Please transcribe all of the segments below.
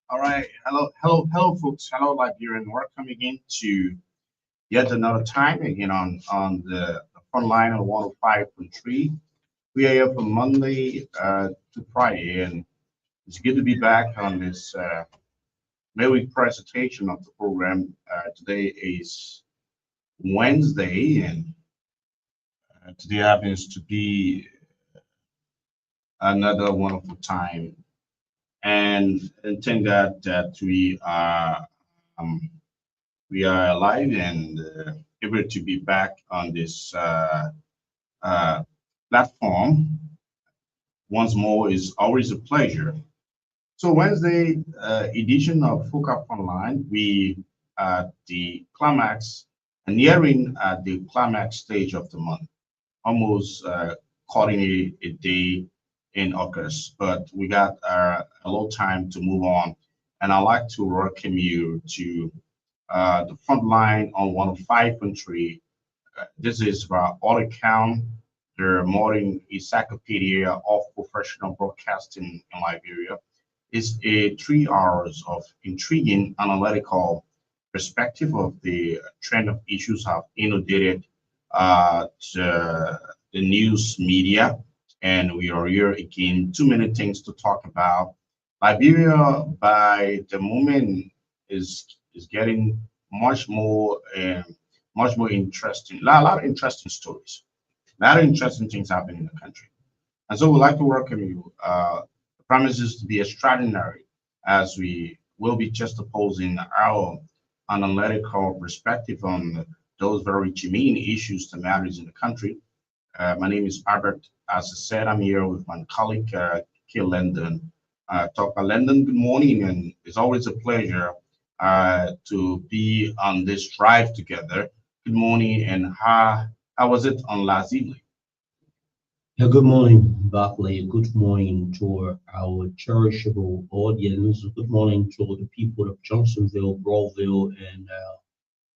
All right. Hello, folks. Hello, Liberian. Welcome again to yet another time again on the front line on 105.3. We are here from Monday to Friday, and it's good to be back on this midweek presentation of the program. Today is Wednesday, and today happens to be another wonderful time. And thank God that um, we are alive and able to be back on this uh, platform once more is always a pleasure. So Wednesday edition of Focus Online, we at the climax, nearing the climax stage of the month, almost calling a day in August, but we got a little time to move on. And I'd like to welcome you to the front line on 105.3. This is for all account, the modern encyclopedia of professional broadcasting in Liberia. It's a 3 hours of intriguing analytical perspective of the trend of issues have inundated the news media. And we are here again, too many things to talk about. Liberia, by the moment, is getting much more interesting. A lot of interesting stories, a lot of interesting things happening in the country. And so we'd like to welcome you. The promises to be extraordinary as we will be just opposing our analytical perspective on those very germane issues that matters in the country. My name is Albert. As I said, I'm here with my colleague, Kill Lendon. Dr. Lendon, good morning, and it's always a pleasure to be on this drive together. Good morning, and how was it on last evening? Yeah, good morning, Barclay. Good morning to our cherishable audience. Good morning to the people of Johnsonville, Broadville, and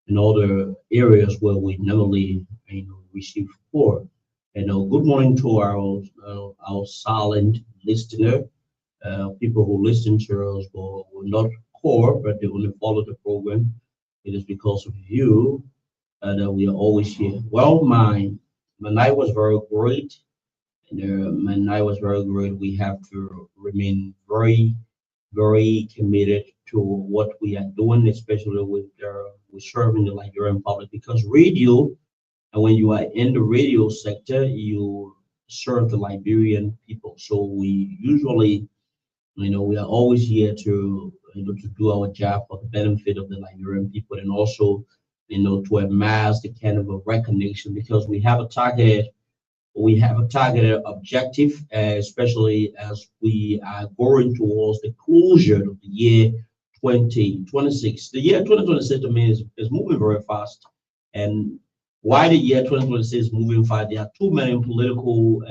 in other areas where we normally receive support. And good morning to our silent listener, people who listen to us but will not core, but they only follow the program. It is because of you that we are always here. Well, my night was very great. And my night was very great. We have to remain very, very committed to what we are doing, especially with serving the Liberian public, because radio, and when you are in the radio sector, you serve the Liberian people. So we usually, we are always here to do our job for the benefit of the Liberian people, and also, to amass the kind of a recognition, because we have a targeted objective, especially as we are going towards the closure of the year 2026. The year 2026, I mean, is moving very fast. And why the year 2026 is moving fast? There are too many political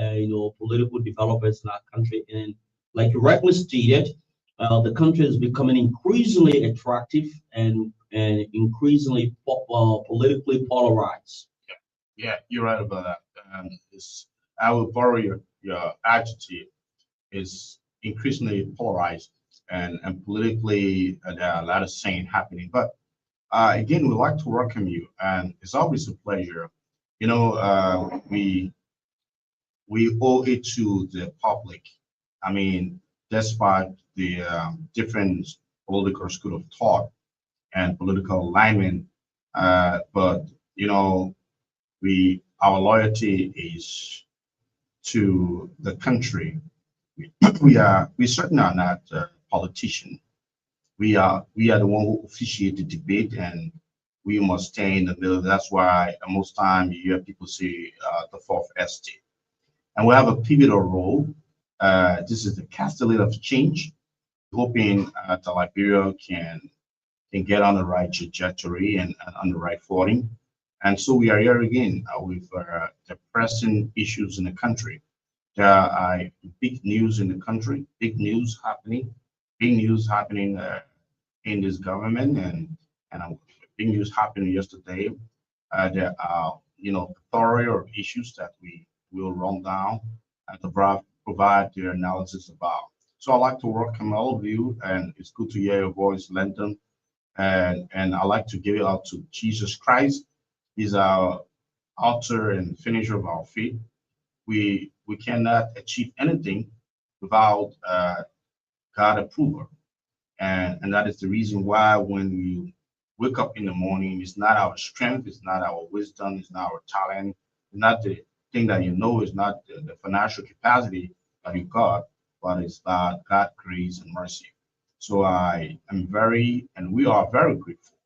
developments in our country. And like you rightly stated, the country is becoming increasingly attractive and increasingly politically polarized. Yeah, you're right about that. I will borrow your adjective. Is increasingly polarized and politically there are a lot of saying happening. But again, we'd like to welcome you, and it's always a pleasure. We owe it to the public. I mean, despite the different political school of thought and political alignment, but we our loyalty is to the country. We certainly are not politicians. We are the one who officiate the debate, and we must stay in the middle. That's why most time you hear people say the fourth estate, and we have a pivotal role. This is the castellan of change, hoping that Liberia can get on the right trajectory and on the right footing. And so we are here again with the pressing issues in the country. There are big news in the country, big news happening in this government, and big news happening yesterday. There are plethora of issues that we will run down and to provide their analysis about. So I'd like to welcome all of you, and it's good to hear your voice, Lenton. And I'd like to give it out to Jesus Christ. He's our author and finisher of our faith. We cannot achieve anything without God approval, and that is the reason why when we wake up in the morning, it's not our strength, it's not our wisdom, it's not our talent, it's not the thing that you know, it's not the financial capacity that you got, but it's that God grace and mercy. So I am very, and we are very grateful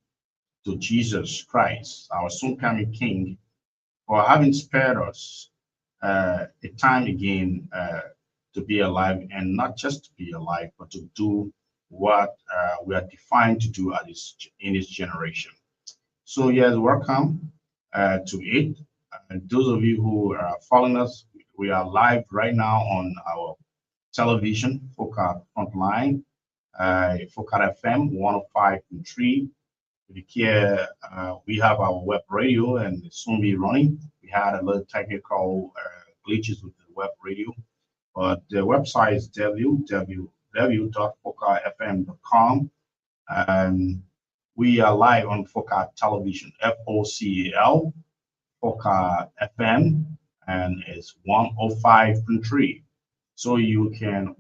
to Jesus Christ, our soon coming King, for having spared us a time again to be alive, and not just to be alive, but to do what we are defined to do in this generation. So yes, welcome to it. And those of you who are following us, we are live right now on our television, Foca Frontline, Foca FM 105.3. If you care, we have our web radio and it's soon be running. We had a little technical glitches with the web radio, but the website is www.focafm.com. And we are live on Foca Television, FOCAL, Foca FM, and it's 105.3. So you can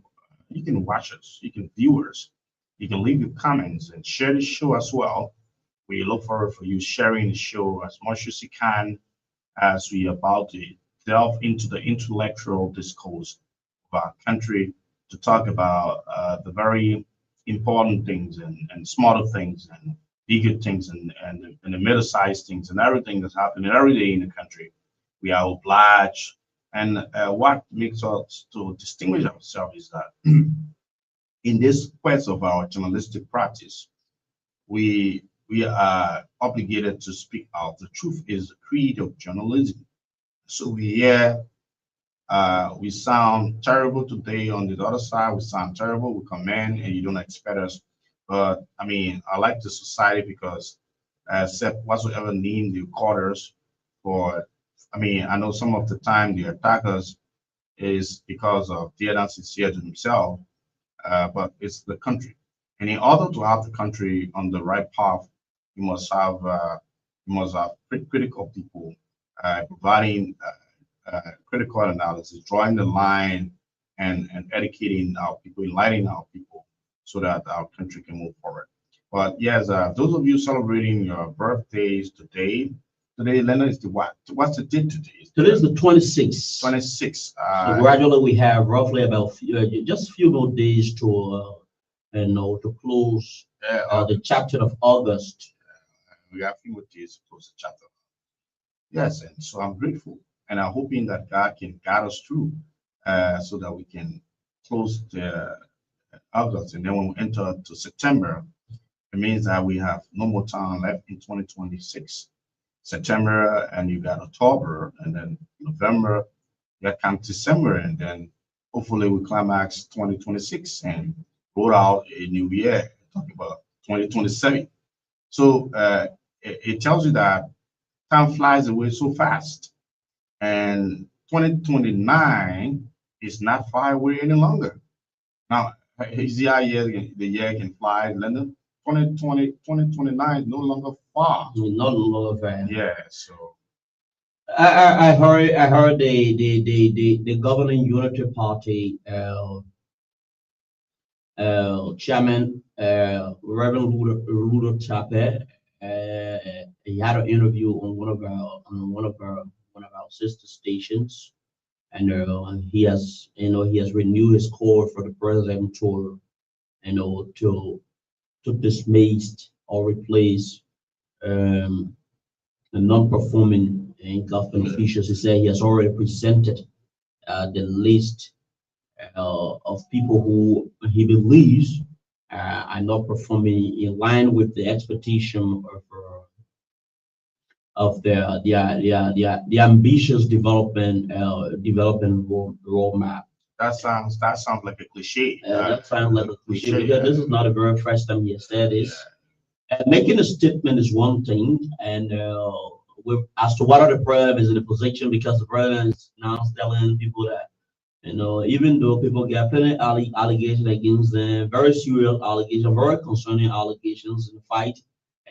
watch us, you can view us, you can leave your comments and share the show as well. We look forward for you sharing the show as much as you can as we are about to delve into the intellectual discourse of our country to talk about the very important things and smarter things and bigger things and the middle-sized things and everything that's happening every day in the country. We are obliged. And what makes us to distinguish ourselves is that in this quest of our journalistic practice, we are obligated to speak out. The truth is the creed of journalism. So we sound terrible today. On the other side, we sound terrible. We come in and you don't expect us. But I mean, I like the society because except whatsoever name the quarters for, I mean, I know some of the time the attackers is because of they are not sincere to themselves, but it's the country. And in order to have the country on the right path, you must have critical people providing critical analysis, drawing the line, and educating our people, enlightening our people, so that our country can move forward. But yes, those of you celebrating your birthdays today, Leonard, is the what? What's the date today? Today is the 26th. 26. So gradually we have roughly about just a few more days to to close the chapter of August. We have a few more days to close the chapter. Yes, and so I'm grateful, and I'm hoping that God can guide us through, so that we can close the August, and then when we enter to September, it means that we have no more time left in 2026. September, and you got October, and then November, you got come December, and then hopefully we climax 2026 and roll out a new year, talking about 2027. So it tells you that time flies away so fast, and 2029 is not far away any longer. Now, is the year can fly, Linda? 2029 is no longer far. No longer far. Yeah, so I heard the governing unity party chairman Reverend Rudo Chape, he had an interview on one of our sister stations, and he has renewed his call for the president to dismiss or replace the non-performing government officials. He said he has already presented the list of people who he believes are not performing in line with the expectation of the ambitious development roadmap. that sounds like a cliche. That sounds like a cliche because this is not the very first time he has said this. Making a statement is one thing, and as to what are the president is in a position, because the president is now telling people that Even though people get plenty allegations against them, very serious allegations, very concerning allegations in the fight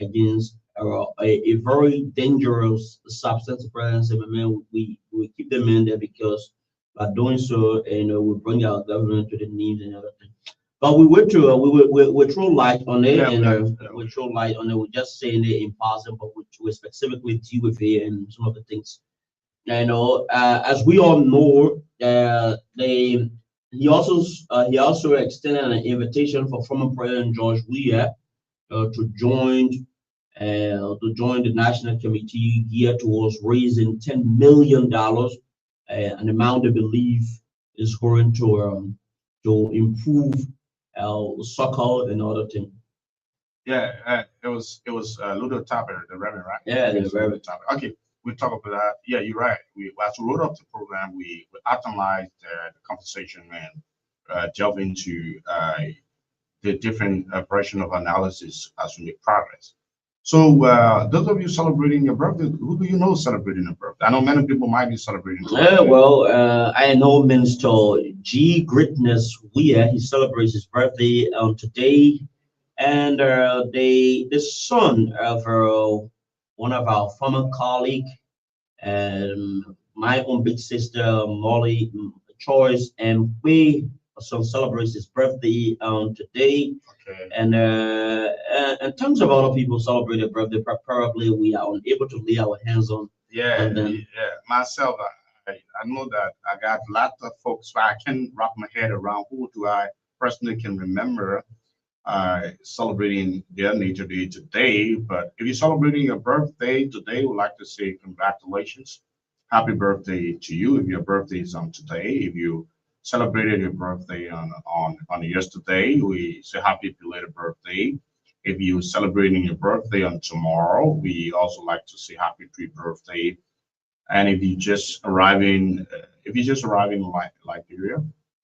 against a very dangerous substance presence in the men, we keep them in there because by doing so, we bring our government to the knees and everything. But we went to we throw light on it, Yeah, and yeah. we throw light on it. We're just saying it in passing, but we specifically deal with it and some of the things. As we all know, he also extended an invitation for former President George Weah to join the national committee geared towards raising $10 million, an amount they believe is going to improve soccer and other things. Yeah, it was Ludo Tapper, the Reverend, right? Yeah, the Ludo Reverend. Tapper. Okay, we talk about that. Yeah, you're right. As we wrote up the program, we atomized the conversation and delve into the different version of analysis as we make progress. So, those of you celebrating your birthday, who do you know celebrating a birthday? I know many people might be celebrating. Yeah, well, I know Minister G. Greatness Weir. He celebrates his birthday today, and the son of one of our former colleague, my own big sister Molly Choice, and we also celebrates his birthday today. Okay. And in terms of other people celebrating their birthday, preferably we are unable to lay our hands on Yeah, them. yeah. Myself, I know that I got lots of folks, but I can wrap my head around who do I personally can remember celebrating their nature day today. But if you're celebrating your birthday today, we'd like to say congratulations. Happy birthday to you. If your birthday is on today, if you celebrated your birthday on yesterday, we say happy belated birthday. If you're celebrating your birthday on tomorrow, we also like to say happy pre-birthday. And if you just arriving in Liberia,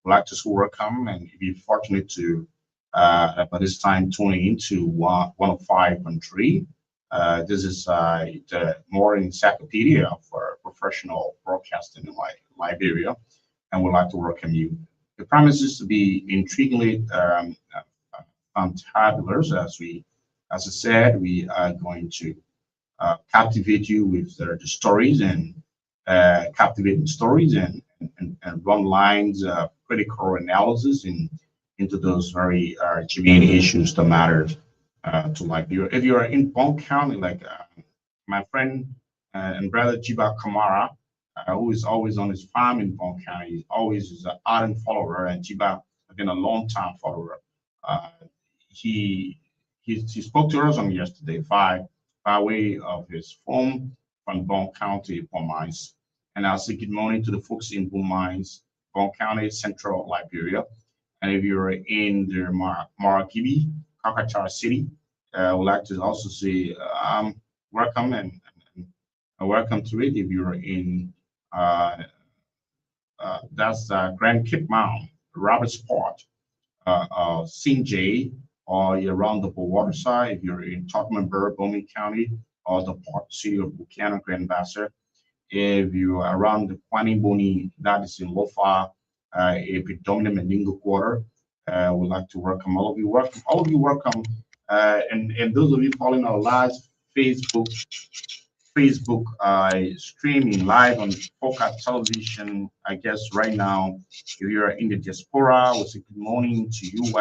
we'd like to welcome. And if you're fortunate to by this time tuning into 105.3, this is the more encyclopedia for professional broadcasting in Liberia, and we'd like to welcome you. The promises to be intriguingly fantabulous as I said, we are going to captivate you with the stories and captivating stories and run lines of critical analysis into those very germane issues that matter to like you. If you are in Bong County, like my friend and brother Jiba Kamara, who is always on his farm in Bong County, he always is an ardent follower, and Jiba has been a long time follower. Uh, he, he spoke to us on yesterday by way of his phone from Bong County, Bon Mines. And I'll say good morning to the folks in Bon Mines, Bon County, Central Liberia. And if you're in the Marakibi, Kakachar City, I would like to also say welcome and welcome to it. If you're in uh, that's Grand Cape Mound, Robertsport, Sinjay, or you're around the waterside, if you're in Tottenham, Bowman County, or the port city of Buchanan, Grand Bassa, if you are around the Kwani Boni, that is in Lofa, a predominant Mandingo quarter, we'd like to welcome all of you. Welcome, all of you, welcome. And those of you following our live Facebook streaming live on Foca Television. I guess right now, if you're in the diaspora, we'll say good morning to you,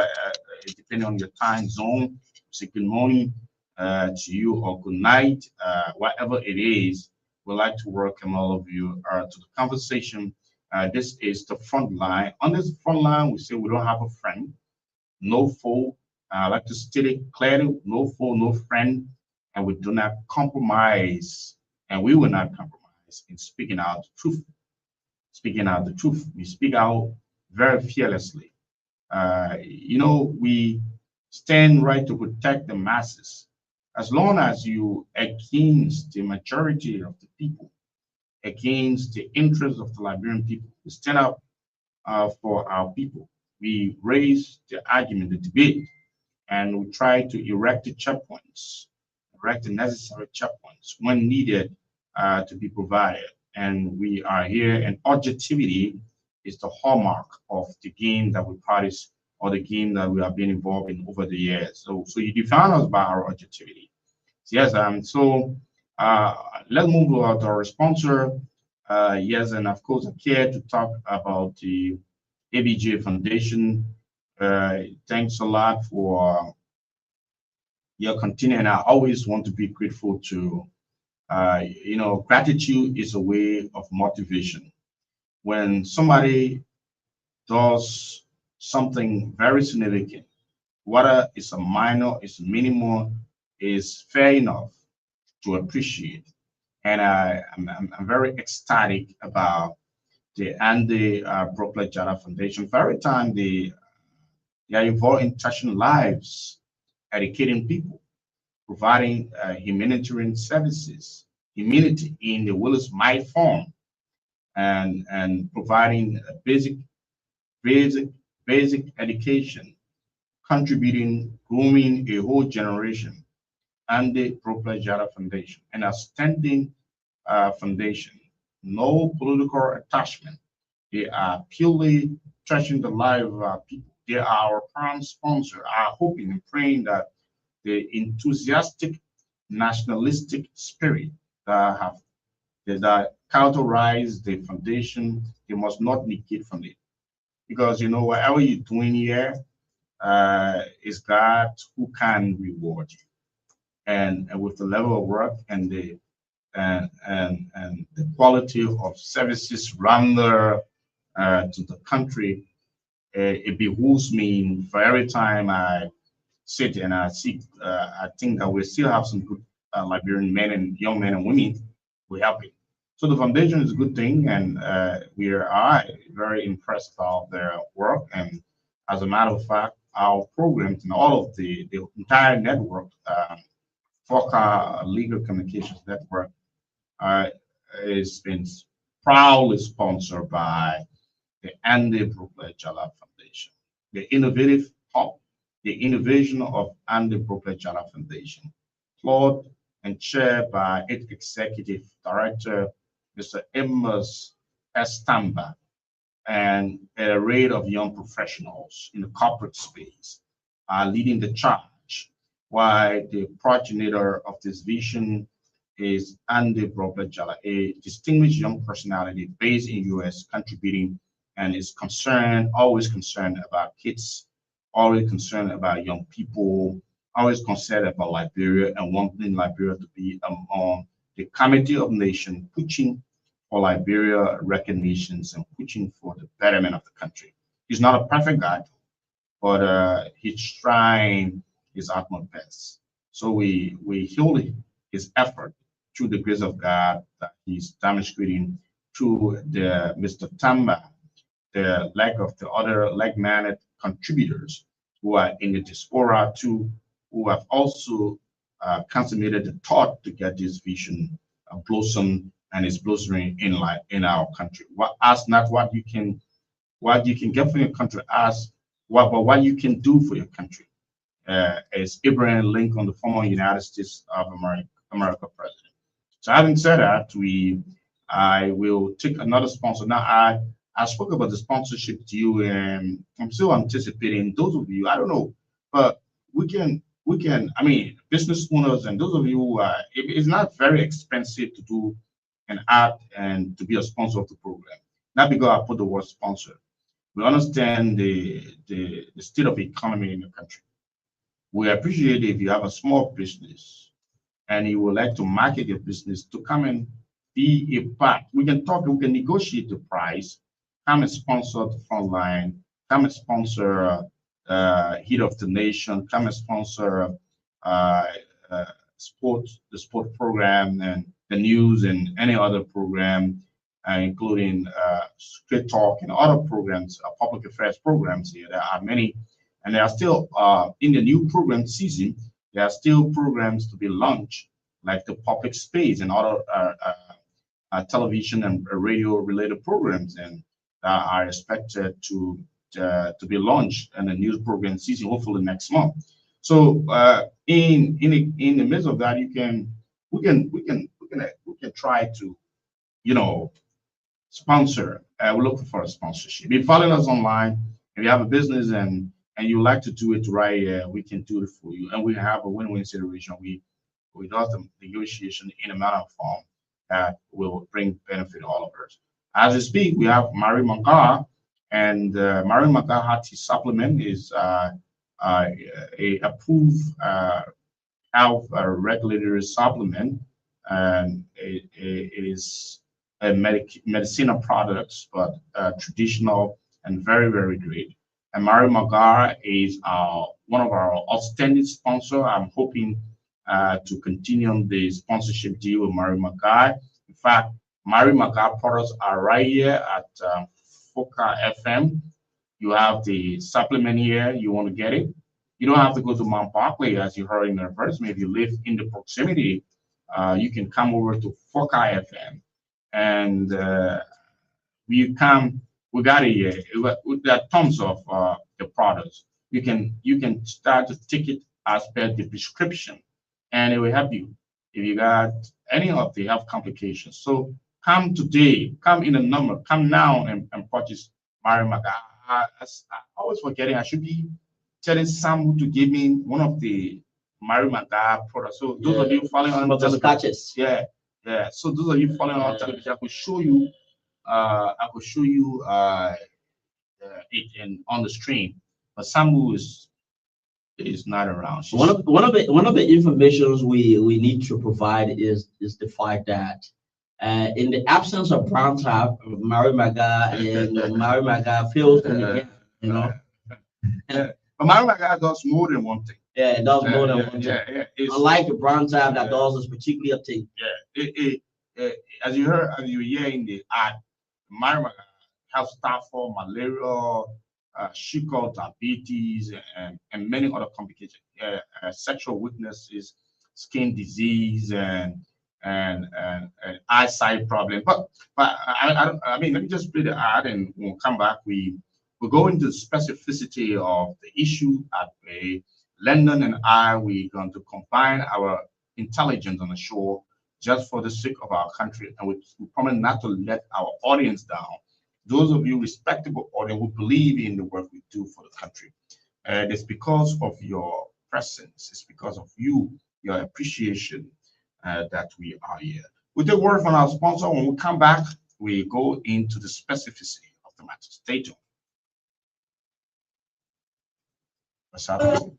depending on your time zone. We'll say good morning to you or good night, whatever it is. We'd like to welcome all of you to the conversation. This is the front line. On this front line, we say we don't have a friend, no foe. I like to state it clearly, no foe, no friend, and we do not compromise, and we will not compromise in speaking out the truth. Speaking out the truth, we speak out very fearlessly. We stand right to protect the masses. As long as you against the majority of the people, against the interests of the Liberian people, we stand up for our people. We raise the argument, the debate, and we try to erect the checkpoints, erect the necessary checkpoints when needed to be provided. And we are here, and objectivity is the hallmark of the game that we practice or the game that we have been involved in over the years. So you define us by our objectivity. Yes, uh, let's move on to our sponsor. Yes, and of course, I'm here to talk about the ABJ Foundation. Thanks a lot for your continuing. I always want to be grateful to, gratitude is a way of motivation. When somebody does something very significant, whether it's a minor, it's minimal, is fair enough to appreciate. And I'm very ecstatic about the Andy Brooklyn Jara Foundation. For every time they are involved in touching lives, educating people, providing humanitarian services, humanity in the Willis Might form, and providing basic, basic education, contributing, grooming a whole generation, and the Brooklyn Jara Foundation, an outstanding foundation, no political attachment. They are purely touching the life of our people. They are our prime sponsor. I'm hoping and praying that the enthusiastic, nationalistic spirit that characterize the foundation, they must not negate from it. Because whatever you're doing here is God who can reward you. And with the level of work and the quality of services rendered to the country, it behooves me for every time I sit and I see. I think that we still have some good Liberian men and young men and women who help it. So the foundation is a good thing, and we are very impressed about their work. And as a matter of fact, our programs and all of the entire network, FOCA Legal Communications Network, has been proudly sponsored by the Andy Brooklyn Jala Foundation. The innovative hub, the innovation of Andy Brooklyn Jala Foundation, applauded and chaired by its executive director, Mr. Amos Estamba, and an array of young professionals in the corporate space are leading the charge, while the progenitor of this vision is Andy Brobejala, a distinguished young personality based in US, contributing and is concerned, always concerned about kids, always concerned about young people, always concerned about Liberia and wanting Liberia to be among the Committee of Nations pushing for Liberia recognitions and pushing for the betterment of the country. He's not a perfect guy, but he's trying his utmost best. So we hail his effort through the grace of God that he's demonstrating to the Mr. Tamba, the leg of the other like-minded contributors who are in the diaspora too, who have also consummated the thought to get this vision blossom and is blossoming in our country. Ask not what you can get for your country, ask what you can do for your country. As Abraham Lincoln, the former United States of America president. So having said that, I will take another sponsor. Now I spoke about the sponsorship to you, and I'm still anticipating those of you. I don't know, but we can. I mean, business owners and those of you who are. It's not very expensive to do an ad and to be a sponsor of the program. Not because I put the word sponsor. We understand the state of economy in the country. We appreciate if you have a small business and you would like to market your business to come and be a part. We can talk, we can negotiate the price, come and sponsor the Frontline, come and sponsor Heat of the Nation, come and sponsor uh, the sport program and the news and any other program, including Straight Talk and other programs, public affairs programs here. There are many, and there are still in the new program season. There are still programs to be launched, like the public space and other television and radio related programs, and that are expected to be launched in the news program season, hopefully next month. So in the midst of that, we can try to, you know, sponsor. We're looking for a sponsorship. If you following us online, if you have a business and you like to do it right, we can do it for you. And we have a win-win situation. We do the negotiation in a manner of form that will bring benefit to all of us. As we speak, we have Mary Magar, and Mary Magar Hearty supplement is a approved health regulatory supplement, and it is a medicinal products, but traditional and very, very great. And Mary Magar is one of our outstanding sponsor. I'm hoping to continue on the sponsorship deal with Mary Magar. In fact, Mary Magar products are right here at Foka FM. You have the supplement here. You want to get it. You don't have to go to Mount Barkley, as you heard in the advertisement. If you live in the proximity, you can come over to Foka FM, and we got it here. There are tons of the products. You can start to take it as per the prescription, and it will help you if you got any of the health complications. So come today, come in a number, come now and purchase Marimaga. I always forgetting, I should be telling someone to give me one of the Marimaga products. So those of you following on television, yeah. So those of you following on television, I could show you it on the stream, but Samu is not around. One of the informations we need to provide is the fact that in the absence of brown tap, Mary Maga and Mary Maga feels in the air, you know. But Mary Maga does more than one thing. Yeah, it does more than one thing. Unlike the brown tap that does this particular thing. Yeah, as you hear in the ad, Mary Maga helps start for malaria, sugar, diabetes, and many other complications, sexual weaknesses, skin disease, and eyesight problem. But I mean, let me just play the ad, and we'll come back. We'll go into the specificity of the issue at play. Landon and we're going to combine our intelligence on the show just for the sake of our country, and we promise not to let our audience down. Those of you respectable audience who believe in the work we do for the country. It's because of your presence, it's because of your appreciation that we are here. We take word from our sponsor. When we come back, we go into the specificity of the matter. Stay tuned. What's happening?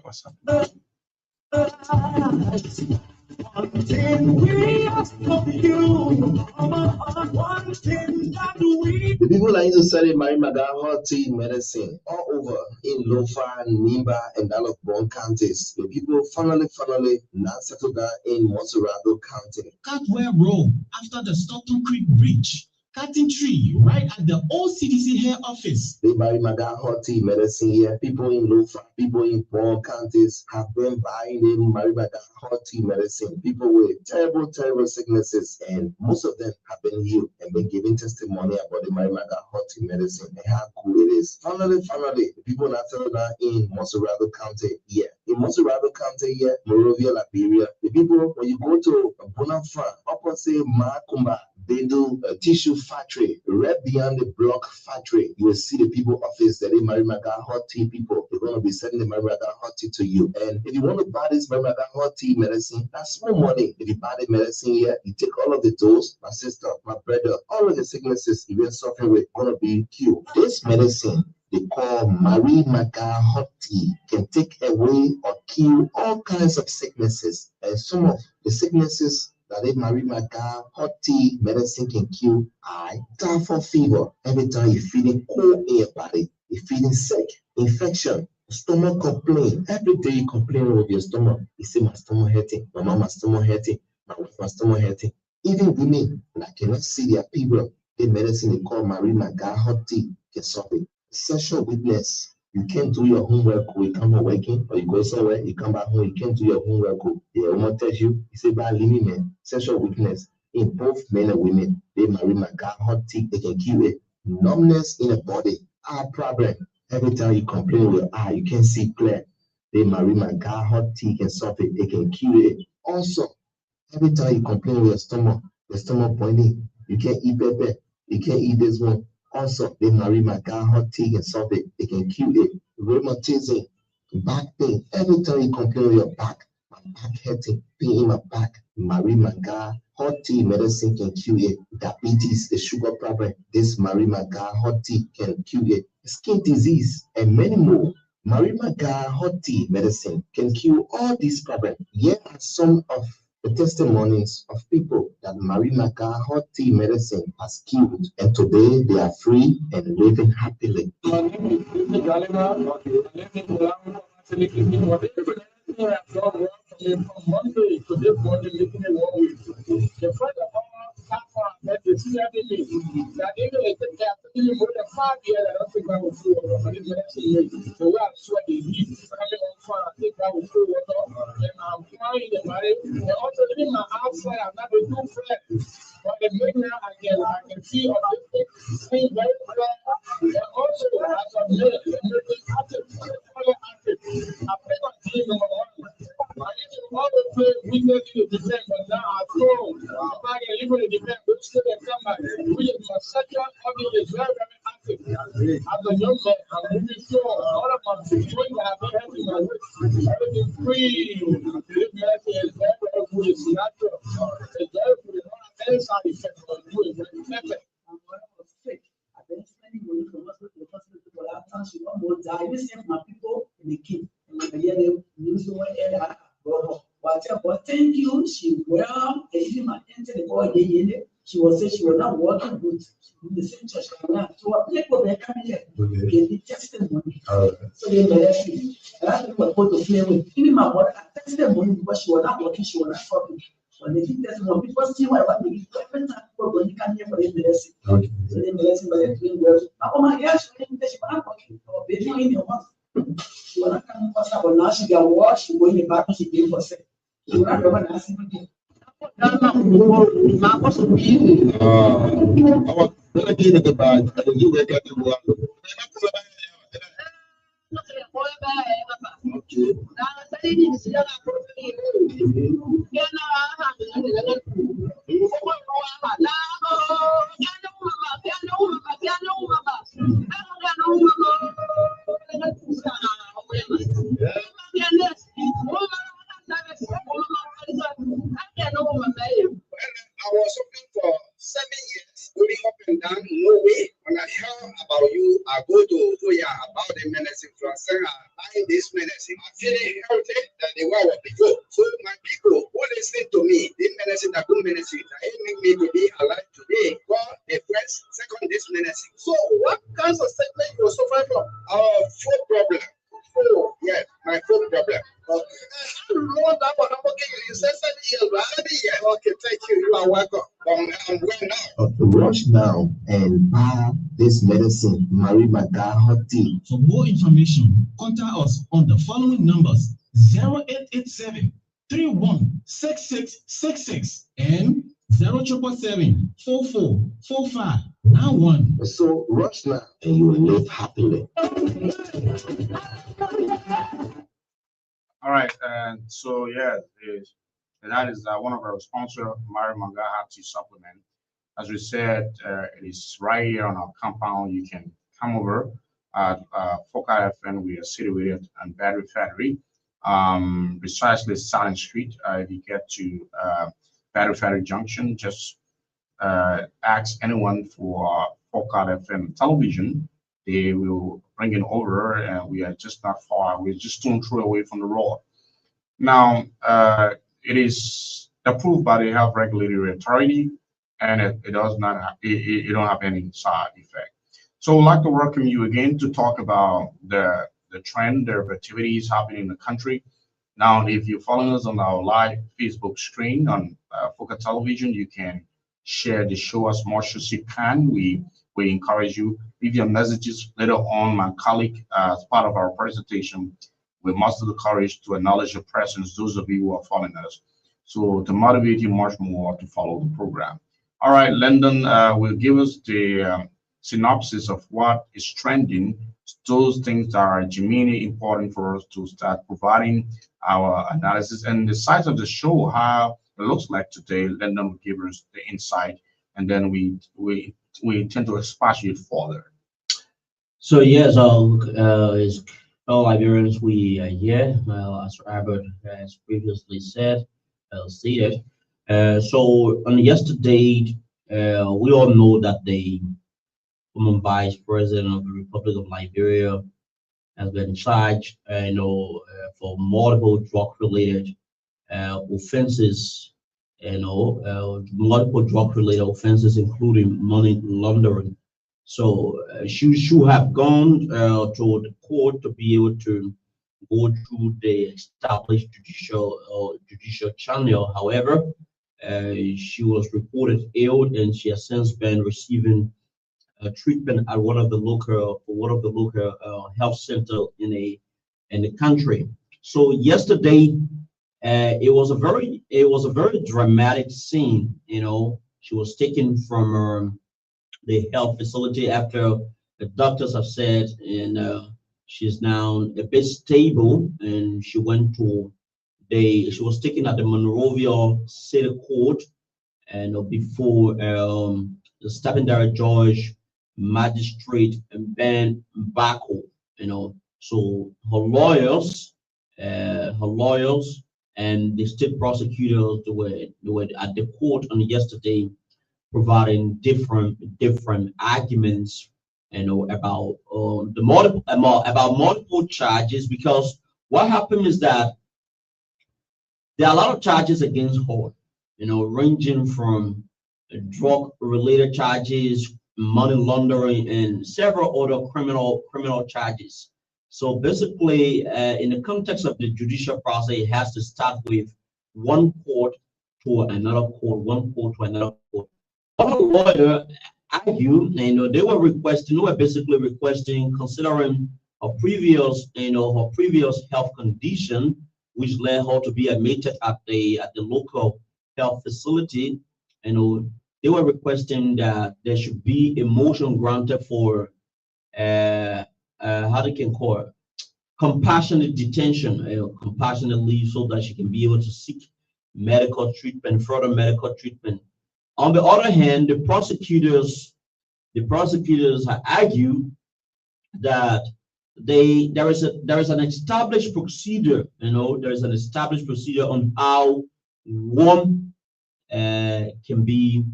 What's happening? One thing we ask of you, one thing that we. The people are into selling Marimaga hot tea medicine all over in Lofa, Nimba, and Dallas counties. The people finally now settled down in Monserrado County. Catwell Road after the Stockton Creek Bridge. Cutting tree right at the old CDC hair office. They buy Maga hot tea medicine here. People in Lofa, people in Brown counties have been buying the Marimaga hot tea medicine. People with terrible sicknesses, and most of them have been healed and been giving testimony about the Marimaga hot tea medicine and how cool it is. Finally, the people now settled down in Monserrado County here. In Monserrado County here, Morovia, Liberia, the people, when you go to Bonafran, opposite Makumba, they do a tissue factory right beyond the block factory. You will see the people office that they Marimaga hot tea people. They're going to be sending the Marimaga hot tea to you. And if you want to buy this Marimaga hot tea medicine, that's small money. If you buy the medicine here, you take all of the dose, my sister, my brother, all of the sicknesses you've been suffering with going to be cured. This medicine they call Marimaga hot tea can take away or kill all kinds of sicknesses. And some of the sicknesses that the Marimaga hot tea medicine can kill are typhoid fever. Every time you're feeling cold in your body, you're feeling sick, infection, stomach complaint. Every day you complain with your stomach. You say, my stomach hurting, my mama's stomach hurting, my wife's stomach hurting. Even women that cannot see their period, the medicine they call Marimaga hot tea can solve it. Sexual weakness. You can't do your homework, you come home working, or you go somewhere, you come back home, you can't do your homework. The woman tells you, say, by limit, man, sexual weakness in both men and women. They Marimaga hot tea, they can kill it. Numbness in the body, eye problem. Every time you complain with your eye, you can't see clear. They Marimaga hot tea can solve it, they can kill it. Also, every time you complain with your stomach pointing, You can't eat pepper. You can't eat this one. Also, they marry my guy hot tea and something. They can cure it. Rheumatism, back pain. Every time you complain with your back, my back hurting, pain in my back. Marry my guy hot tea medicine can cure it. Diabetes, the sugar problem. This marry my guy hot tea can cure it. Skin disease and many more. Marry my guy hot tea medicine can cure all these problems. Here are some of the testimonies of people that Marie Maca hot tea medicine has cured, and today they are free and living happily. From Monday to this morning, making it 1 week. The friend of ours, that is here to me, that even if they have to be more than 5 years, I don't think I will feel it. So we are sweating heat, coming on fire, I think I will feel it. And I'm flying the money. And also, in my outside, I'm not a good friend. But the midnight, I can see on the thing very well. And also, as a minute, active. I pray on team number 1. I need to always pray weakness to defend, but now I told if I can even defend, which still can come back. Which is my second hobby is very, very active. As a young man, I'm really sure all of my situation have been helping my wrist. Everything free. This medicine is very, very good. It's natural. It's very good. It's not any side effects, but good. It's very effective. When I was sick, I've been spending money from hospital to hospital for that time. She almost died. This is my people in the kid. And I hear them use the word but thank you. She well, even my enter the boy, she was saying she was not working with the same church. So I play for the coming here. Get the testimony. So they bless me. And I was supposed to play with. Even my mother, I texted money because she was not working, she was not talking. When they did testimony, people see what I want to give. Every time people go, you come here for the blessing. So they bless me by the doing well. Oh my gosh, she was not working. They doing the one. She was not coming for stuff, but now she got washed, she going back and she gave for sex. She was not going to ask him again. I was looking at the bag, and you wake up the water. I was looking for 7 years, going up and down, no way. When I heard about you, I go to Oya about the medicine. So I said, I'm buying this medicine. I'm feeling healthy that the way of people. So my people who listen to me, this medicine, that good medicine, that make me to be alive today. God, the first, second, this medicine. So what kinds of sickness you suffer from? Foot problem. Oh, yeah, my foot problem. Lord, you said 7 years, right? Okay, thank you. You are welcome. I'm well now. Rush now and buy this medicine, Marie Maca hot tea. For more information, contact us on the following numbers: 0887 316666 and 0777 444591. So rush now and you will live happily. All right, and so yeah, that is one of our sponsors, Marie Maca hot tea supplement. As we said, it is right here on our compound. You can come over at Foka FM. We are situated on Battery Factory, precisely Silent Street. If you get to Battery Factory Junction, just ask anyone for Foka FM television. They will bring it over, and we are just not far. We're just stone throw away from the road. Now, it is approved by the Health Regulatory Authority, and it does not have, it don't have any side effect. So I'd like to welcome you again to talk about the trend of activities happening in the country. Now, if you're following us on our live Facebook stream on Foka Television, you can share the show as much as you can. We encourage you. Leave your messages later on. My colleague, as part of our presentation, will muster the courage to acknowledge your presence, those of you who are following us, so to motivate you much more to follow the program. All right, Lyndon will give us the synopsis of what is trending, those things that are genuinely important for us to start providing our analysis and the size of the show, how it looks like today. Lyndon will give us the insight and then we intend to expatiate further. So yes, as all Liberians, we are here, as Robert has previously stated. So on yesterday, we all know that the former Vice President of the Republic of Liberia has been charged, for multiple drug-related offenses, multiple drug-related offenses, including money laundering. So she should have gone to the court to be able to go through the established judicial channel. However, she was reported ill, and she has since been receiving treatment at one of the local health center in the country. So yesterday, it was a very dramatic scene. She was taken from the health facility after the doctors have said, and she's now a bit stable. And she was taken at the Monrovia City Court, and before the secondary judge, magistrate, and Ben Bako. So her lawyers, and the state prosecutors, they were at the court on yesterday, providing different arguments, about multiple charges. Because what happened is that there are a lot of charges against her, ranging from drug-related charges, money laundering, and several other criminal charges. So basically, in the context of the judicial process, it has to start with one court to another court, one court to another court. What a lawyer argued, they were basically requesting, considering her previous health condition, which led her to be admitted at the local health facility. They were requesting that there should be a motion granted for how they can call it, compassionate detention, compassionate leave, so that she can be able to seek further medical treatment. On the other hand, the prosecutors argue that there is an established procedure. There is an established procedure on how one can be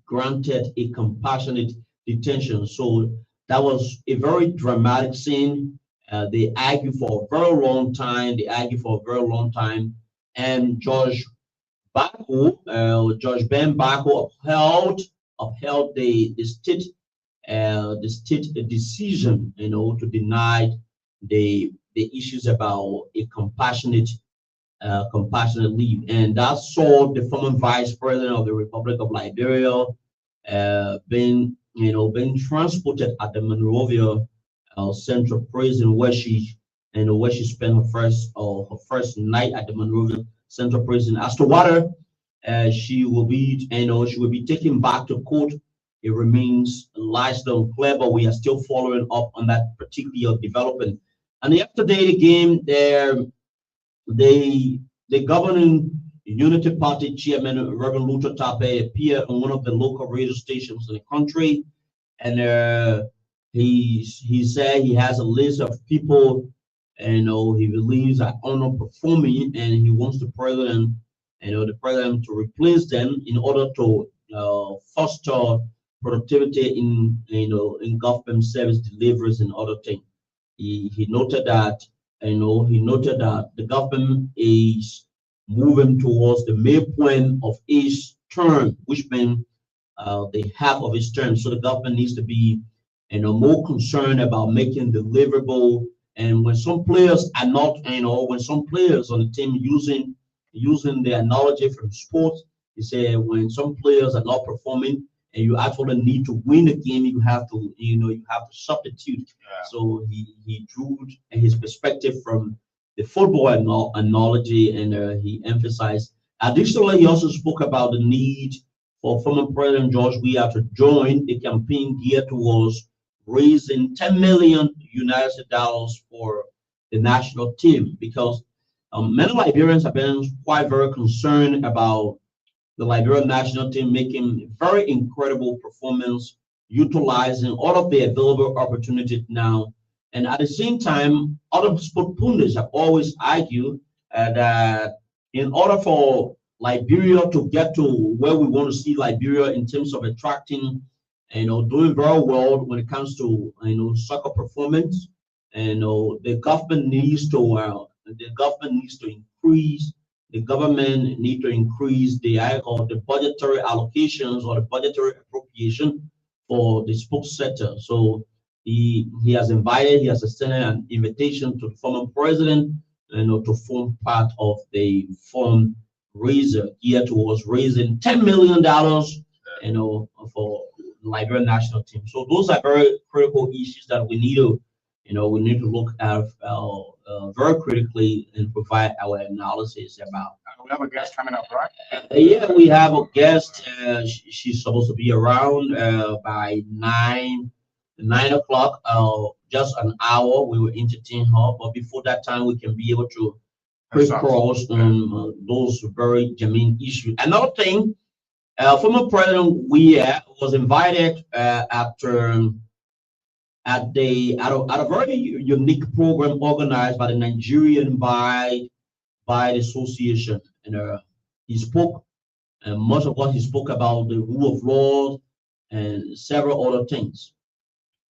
granted a compassionate detention. So that was a very dramatic scene. They argued for a very long time. And Judge Ben Bako upheld the state decision, to deny the issues about a compassionate leave. And that saw the former vice president of the Republic of Liberia being transported at the Monrovia Central Prison, where she spent her first night at the Monrovia Central Prison. As to whether she will be taken back to court, it remains largely unclear, but we are still following up on that particular development. And yesterday, again, the governing Unity Party chairman, Reverend Luther Tape, appeared on one of the local radio stations in the country, and he said he has a list of people, he believes are underperforming, and he wants the president to replace them in order to foster productivity in government service deliveries and other things. He noted that the government is moving towards the midpoint of each term, which means the half of its term. So the government needs to be more concerned about making deliverable. And when some players are not, when some players on the team using the analogy from sports, he said when some players are not performing and you actually need to win the game, you have to substitute. Yeah. So he drew his perspective from the football analogy, and he emphasized. Additionally, he also spoke about the need for former President George Weah to join the campaign geared towards raising $10 million United dollars for the national team, because many Liberians have been quite very concerned about the Liberian national team making very incredible performance, utilizing all of the available opportunities now. And at the same time, other sport pundits have always argued that in order for Liberia to get to where we want to see Liberia in terms of attracting, doing very well when it comes to soccer performance, the government needs to increase. The government need to increase the budgetary allocations or the budgetary appropriation for the sports sector. So he has extended an invitation to the former president, to form part of the fundraiser geared towards raising $10 million, for the Liberian national team. So those are very critical issues that we need to look at very critically and provide our analysis about. We have a guest coming up, right? Yeah, we have a guest. She's supposed to be around by 9 o'clock. Just an hour. We will entertain her, but before that time, we can be able to cross on those very germane issues. Another thing, former President Weah was invited at a very unique program organized by the Nigerian Bide Association, and he spoke, and much of what he spoke about the rule of law and several other things.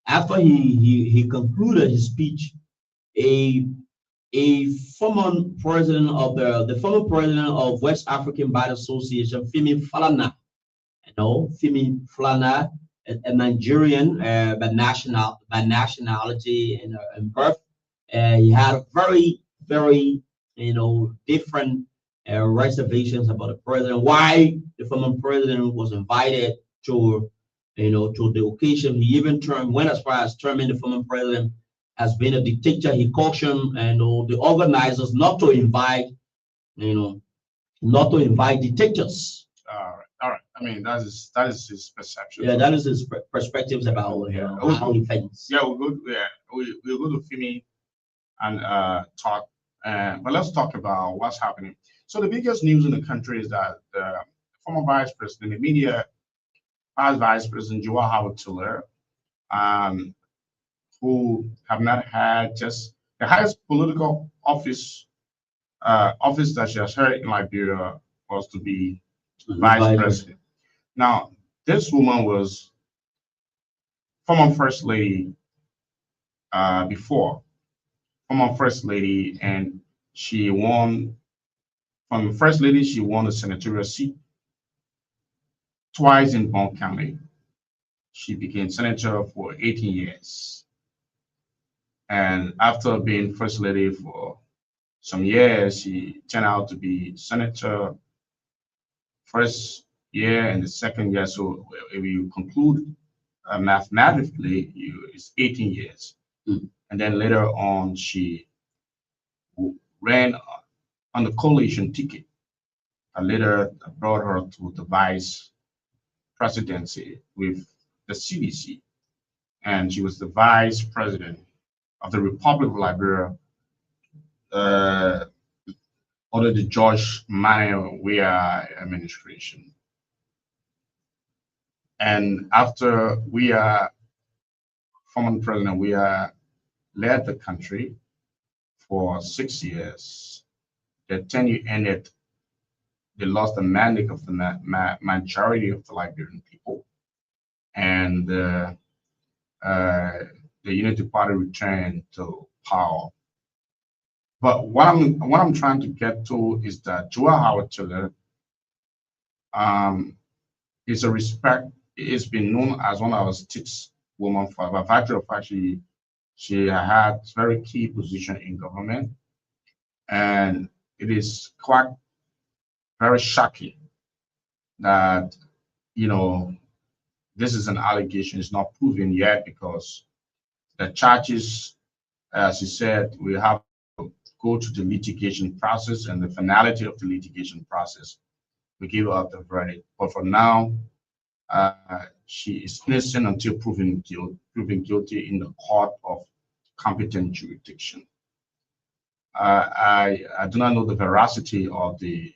After he concluded his speech, a former president of the former president of West African Bide Association, Femi Falana, Femi Falana, a Nigerian by nationality and birth. He had a very different reservations about the president. Why the former president was invited to the occasion. He even went as far as terming the former president as being a dictator. He cautioned the organizers not to invite dictators. All right. I mean, that is his perception. Yeah, that is his perspectives about how he thinks. Yeah, we'll go to Femi and talk. But let's talk about what's happening. So the biggest news in the country is that the former vice president, the media past vice president Joa Howard Tiller, who have not had just the highest political office that she has held in Liberia was to be vice president. Now, this woman was former first lady before, former first lady, and she won from first lady. She won a senatorial seat twice in Bond County. She became senator for 18 years. And after being first lady for some years, she turned out to be senator first year and the second year. So if you conclude mathematically, it's 18 years. And then later on, she ran on the coalition ticket. And later brought her to the vice presidency with the CDC. And she was the vice president of the Republic of Liberia under the George Manuel Weah administration. And after former President Weah led the country for 6 years, their tenure ended. They lost the mandate of the majority of the Liberian people, and the Unity Party returned to power. But what I'm trying to get to is that Joa Howard Tiller is been known as one of our sticks women for by virtue of fact she had very key position in government, and it is quite very shocking that this is an allegation. It's not proven yet because the charges, as you said, we have to go to the litigation process, and the finality of the litigation process we give out the verdict. But for now, she is innocent until proven guilty in the court of competent jurisdiction. I do not know the veracity of the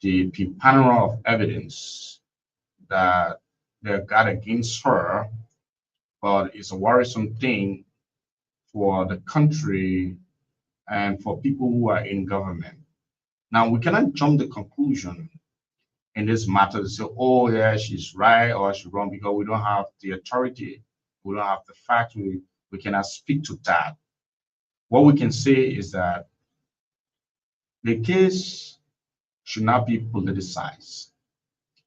the panorama of evidence that they got against her, but it's a worrisome thing for the country and for people who are in government. Now, we cannot jump the conclusion in this matter to say, oh, yeah, she's right or she's wrong, because we don't have the authority, we don't have the fact, we cannot speak to that. What we can say is that the case should not be politicized.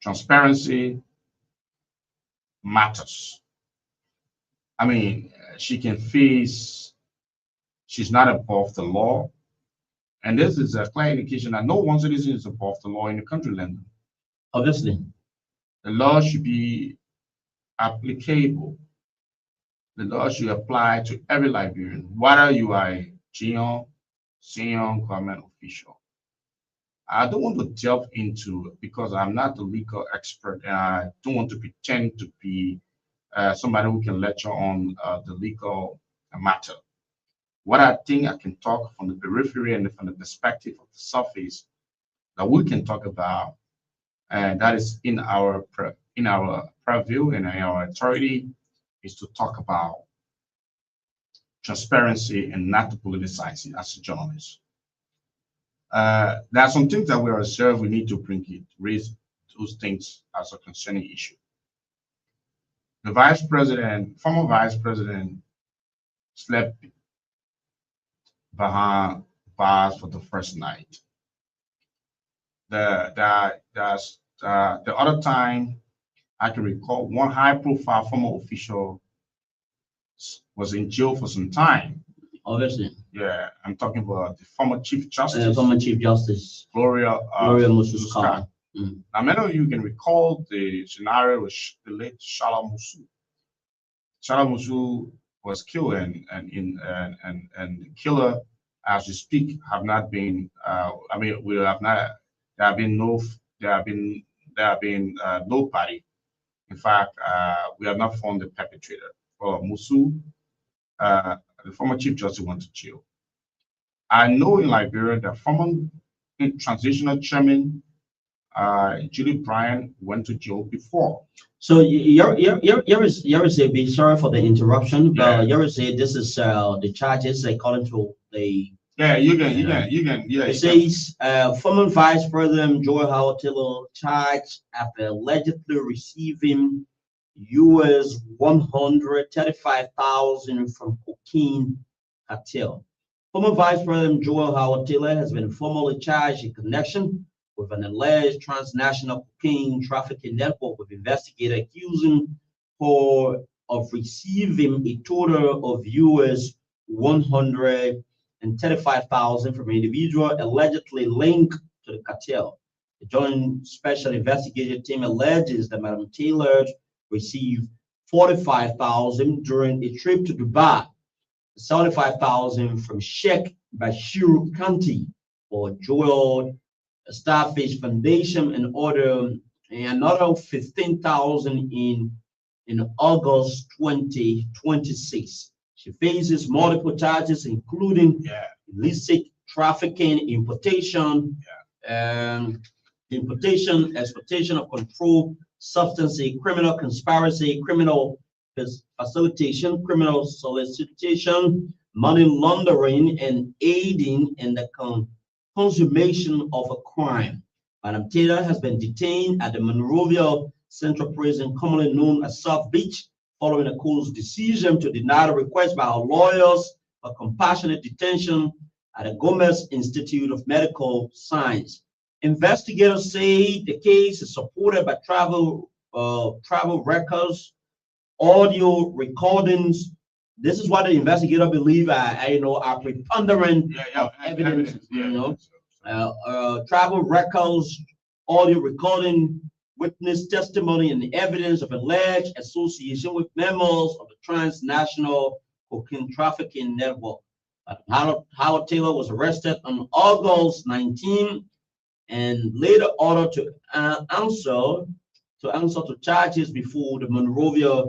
Transparency matters. I mean, she can face, she's not above the law. And this is a clear indication that no one citizen is above the law in the country, London. Obviously. The law should be applicable. The law should apply to every Liberian, whether you are a junior, senior government official. I don't want to delve into, because I'm not a legal expert, and I don't want to pretend to be somebody who can lecture on the legal matter. What I think I can talk from the periphery and from the perspective of the surface that we can talk about, and that is in our purview and in our authority, is to talk about transparency and not to politicize it as a journalist. There are some things that we are observed, we need to raise those things as a concerning issue. The former vice president slept behind bars for the first night. The other time I can recall, one high-profile former official was in jail for some time. Obviously. Yeah, I'm talking about the former Chief Justice. Former Chief Justice Gloria Mususka. Now, many of you can recall the scenario with the late Shala Musu. Shala Musu was killed, and the killer, as we speak, have not been. We have not. There have been nobody. In fact, we have not found the perpetrator. For Musu, the former Chief Justice went to jail. I know in Liberia the former transitional chairman, Julie Bryan, went to jail before. So Yarise, sorry for the interruption, but Yarise, this is the charges according to the. Yeah, you can. It says former Vice President Joel Howard Taylor charged after allegedly receiving US $135,000 from cocaine cartel. Former Vice President Joel Howard Taylor has been formally charged in connection with an alleged transnational cocaine trafficking network, with investigators accusing her of receiving a total of US $135,000 from an individual allegedly linked to the cartel. The Joint Special Investigative Team alleges that Madam Taylor received $45,000 during a trip to Dubai, $75,000 from Sheikh Bashir County for Joel Starfish Foundation, and another $15,000 in August 2026. She faces multiple charges, including illicit trafficking, importation, exportation of controlled substances, criminal conspiracy, criminal facilitation, criminal solicitation, money laundering, and aiding in the consummation of a crime. Madam Taylor has been detained at the Monrovia Central Prison, commonly known as South Beach, following a court's decision to deny the request by her lawyers for compassionate detention at the Gomez Institute of Medical Science. Investigators say the case is supported by travel records, audio recordings. This is what the investigator believe are preponderant of evidence. Travel records, audio recording, witness testimony, and the evidence of alleged association with members of the transnational cocaine trafficking network. Howard Taylor was arrested on August 19 and later ordered to answer to charges before the Monrovia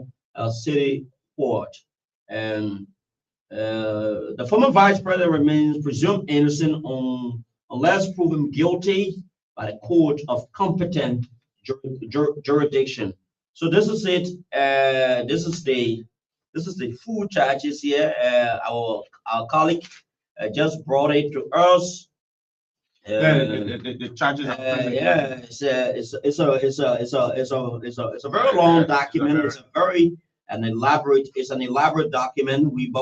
City Court. And the former vice president remains presumed innocent unless proven guilty by the court of competent jurisdiction. So this is it. This is the full charges here. Our colleague just brought it to us. The charges are Yeah, it's a very long document. It's an elaborate document. We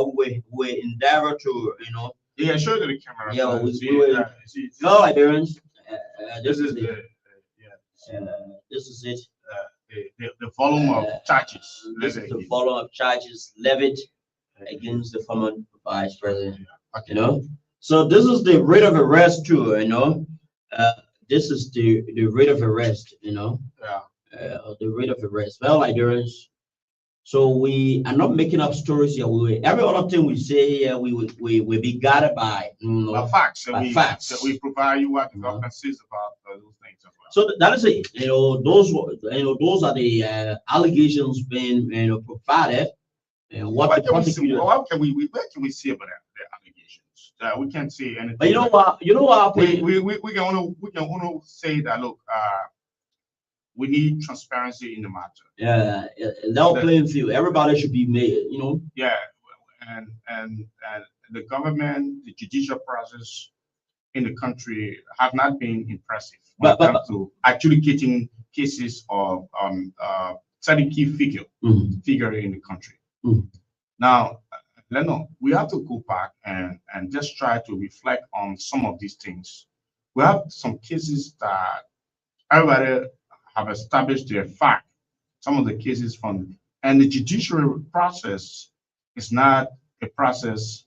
endeavor to show to the camera. Yeah, see, no, Liberians. this is This is it. The volume of charges. This is the volume of charges levied against the former vice president. Okay. So this is the rate of arrest too. This is the rate of arrest. Yeah. The rate of arrest. Well, Liberians. So we are not making up stories here. Every other thing we say here, we will be guided by Facts. Facts. So we provide you what the government says about those things as well. So that is it. Those are the allegations being provided. And what the prosecutor. Where can we see about the allegations? We can't see anything. But you know what? We can only say that look. We need transparency in the matter. Yeah, level playing field. Everybody should be made. Yeah, and the government, the judicial process in the country have not been impressive when it comes to actually getting cases of certain key figure in the country. Now, we have to go back and just try to reflect on some of these things. We have some cases that everybody have established their fact, some of the cases and the judicial process is not a process,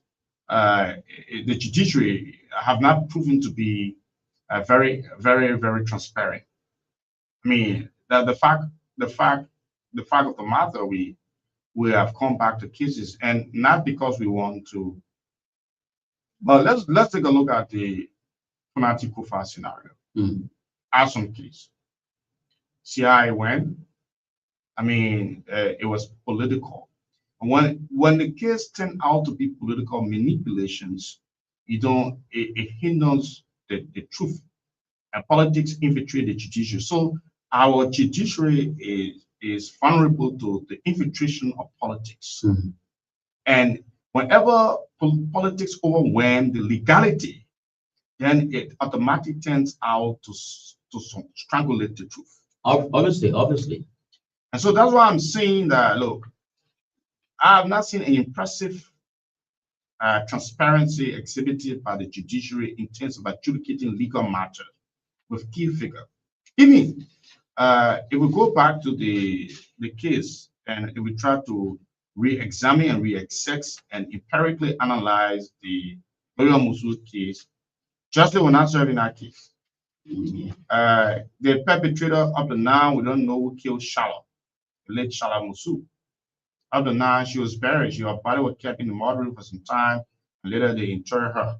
the judiciary have not proven to be very, very, very transparent. I mean, the fact of the matter, we have come back to cases, and not because we want to, but let's take a look at the Funati Kufa scenario. Awesome case. CI went. I mean, it was political. And when the case turned out to be political manipulations, it hinders the truth. And politics infiltrate the judiciary. So our judiciary is vulnerable to the infiltration of politics. And whenever politics overwhelm the legality, then it automatically turns out to strangulate the truth. Obviously. And so that's why I'm saying that, look, I have not seen an impressive transparency exhibited by the judiciary in terms of adjudicating legal matters with key figure. Even if we go back to the case and if we try to re-examine and re-assess and empirically analyze the Gloria Musu case, justice will not serve in that case. The perpetrator up to now, we don't know who killed Shala, the late Shala Musu. Up to now, she was buried. Her body was kept in the mortuary for some time, and later they interred her.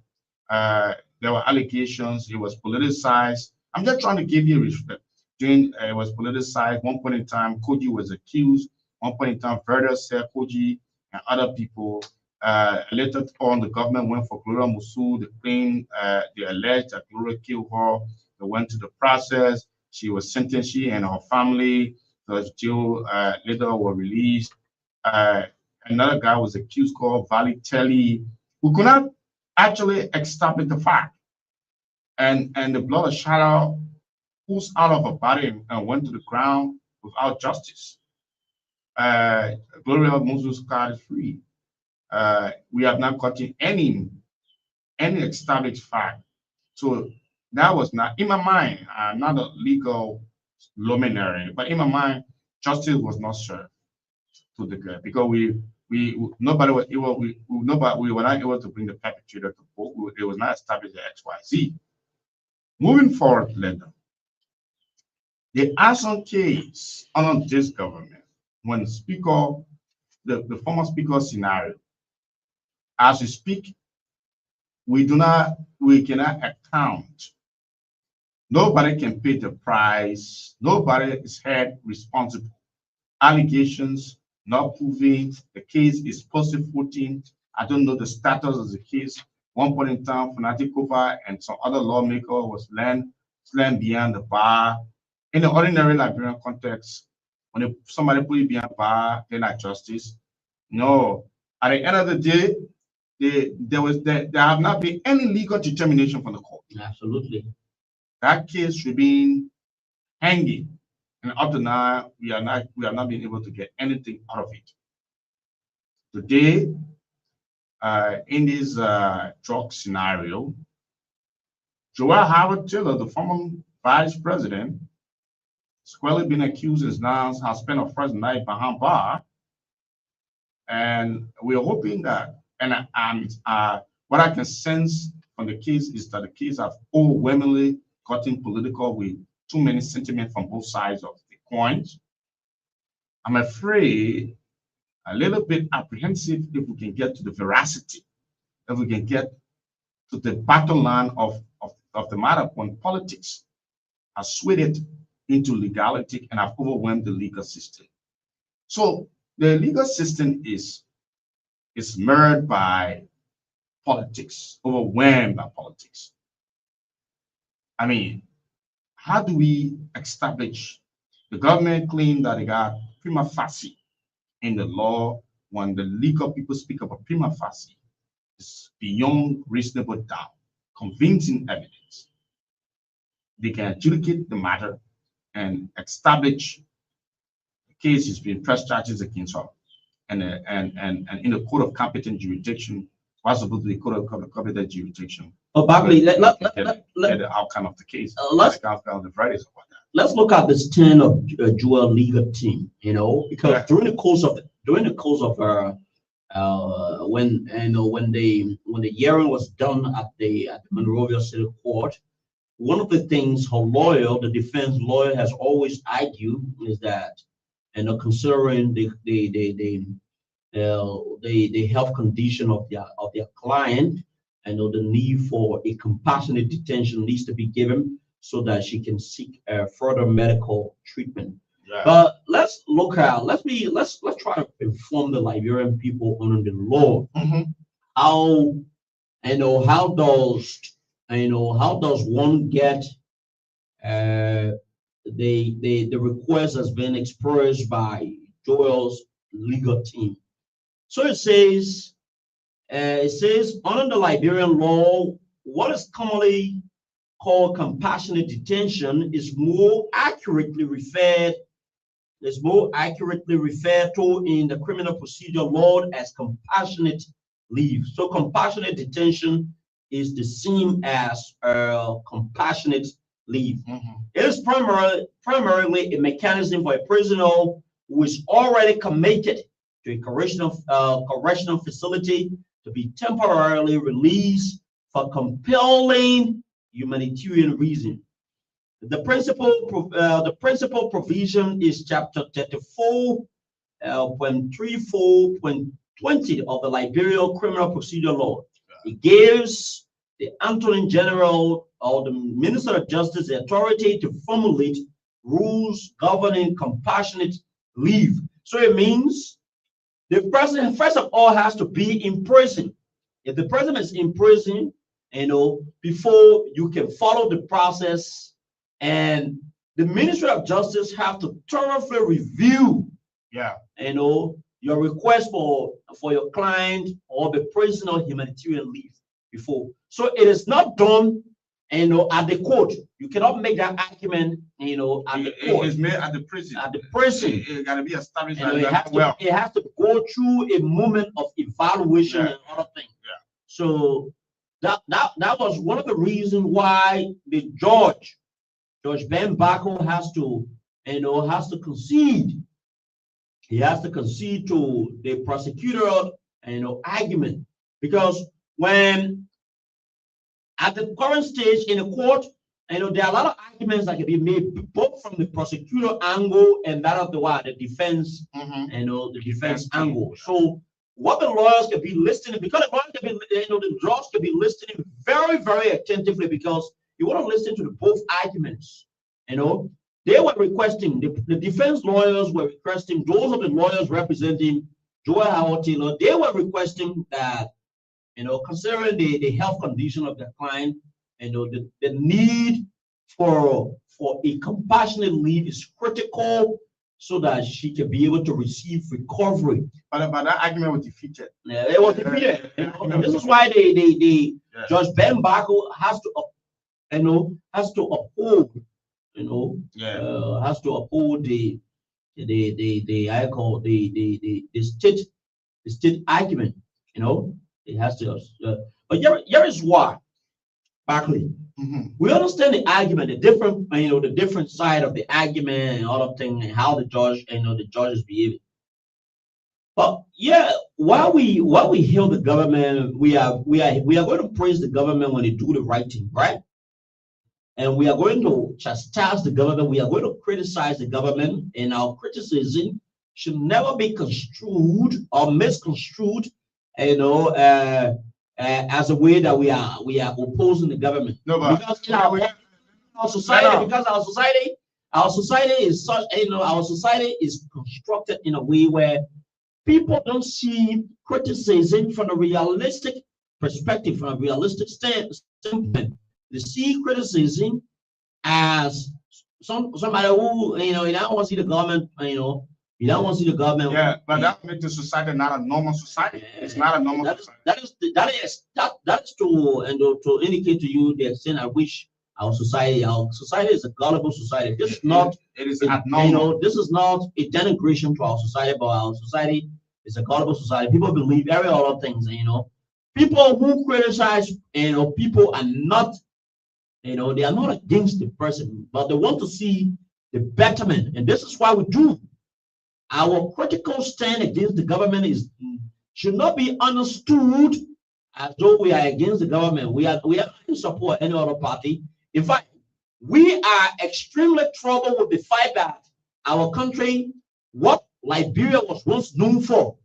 There were allegations. It was politicized. I'm just trying to give you respect. It was politicized. One point in time, Koji was accused. One point in time, Verda said Koji and other people. Later on, the government went for Gloria Musu. They alleged that Gloria killed her. They went to the process. She was sentenced, she and her family. The jail later were released. Another guy was accused called Valitelli, who could not actually establish the fact. And the blood of Shala oozed out of her body and went to the ground without justice. Gloria Musu's card is free. We have not gotten any established fact. So that was not, in my mind, not a legal luminary, but in my mind, justice was not served to the girl because we were not able to bring the perpetrator to court. It was not established the XYZ. Moving forward, later, the Ason case under this government, when the former speaker scenario, as we speak, we cannot account. Nobody can pay the price. Nobody is held responsible. Allegations not proving. The case is post-14. I don't know the status of the case. One point in time, Funati Kofa and some other lawmaker was land slam behind the bar. In the ordinary Liberian context, when somebody put you behind the bar, they're not justice. No. At the end of the day, there have not been any legal determination from the court. Absolutely. That case should be hanging, and up to now we are not being able to get anything out of it. Today, in this drug scenario, Joel Howard Taylor, the former vice president, squarely been accused and now has spent a first night behind bar, and we're hoping that, and what I can sense from the case is that the case have overwhelmingly gotten political with too many sentiments from both sides of the coin. I'm afraid a little bit apprehensive if we can get to the veracity, if we can get to the bottom line of the matter when politics are swayed into legality and have overwhelmed the legal system. So the legal system is marred by politics, overwhelmed by politics. I mean, how do we establish? The government claim that they got prima facie in the law. When the legal people speak about prima facie, it's beyond reasonable doubt, convincing evidence. They can adjudicate the matter and establish the case is being pressed charges against her, and in the court of competent jurisdiction, possible to the court of competent jurisdiction. Oh, Barkley, let the outcome of the case. Let's look at the stand of Joel legal team. Because during the course of when the hearing was done at the Monrovia City Court, one of the things her lawyer, the defense lawyer, has always argued is that, considering the health condition of their client, the need for a compassionate detention needs to be given so that she can seek further medical treatment. Yeah. But let's try to inform the Liberian people under the law. How does one get the request has been expressed by Joel's legal team. So it says under the Liberian law, what is commonly called compassionate detention is more accurately referred to in the criminal procedure law as compassionate leave. So compassionate detention is the same as compassionate leave. It is primarily a mechanism for a prisoner who is already committed to a correctional facility to be temporarily released for compelling humanitarian reason. The principal provision is chapter 34.34.20 of the Liberian Criminal Procedure Law. It gives the Attorney General or the Minister of Justice the authority to formulate rules governing compassionate leave. So it means the person, first of all, has to be in prison. If the person is in prison, before you can follow the process, and the Ministry of Justice have to thoroughly review, your request for your client or the prisoner humanitarian leave before. So it is not done, at the court. You cannot make that argument, at the court. It's made at the prison. At the prison. It got to be established. It has to go through a moment of evaluation and other things. So that was one of the reasons why the Judge Ben Bako has to concede. He has to concede to the prosecutor, argument, because when at the current stage in the court, there are a lot of arguments that can be made both from the prosecutor angle and that of the defense, the defense angle. So what the lawyers can be listening, because the lawyers can be, the judge can be listening very, very attentively, because you want to listen to both arguments. They were requesting, the defense lawyers were requesting, those of the lawyers representing Joel Howard Taylor, they were requesting that, considering the health condition of the client, the need for a compassionate leave is critical so that she can be able to receive recovery. But that argument was defeated. Yeah, it was defeated. And this is why Judge Ben Barker has to has to uphold has to uphold the I call the state argument. It has to. But here is why, Barkley. We understand the argument, the different side of the argument and all of things, and how the judge is behaving. But yeah, while we hail the government, we are going to praise the government when they do the right thing, right? And we are going to chastise the government. We are going to criticize the government, and our criticism should never be construed or misconstrued, as a way that we are opposing the government. No, but because our society is such, our society is constructed in a way where people don't see criticism from a realistic perspective, from a realistic standpoint. They see criticism as somebody who, you don't want to see the government, you don't want to see the government. Yeah, but that makes the society not a normal society. It's not a normal society. That is to indicate to you the extent at which our society is a gullible society. This is not. It is abnormal. This is not a denigration to our society, but our society is a gullible society. People believe every other things. People who criticize, people are not. They are not against the person, but they want to see the betterment, and this is why we do. Our critical stand against the government should not be understood as though we are against the government. We are not in support of any other party. In fact, we are extremely troubled with the fact that our country, what Liberia was once known for,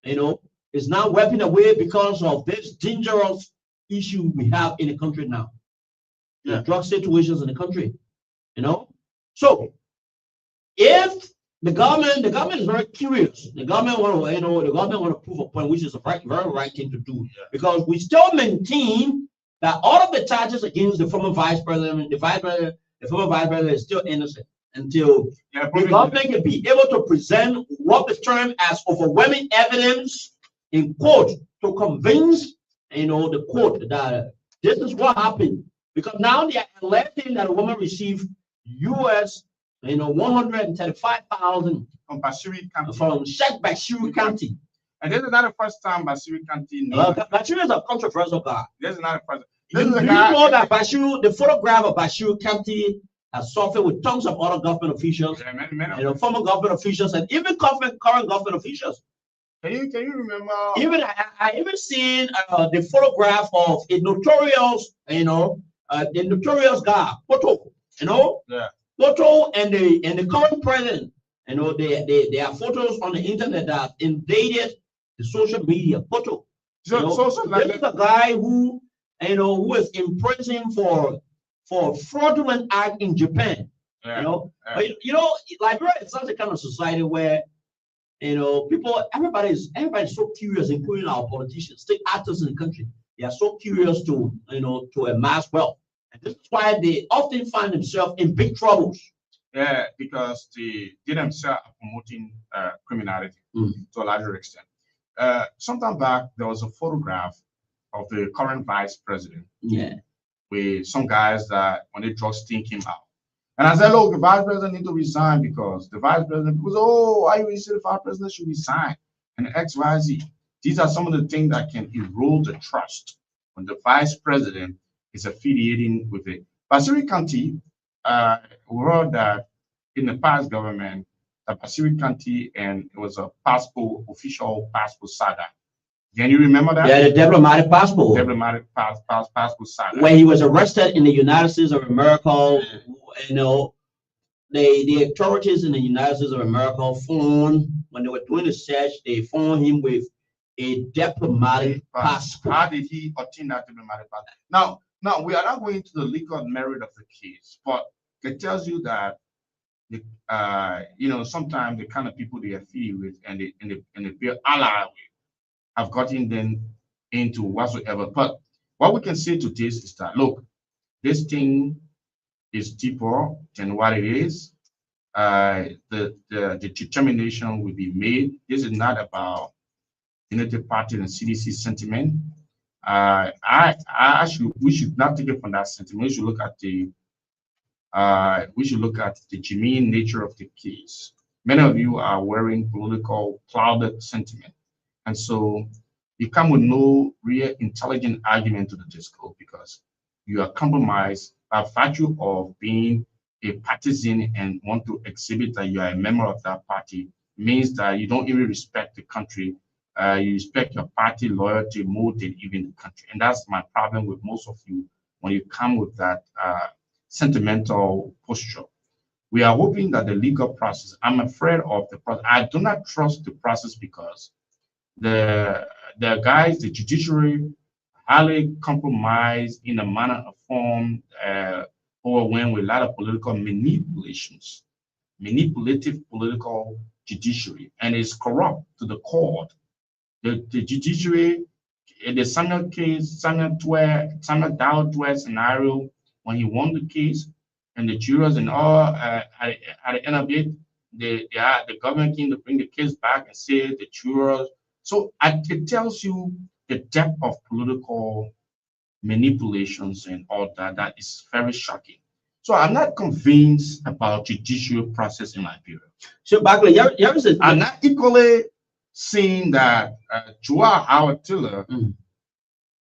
is now wiping away because of this dangerous issue we have in the country now. The drug situations in the country, So if the government is very curious, the government want to prove a point, which is a very right thing to do, because we still maintain that all of the charges against the former vice president, the former vice president is still innocent until the government can be able to present what is termed as overwhelming evidence in court to convince the court that this is what happened. Because now they are alleging that a woman received US, $135,000 from Bashiri County. From Sheikh Bashiri County. And this is not the first time Bashiri County. Bashiri is a controversial guy. This is not the first. You know that the photograph of Bashiri County has surfaced with tons of other government officials, many former government officials, and even current government officials. Can you remember? I even seen the photograph of a notorious, the notorious guy, Poto, Poto and the current president, there are photos on the internet that invaded the social media. Poto, this is a guy who is in prison for fraudulent act in Japan. Liberia is such a kind of society where everybody's so curious, including our politicians, state actors in the country. They are so curious to amass wealth. And this is why they often find themselves in big troubles. Yeah, because they themselves are promoting criminality to a larger extent. Sometime back, there was a photograph of the current vice president. Yeah. With some guys that when the drugs sting came out. And I said, look, the vice president need to resign because the vice president goes, why you say the vice president should resign? And XYZ. These are some of the things that can erode the trust when the vice president is affiliating with it. Bashiri County, we heard that in the past government, Bashiri County, and it was a official passport saga. Can you remember that? Yeah, the diplomatic passport. Diplomatic passport saga. When he was arrested in the United States of America, the authorities in the United States of America when they were doing the search, they found him with a diplomatic passport. How did he obtain that diplomatic passport? Now we are not going into the legal merit of the case, but it tells you that sometimes the kind of people they affiliate with and they feel allied with have gotten them into whatsoever. But what we can say to this is that look, this thing is deeper than what it is. The determination will be made. This is not about United Party and CDC sentiment. We should not take it from that sentiment. We should look at the genuine nature of the case. Many of you are wearing political clouded sentiment, and so you come with no real intelligent argument to the disco because you are compromised by virtue of being a partisan and want to exhibit that you are a member of that party means that you don't even respect the country. You respect your party loyalty more than even the country. And that's my problem with most of you when you come with that sentimental posture. We are hoping that the legal process, I'm afraid of the process. I do not trust the process because the guys, the judiciary, highly compromised in a manner of form, overwhelmed with a lot of political manipulations, manipulative political judiciary, and it's corrupt to the core. The judiciary, in the Samuel case, Samuel Dowd scenario, when he won the case, and the jurors and all, at the end of it, the government came to bring the case back and say the jurors. So it tells you the depth of political manipulations and all that. That is very shocking. So I'm not convinced about judicial process in Liberia. So Barclay, I'm not equally seeing that Joa Howard Tiller,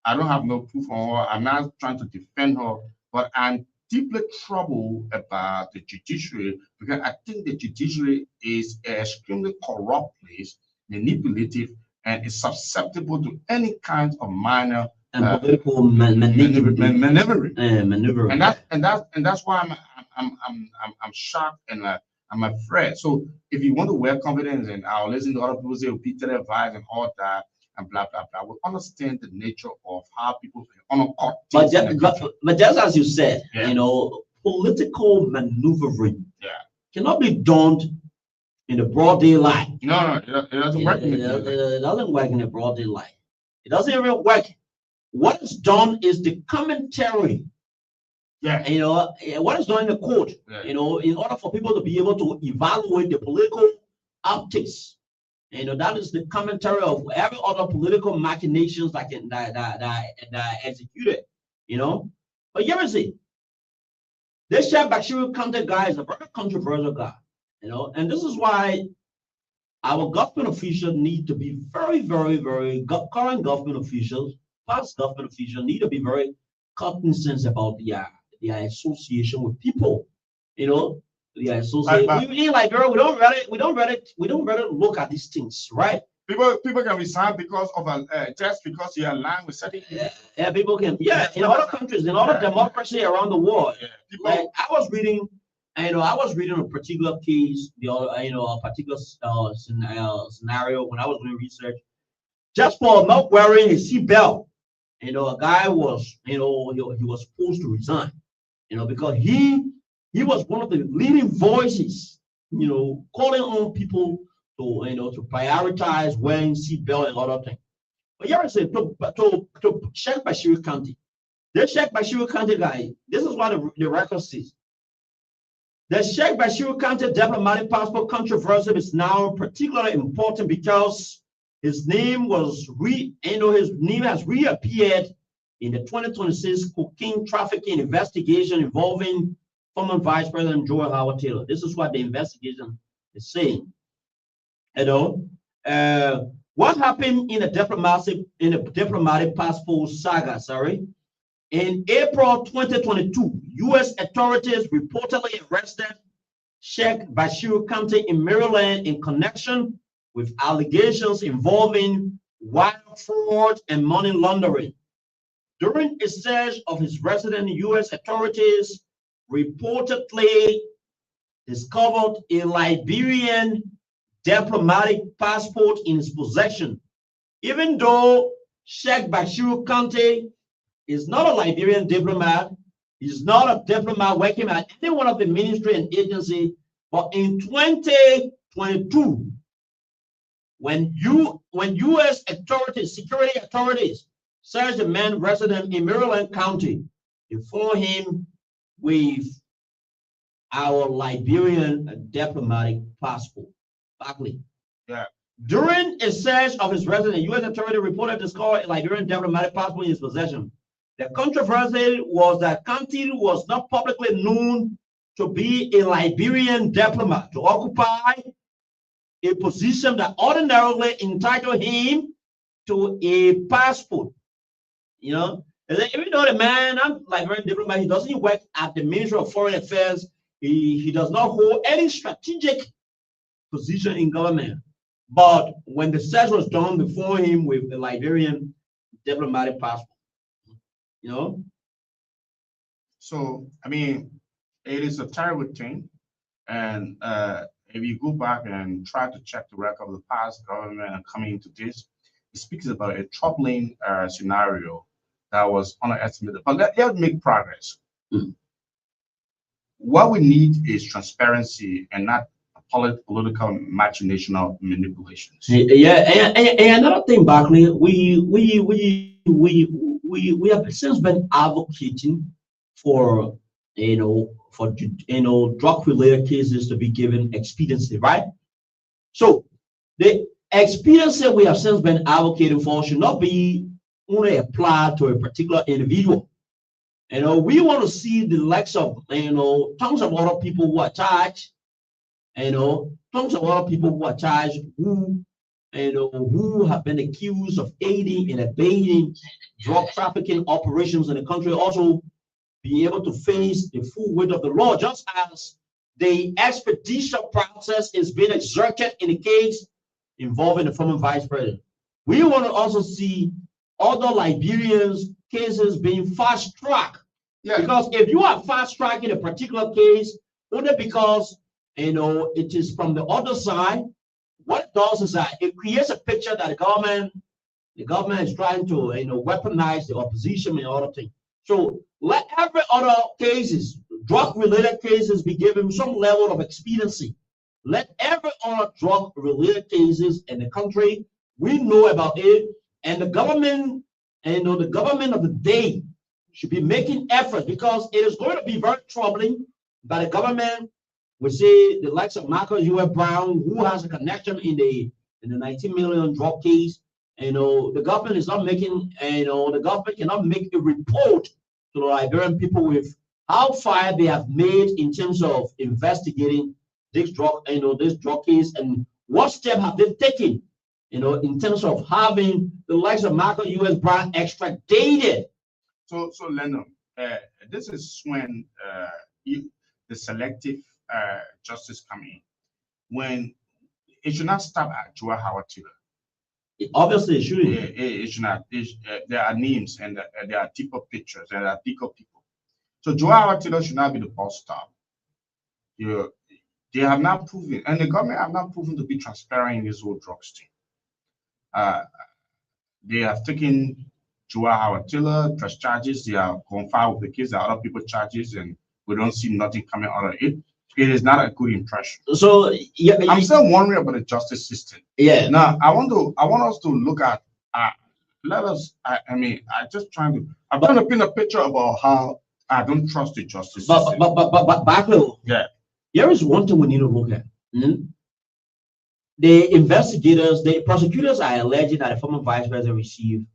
I don't have no proof on her. I'm not trying to defend her, but I'm deeply troubled about the judiciary because I think the judiciary is an extremely corrupt place, manipulative, and is susceptible to any kind of minor and political maneuvering. And that's why I'm shocked and I'm afraid. So if you want to wear confidence, and I'll listen to other people say repeated advice and all that and blah blah blah, we understand the nature of how people on a court. But just as you said, you know, political maneuvering cannot be done in the broad daylight. No, it doesn't work. It doesn't work in the broad daylight. It doesn't even work. What is done is the commentary. Yeah. You know, what is done in the court, you know, in order for people to be able to evaluate the political optics. You know, that is the commentary of every other political machinations that are executed, you know. But here is it. This Sheikh Bashir Kante guy is a very controversial guy, you know, and this is why our government officials need to be very current government officials, past government officials need to be very cognizant about their association with people, you know. We in Liberia, we don't really look at these things, right? People can resign because of just because you align with certain people. People can. In other countries, in other democracy around the world. Like I was reading a particular case, a particular scenario when I was doing research, just for not wearing a seatbelt. You know, a guy was, he was supposed to resign, because he was one of the leading voices, calling on people to prioritize wearing seatbelt and other things. But here I say to Sheikh Bashir County, this Sheikh Bashir County guy, this is what the record says. The Sheikh Bashir County diplomatic passport controversy is now particularly important because his name has reappeared in the 2026 cocaine trafficking investigation involving former Vice President Joe Howard Taylor. This is what the investigation is saying. What happened in the diplomatic passport saga? In April 2022, U.S. authorities reportedly arrested Sheikh Bashir County in Maryland in connection with allegations involving wire fraud and money laundering. During a search of his residence, U.S. authorities reportedly discovered a Liberian diplomatic passport in his possession. Even though Sheikh Bashir County is not a Liberian diplomat, he's not a diplomat working at any one of the ministry and agency, but in 2022, when U.S. security authorities searched a man resident in Maryland County, they found him with our Liberian diplomatic passport. Barclay. Yeah. During a search of his residence, U.S. authority reported discovered a Liberian diplomatic passport in his possession. The controversy was that Kantil was not publicly known to be a Liberian diplomat, to occupy a position that ordinarily entitled him to a passport. You know, even though the man, I'm Liberian diplomat, he doesn't work at the Ministry of Foreign Affairs. He does not hold any strategic position in government. But when the search was done before him with the Liberian diplomatic passport, you know. So, I mean, it is a terrible thing. And if you go back and try to check the record of the past government and coming into this, it speaks about a troubling scenario that was underestimated. But let's make progress. Mm. What we need is transparency and not political machinational manipulations. Yeah, and another thing, Barclay, we have since been advocating for drug related cases to be given expediency, right? So the expediency we have since been advocating for should not be only applied to a particular individual. We want to see the likes of tons of other people who are charged, tons of other people who are charged who have been accused of aiding and abetting drug trafficking operations in the country, also be able to face the full weight of the law, just as the expedition process is being exerted in the case involving the former vice president. We want to also see other Liberians cases being fast tracked. Yeah. Because if you are fast tracking a particular case, only because it is from the other side, what it does is that it creates a picture that the government is trying to weaponize the opposition and other things. So let every other cases, drug-related cases, be given some level of expediency. Let every other drug-related cases in the country, we know about it, and the government, the government of the day should be making efforts, because it is going to be very troubling that the government will say the likes of Marcus U.S. Brown, who has a connection in the 19 million drug case. The government is not making, the government cannot make a report to the Liberian people with how far they have made in terms of investigating this drug case, and what step have they taken, in terms of having the likes of Marcus U.S. Brown extradited. So Lennon, this is when the selective justice come in. When it should not stop at Joa Howard Taylor. Obviously, it shouldn't. It should not. There are names and there are deeper pictures and there are deeper people. So Joa Howard Taylor should not be the boss stop. They have not proven, and the government have not proven to be transparent in this whole drugs thing. They have taken Joa Howard Taylor, press charges. They are gone far with the case. There are other people charges, and we don't see nothing coming out of it. It is not a good impression. So yeah, I'm still wondering about the justice system. Yeah. Now I want us to look at. I'm trying to paint a picture about how I don't trust the justice system. But Barclay, yeah. There is one thing we need to look at. The investigators, the prosecutors are alleging that the former vice president received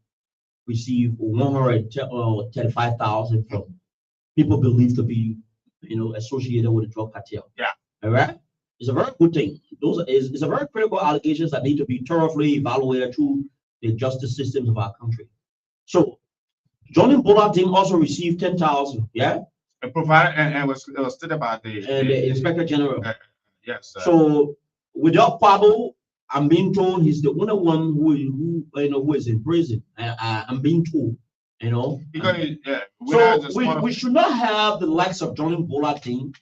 135,000 from people believed to be, associated with the drug cartel. Yeah. All right. It's a very good thing. It's a very critical allegations that need to be thoroughly evaluated through the justice systems of our country. So, Johnny Bullard team also received 10,000. Yeah. And provided and was stated by the Inspector General. Yes. So, without Pablo, I'm being told he's the only one who is in prison. I'm being told, Because we should not have the likes of Johnny Bullard team,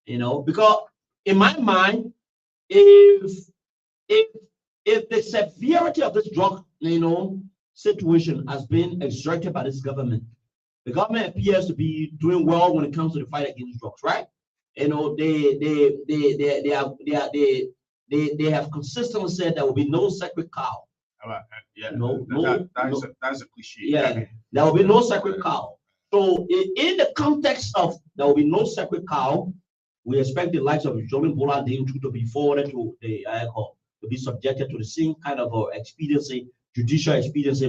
because in my mind, if the severity of this drug, situation has been exerted by this government, the government appears to be doing well when it comes to the fight against drugs, right? They have consistently said there will be no sacred cow. Yeah, that's a cliche. Yeah, there will be no sacred cow. So in the context of there will be no sacred cow, We expect the likes of Johnny Bola to be forwarded to to be subjected to the same kind of expediency, judicial expediency,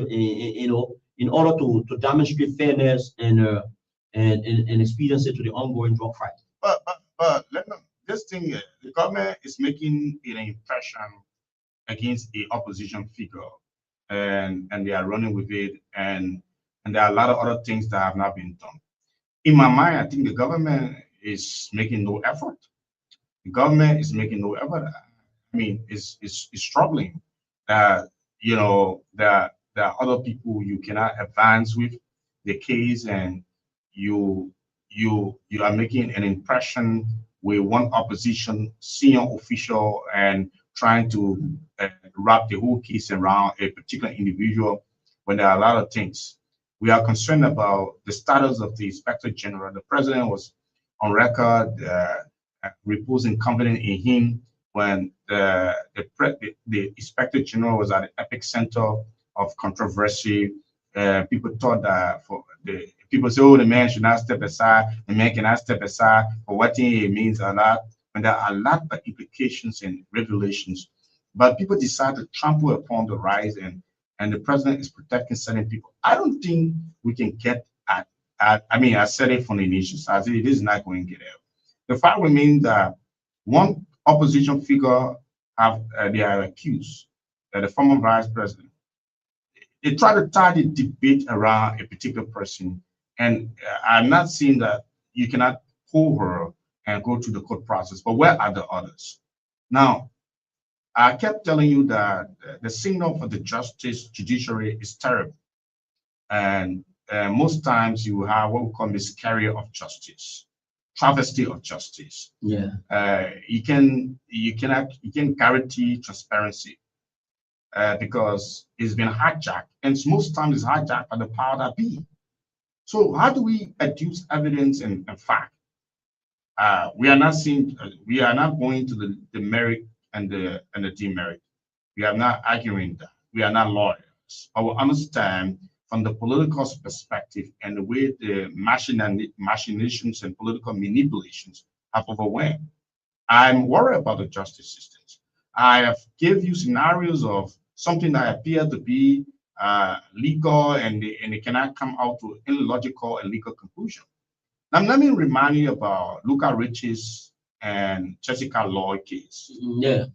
in order to demonstrate fairness and expediency to the ongoing drug fight. But this thing, the government is making an impression against the opposition figure, and they are running with it, and there are a lot of other things that have not been done. In my mind, I think the government is making no effort. The government is making no effort. I mean, is struggling. You know, there are other people you cannot advance with the case, and you are making an impression with one opposition senior official and trying to wrap the whole case around a particular individual when there are a lot of things. We are concerned about the status of the Inspector General. The president was on record reposing confidence in him when the Inspector General was at the epicenter of controversy. People thought that people say, oh, the man should not step aside, the man cannot step aside for what it means a lot, when there are a lot of implications and revelations. But people decide to trample upon the rights, and the president is protecting certain people. I don't think we can get at I mean, I said it from the initial side, it is not going to get out. The fact remains that one opposition figure they are accused that the former vice president, they try to tie the debate around a particular person, and I'm not saying that you cannot pull her and go through the court process, but where are the others? Now, I kept telling you that the signal for the justice judiciary is terrible, and most times you have what we call miscarrier of justice, travesty of justice. Yeah. You can guarantee transparency because it's been hijacked, and most times it's hijacked by the power that be. So how do we adduce evidence and fact? We are not seeing. We are not going to the merit and the demerit. We are not arguing that. We are not lawyers. But we understand from the political perspective and the way the machinations and political manipulations have overwhelmed. I'm worried about the justice systems. I have gave you scenarios of something that appear to be legal, and they cannot come out to any logical and legal conclusion. Now, let me remind you about Luca Rich's and Jessica Lloyd case. Yeah.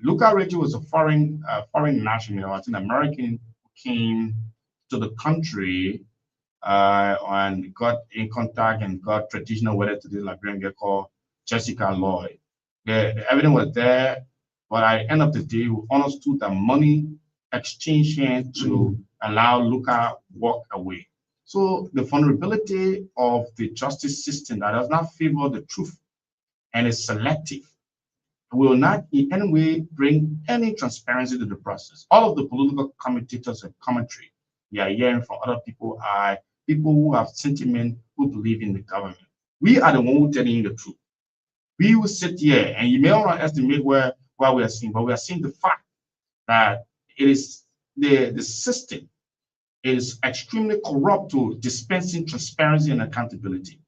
Luca Ricci was a foreign national, an American, who came to the country and got in contact and got traditional wedded to this Liberian girl called Jessica Lloyd. The evidence was there, but at the end of the day, we understood that money exchanged hands to allow Luca walk away. So the vulnerability of the justice system that does not favor the truth and is selective will not in any way bring any transparency to the process. All of the political commentators and commentary we are hearing from other people are people who have sentiment, who believe in the government. We are the one who telling you the truth. We will sit here, and you may not estimate what we are seeing, but we are seeing the fact that it is the system is extremely corrupt to dispensing transparency and accountability.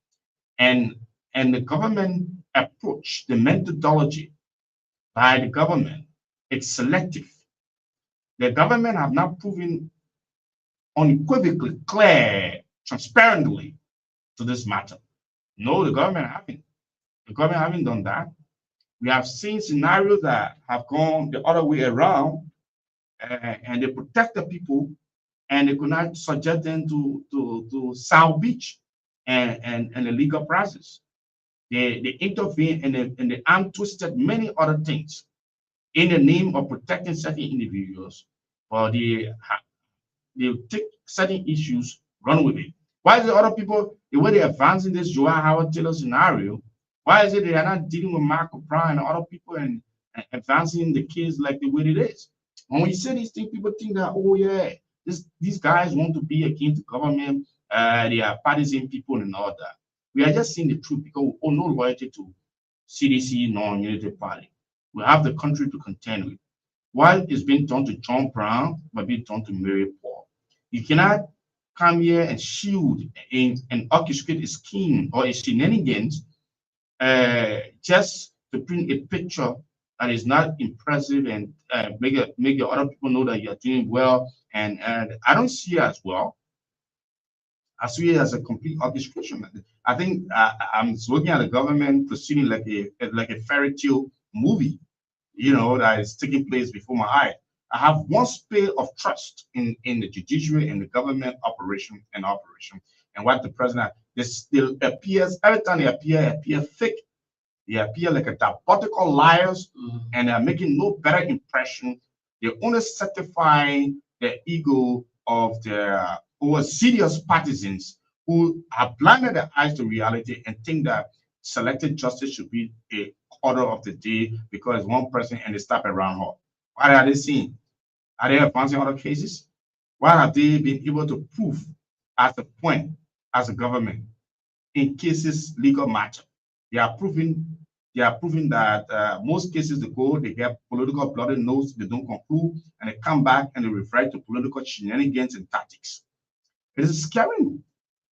And the government approach, the methodology by the government, it's selective. The government have not proven unequivocally clear, transparently to this matter. No, the government haven't. The government haven't done that. We have seen scenarios that have gone the other way around, and they protect the people, and they could not subject them to salvage and the legal process. They intervene and they arm twisted many other things in the name of protecting certain individuals, or they take certain issues, run with it. Why is the other people, the way they're advancing this Joel Howard Taylor scenario, why is it they are not dealing with Marco Brown and other people and advancing the case like the way it is? When we say these things, people think that, oh yeah, these guys want to be against the government, they are partisan people and all that. We are just seeing the truth because we owe no loyalty to CDC non-unity party. We have the country to contend with. While it's being done to John Brown, but being done to Mary Paul. You cannot come here and shield and orchestrate a scheme or a shenanigans just to print a picture that is not impressive and make the other people know that you're doing well. And I don't see it as well. I see it as a complete orchestration. I think I'm looking at the government proceeding like a fairy tale movie, that is taking place before my eye. I have one spade of trust in the judiciary and the government operation. And what the president, this still appears, every time they appear fake. They appear like a diabolical liars, and they're making no better impression. They only certify the ego of their serious partisans who have blinded their eyes to reality and think that selected justice should be a order of the day because one person and they stop around her. What are they seeing? Are they advancing other cases? What have they been able to prove as a point, as a government, in cases legal matter? They are proving that most cases they go, they get political bloody nose, they don't conclude, and they come back and they revert to political shenanigans and tactics. It is scary.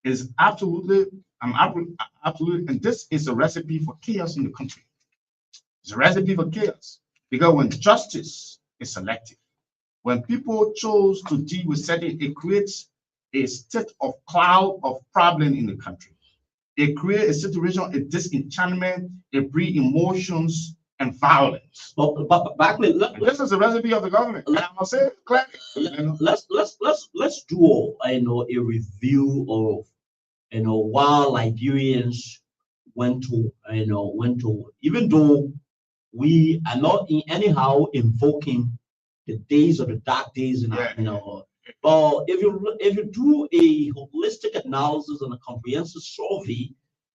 It is absolutely, absolutely, and this is a recipe for chaos in the country. It's a recipe for chaos because when justice is selective, when people chose to deal with certain, it creates a state of cloud of problem in the country. It creates a situation of disenchantment, it breeds emotions and violence. But Barclay, this is the recipe of the government. And I'm gonna say it clearly. Let's do a review of while Liberians went to even though we are not in anyhow invoking the days of the dark days in our but if you do a holistic analysis and a comprehensive survey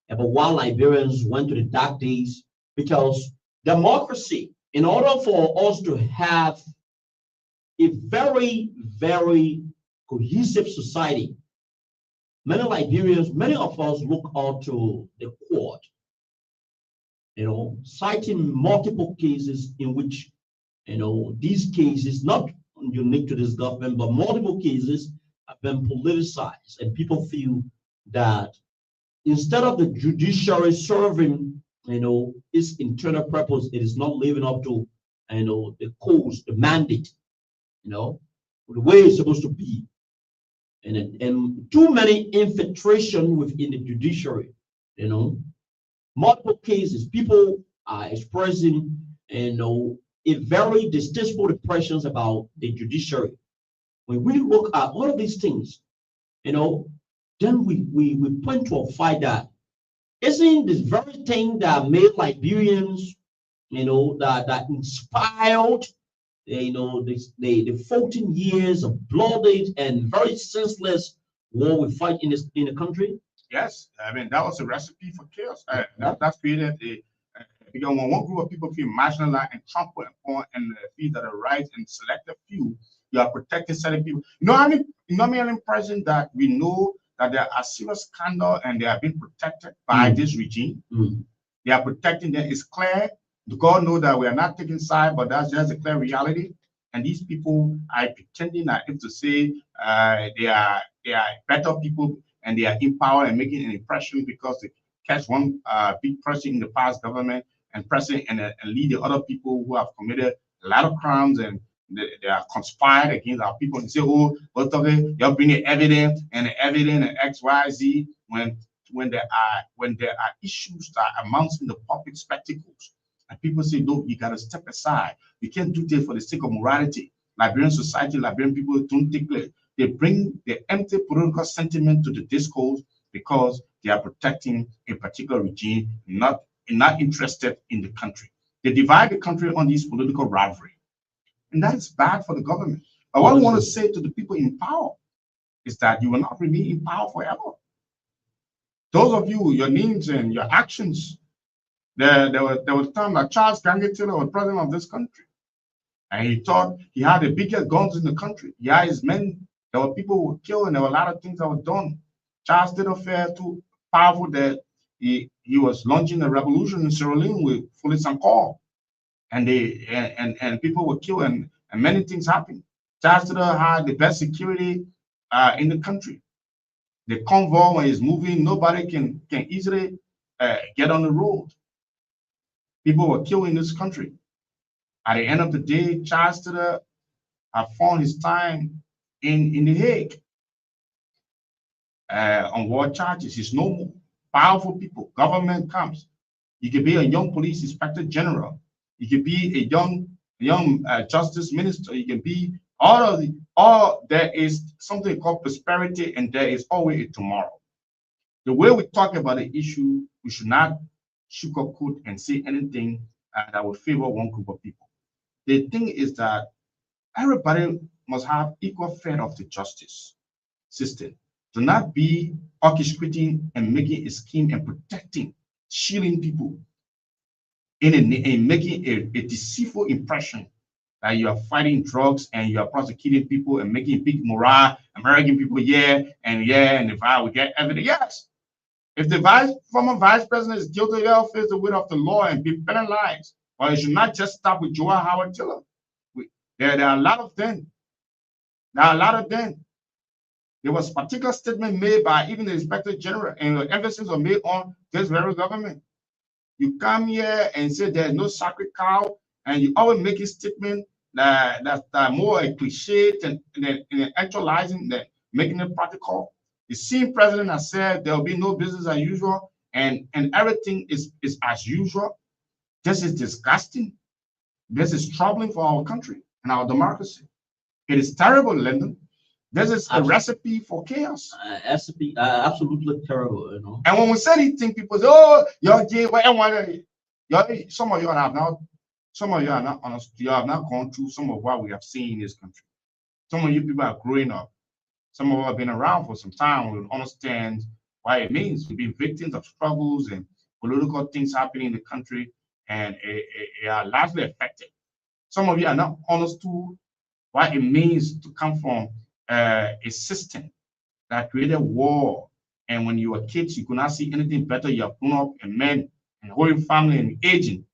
about why Liberians went to the dark days, because democracy, in order for us to have a very, very cohesive society, many Liberians, many of us look out to the court, citing multiple cases in which, these cases, not unique to this government, but multiple cases have been politicized, and people feel that instead of the judiciary serving, its internal purpose, it is not living up to, the cause, the mandate, the way it's supposed to be, and too many infiltration within the judiciary, multiple cases, people are expressing, a very distasteful impressions about the judiciary. When we look at all of these things, then we point to a fight that isn't this very thing that made Liberians, that inspired, the 14 years of bloody and very senseless war we fight in the country. Yes, I mean that was a recipe for chaos. That's created because when one group of people feel marginalized and trampled upon and feel that the rights and select a few, you are protecting certain people. I mean, President, that we know that there are serious scandal and they are being protected by this regime. They are protecting them. It's clear. God knows that we are not taking side, but that's just a clear reality. And these people are pretending that if to say they are better people and they are in power and making an impression because they catch one big person in the past government and president and lead the other people who have committed a lot of crimes and they are conspired against our people and say, oh, but okay, you're bringing evidence and X, Y, Z when there are issues that are mounting the public spectacles. And people say, no, you got to step aside. You can't do this for the sake of morality. Liberian society, Liberian people don't take it. They bring the empty political sentiment to the discourse because they are protecting a particular regime, not interested in the country. They divide the country on this political rivalry. And that is bad for the government. But what I want to say to the people in power is that you will not remain in power forever. Those of you, your names and your actions, there was a time that Charles Gange Taylor was president of this country. And he thought he had the biggest guns in the country. He had his men. There were people who were killed and there were a lot of things that were done. Charles did affair too powerful that he was launching a revolution in Sierra Leone with Fully Sankor. And people were killed and many things happened. Charles had the best security in the country. The convoy when it's moving, nobody can easily get on the road. People were killed in this country. At the end of the day, Charles Tiller have found his time in The Hague on war charges. It's no more. Powerful people, government comes. You can be a young police inspector general. You can be a young justice minister. You can be all. There is something called prosperity, and there is always a tomorrow. The way we talk about the issue, we should not sugarcoat and say anything that would favor one group of people. The thing is that everybody must have equal fare of the justice system. Do not be orchestrating and making a scheme and protecting, shielding people in making a deceitful impression that you are fighting drugs and you are prosecuting people and making big morale, American people, and if I would get evidence, yes. If the former vice president is guilty, they'll face the weight of the law and be penalized. But it should not just stop with Joel Howard Tiller. There are a lot of them. There was a particular statement made by even the inspector general, and the emphasis was made on this very government. You come here and say there's no sacred cow, and you always make a statement that's more a cliche than actualizing, than making it practical. The same president has said there will be no business as usual, and everything is as usual. This is disgusting. This is troubling for our country and our democracy. It is terrible, Lyndon. This is a recipe for chaos. Absolutely terrible, you know. And when we say these things, people say, "Oh, you're gay." Some of you have not. Some of you are not honest. You have not gone through some of what we have seen in this country. Some of you people are growing up. Some of us have been around for some time. We understand what it means to be victims of struggles and political things happening in the country, and it are largely affected. Some of you are not understood what it means to come from a system that created war. And when you were kids, you could not see anything better. You have grown up and men and whole family and aging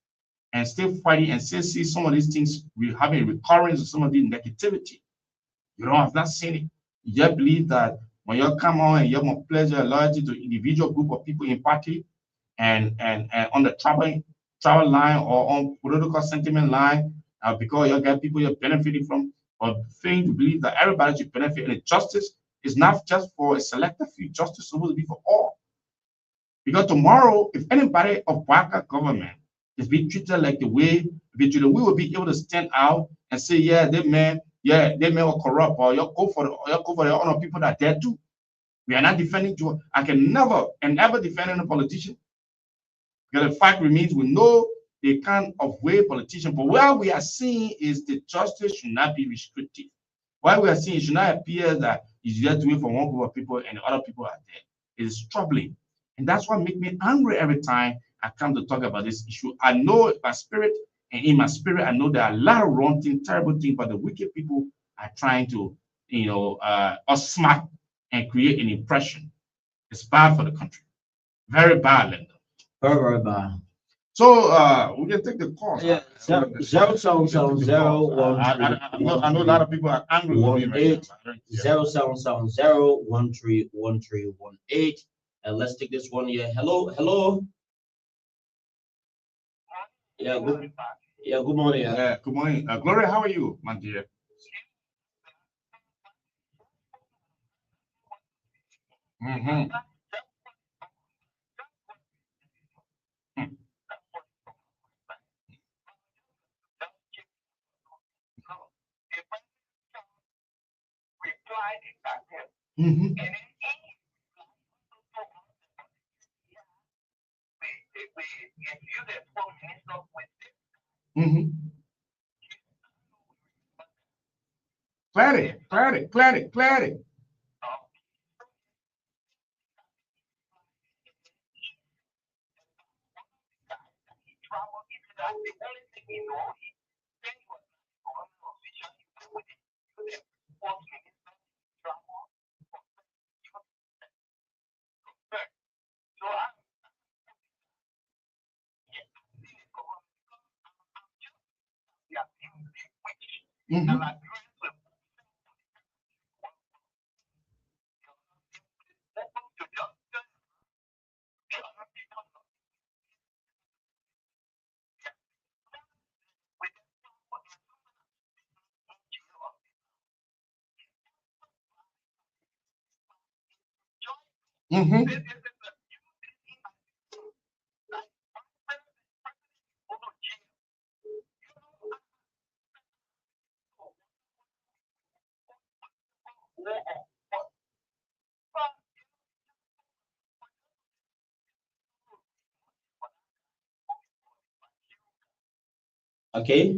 and still fighting and still see some of these things having recurrence of some of the negativity. You don't have not seen it. You just believe that when you come on and you have more pleasure and loyalty to individual group of people in party and on the travel line or on political sentiment line, because you get people you're benefiting from, or failing to believe that everybody should benefit, and justice is not just for a selected few. Justice is supposed to be for all. Because tomorrow, if anybody of Waka government is being treated like the way we will be able to stand out and say, yeah, they may were corrupt, or you go for the honor people that dare do. We are not defending you. I can never and ever defend any politician. Because the fact remains, we know they can't outweigh politicians. But what we are seeing is the justice should not be restricted. What we are seeing, it should not appear that it's just doing for one group of people and the other people are there. It is troubling. And that's what makes me angry every time I come to talk about this issue. I know my spirit, and in my spirit, I know there are a lot of wrong things, terrible things, but the wicked people are trying to, smart and create an impression. It's bad for the country. Very bad, Linda. Very, very bad. So we can take the calls. Yeah, 07701. I know a lot of people are angry with me right now. 07701313118. And let's take this one here. Hello. Yeah, good morning. Yeah, good morning. Gloria, how are you, my dear? Mm-hmm. Mm-hmm. Mm-hmm. Clarity. Mm-hmm. Mm-hmm. Okay.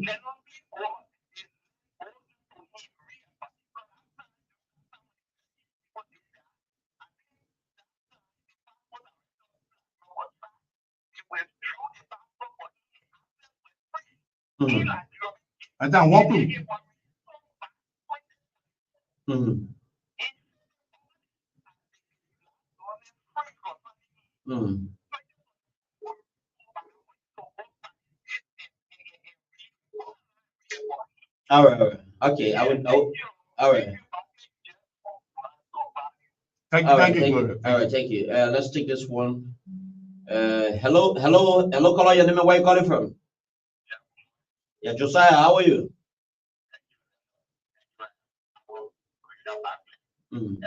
Mm-hmm. And then walk through. Mm-hmm. Mm-hmm. All right, all right. Okay, all right. Thank All right, you, thank you. Gloria. All right, thank you. Let's take this one. Hello, caller. Your name and where you calling from? Yeah, Josiah. How are you? Mm.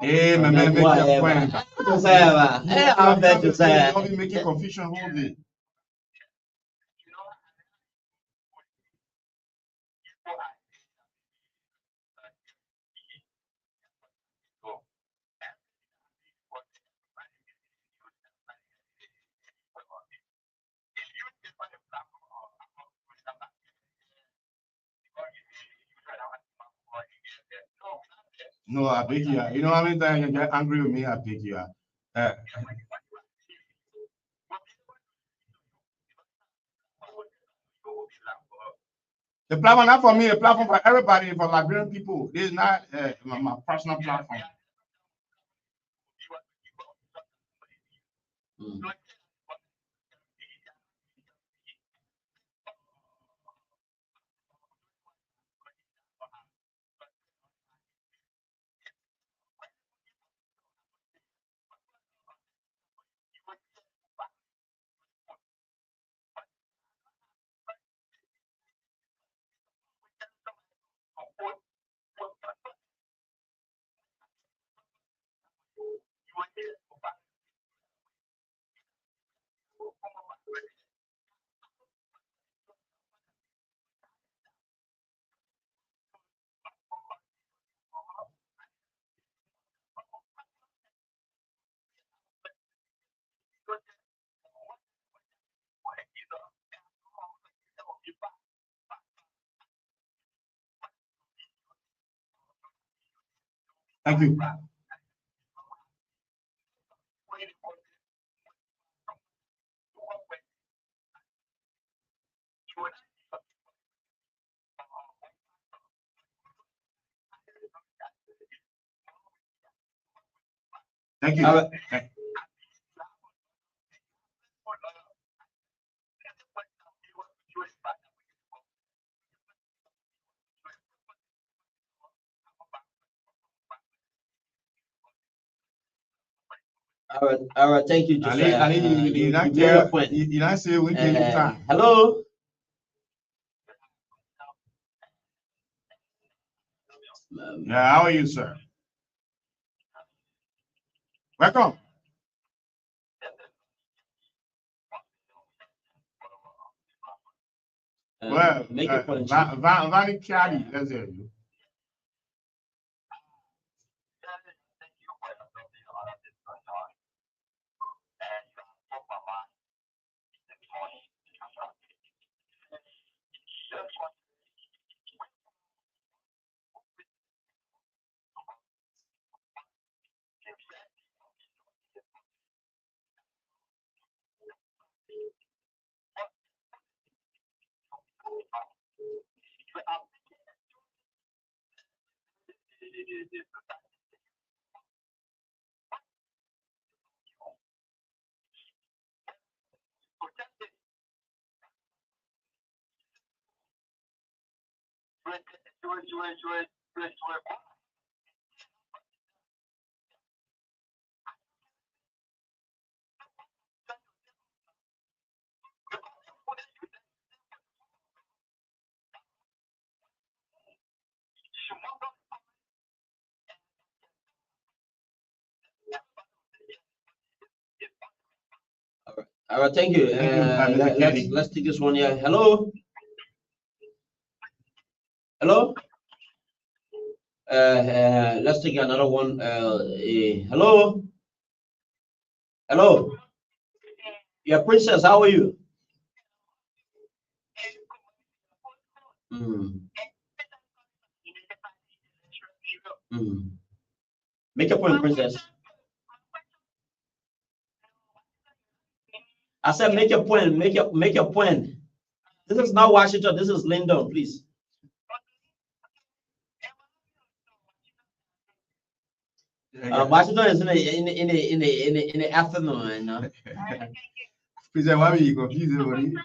Hey, my man, make your point. Josiah, I bet Josiah. Don't be making confusion whole day. No, I beg you. You know how many times you get angry with me? I beg you. The platform not for me, the platform for everybody, for Liberian people. This is not my personal platform. Mm. Thank you. Thank you. All right. All right. Thank you, Josiah. Ali, You not made your care. point. You not say we take your time. Hello. Yeah, how are you, sir? Welcome. Well, Make your point. Vanny Caddy, let's hear you. All right, thank you. Thank you, Mr. Kenny. Let's take this one here. Hello. Hello. Let's take another one. Hello. Hello. Yeah, Princess, how are you? Mm. Mm. Make a point, Princess. I said make a point. Make a point. This is not Washington. This is Lyndon, please. Washington is in the afternoon. No? Please, why are you confused?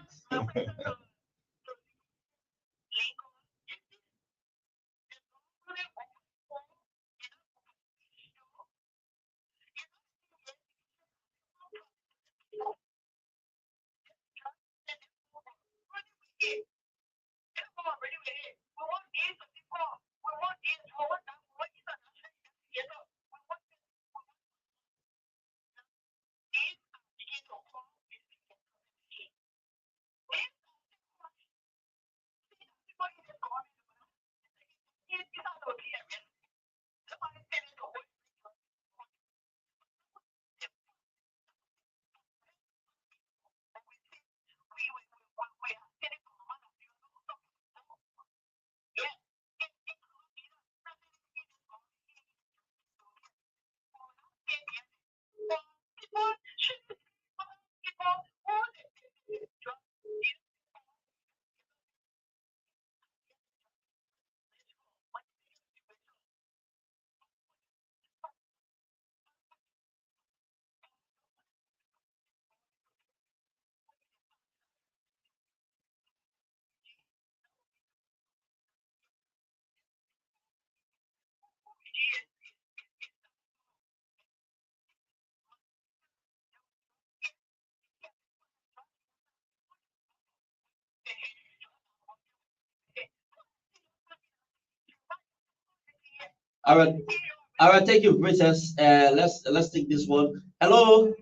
All right, thank you, Princess. Let's take this one. Hello.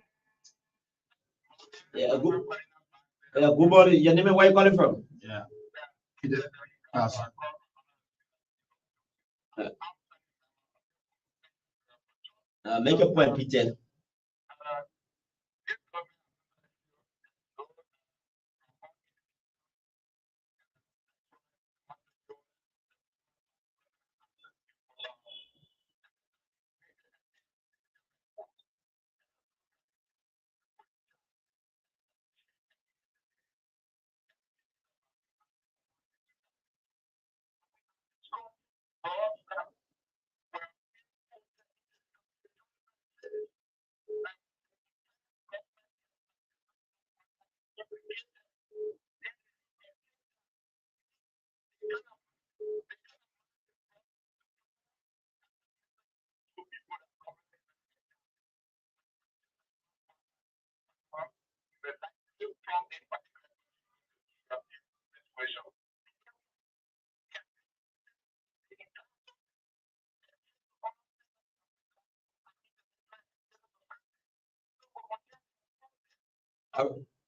Yeah, good morning. Your name and where you calling from? Yeah. Make a point, Peter.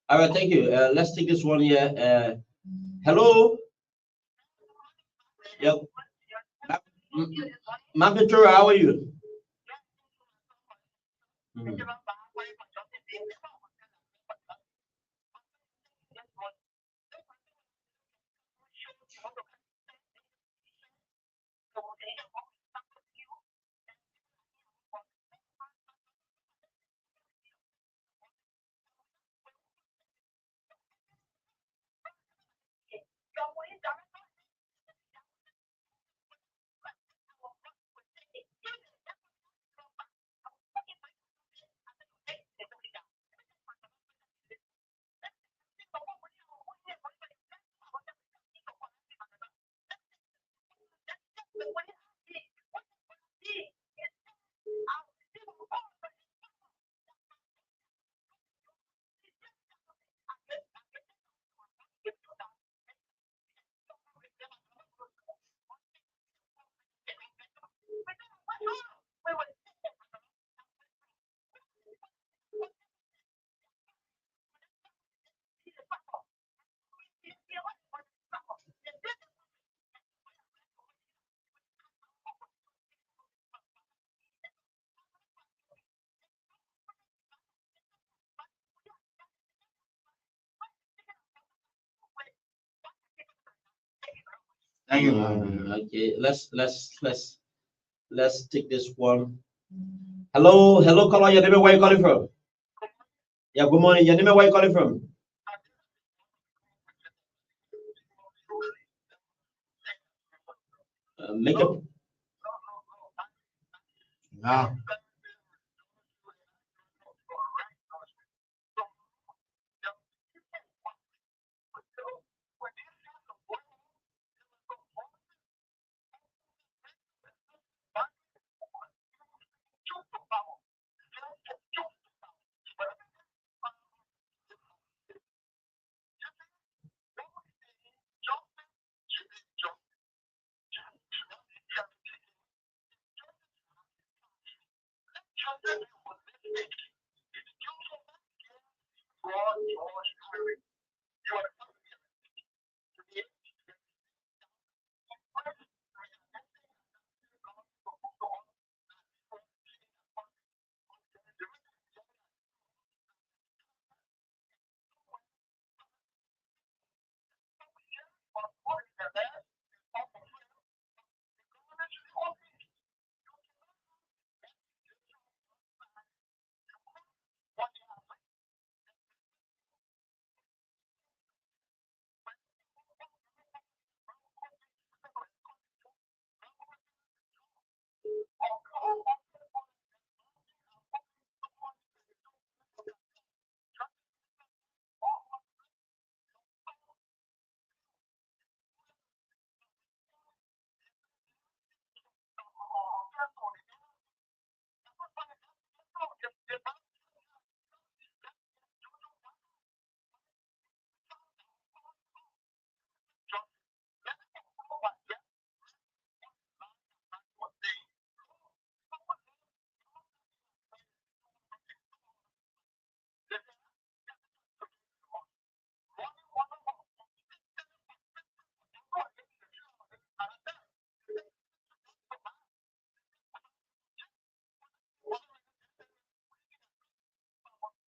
All right, thank you. Let's take this one here. Hello. Yep. Ma'am Victoria, how are you? Mm. Thank you. Okay, let's take this one. Hello, caller. Your name and where you calling from? Yeah, good morning. Your name and where you calling from? Make a Yeah.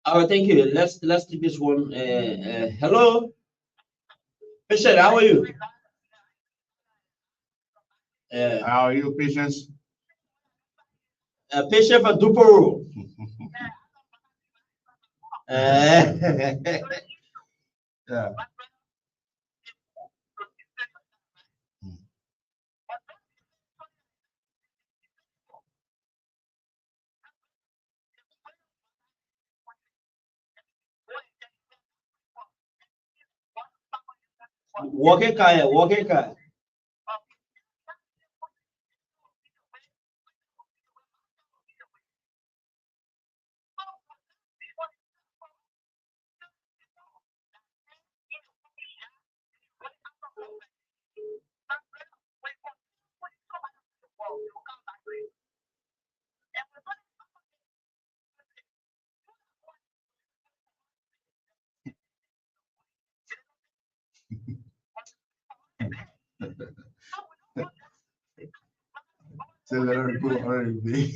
All right, thank you. Let's take this one. Hello, patient. How are you? How are you, patients? Patient for Duporo. Yeah. Walking car, walking car. So let her go already.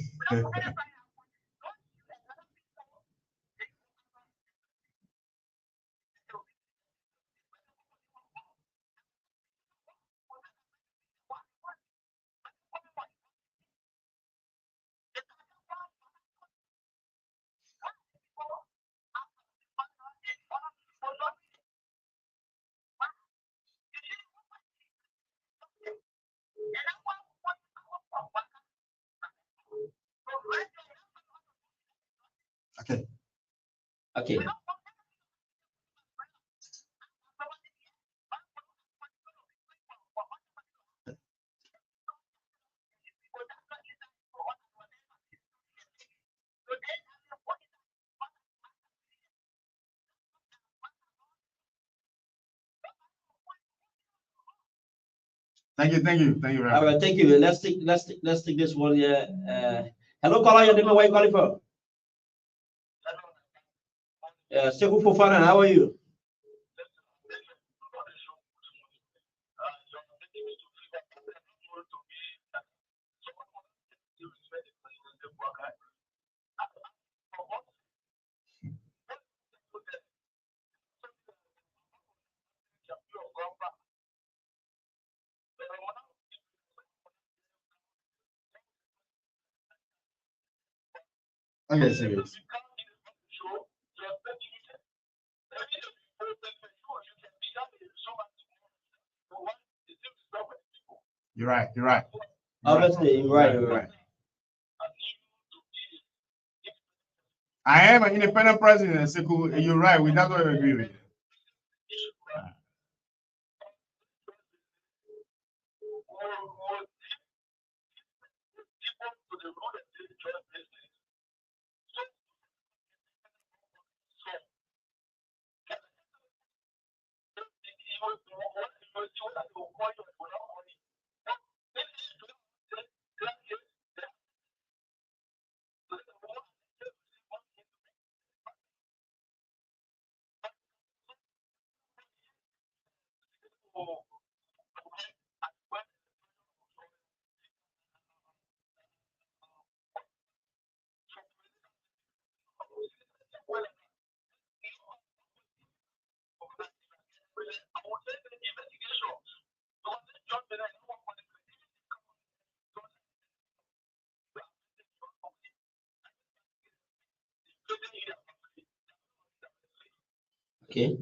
Okay. Okay. Thank you. Thank you. Thank you very All much. right, thank you. Let's take this one. Yeah. Hello, caller. Your name and where you calling from? Sekou Fofana. How are you? Okay, serious. You're right. You're right. Obviously, you're right. You're right. I am an independent president, Sekou. You're right. We not going to agree with you. Okay.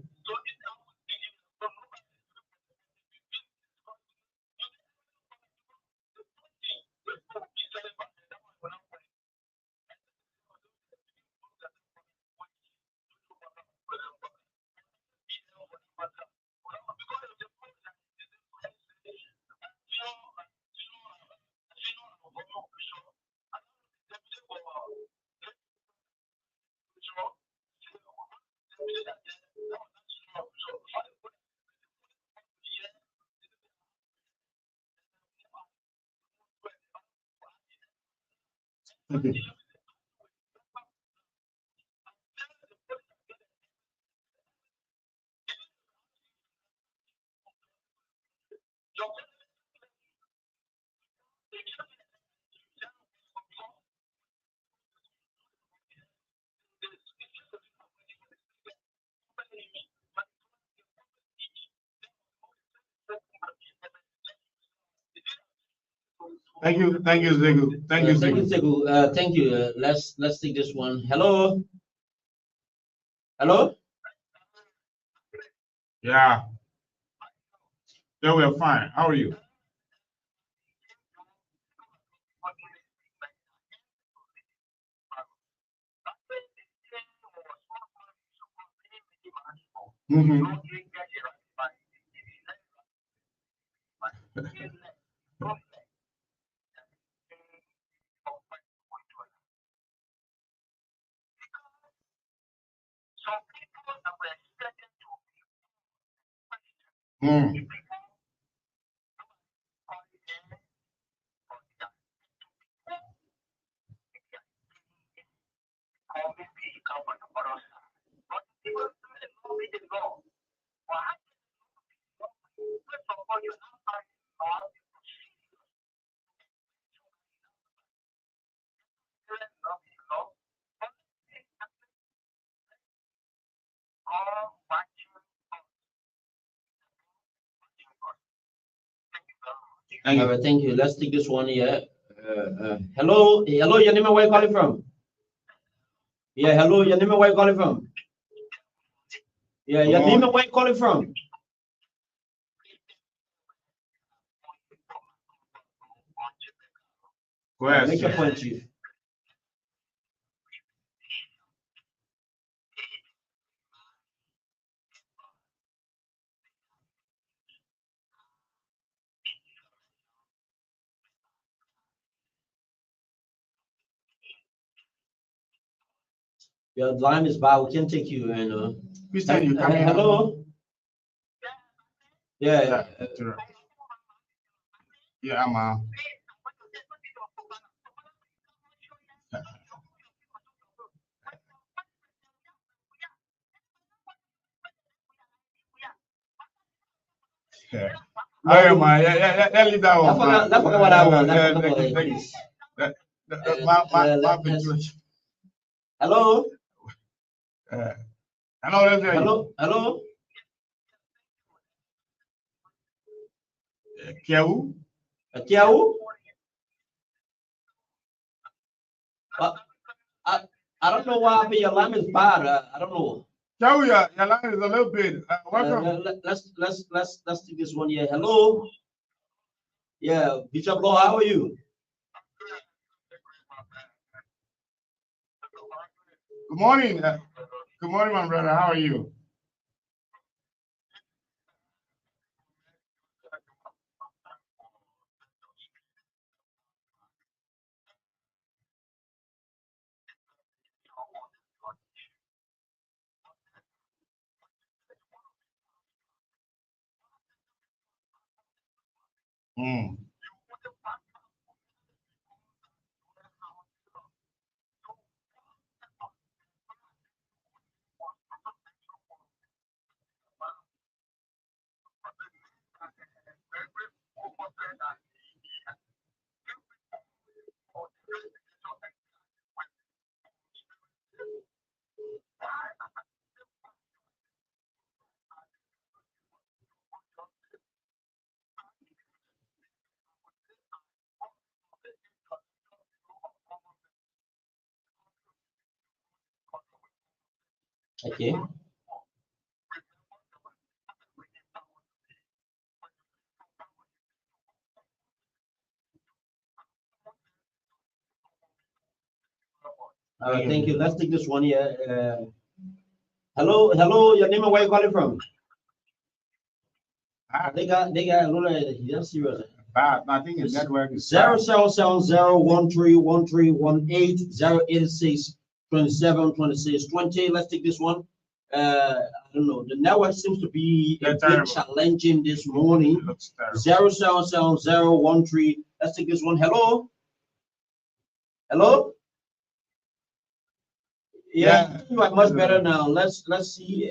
Okay. Thank you, Zegu. Thank you, Thank you, Zegu. Sekou. Thank you. Let's take this one. Hello. Hello. Yeah, yeah, we are fine. How are you? Mm-hmm. Mm. Thank All you. right. Thank you. Let's take this one here. Hello. Hello. Your name and where you calling from? Yeah. Hello. Your name and where you calling from? Yeah. Your Come name on. and where you calling from? Go ahead, Make your sir. point, Chief. Your line is bad. We can take you. And Christian, you come in. hello. Yeah. Yeah, yeah, I'm yeah. I am, yeah, leave that one. Let's forget what I want. Let's forget what it is. My Hello. hello, let's hear you. Hello. Hello. Kiawu? Kiawu. I don't know why your line is bad. I don't know. Joe, your line is a little bit. Welcome. Let's take this one here. Hello. Yeah, Bishop Law, how are you? Good morning. Good morning, my brother. How are you? Mm. Okay. Thank you. Let's take this one here. Hello. Your name and where you calling from? They got a little. Yes, serious. Bad. I think the network is 077013138086086272620. Let's take this one. I don't know. The network seems to be a bit challenging this morning. It looks terrible. 0770113. Let's take this one. Hello. Hello. Yeah, you are much better now. Let's see.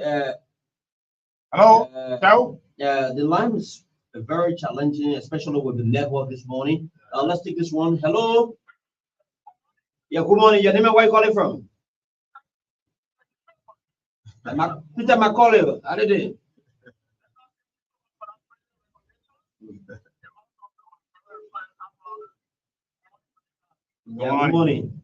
Hello, Joe. The line is very challenging, especially with the network this morning. Let's take this one. Hello. Yeah, good morning. Your name and where you calling from? Peter Macaulay. How did it? Yeah, good morning.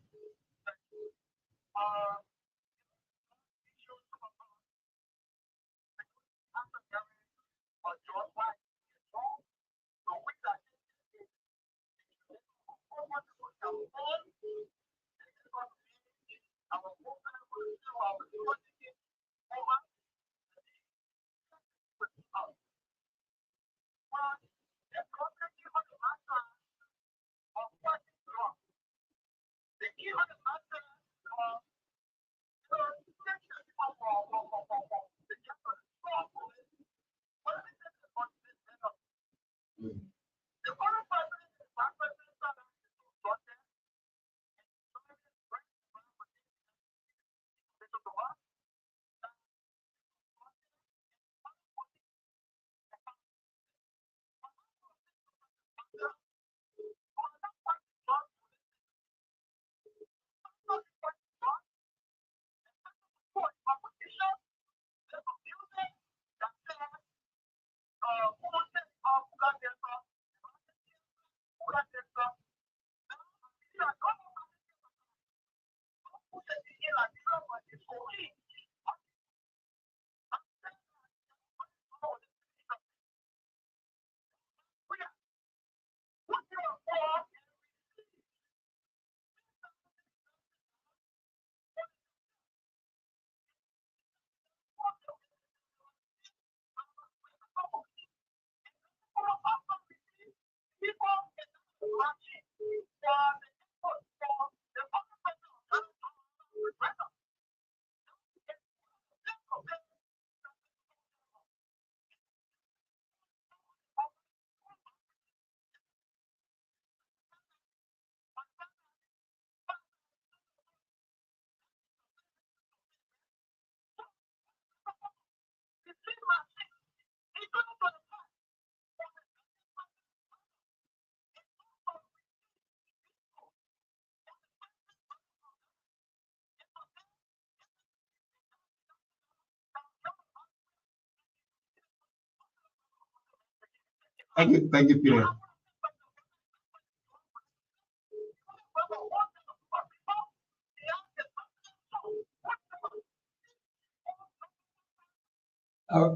Thank you, Peter.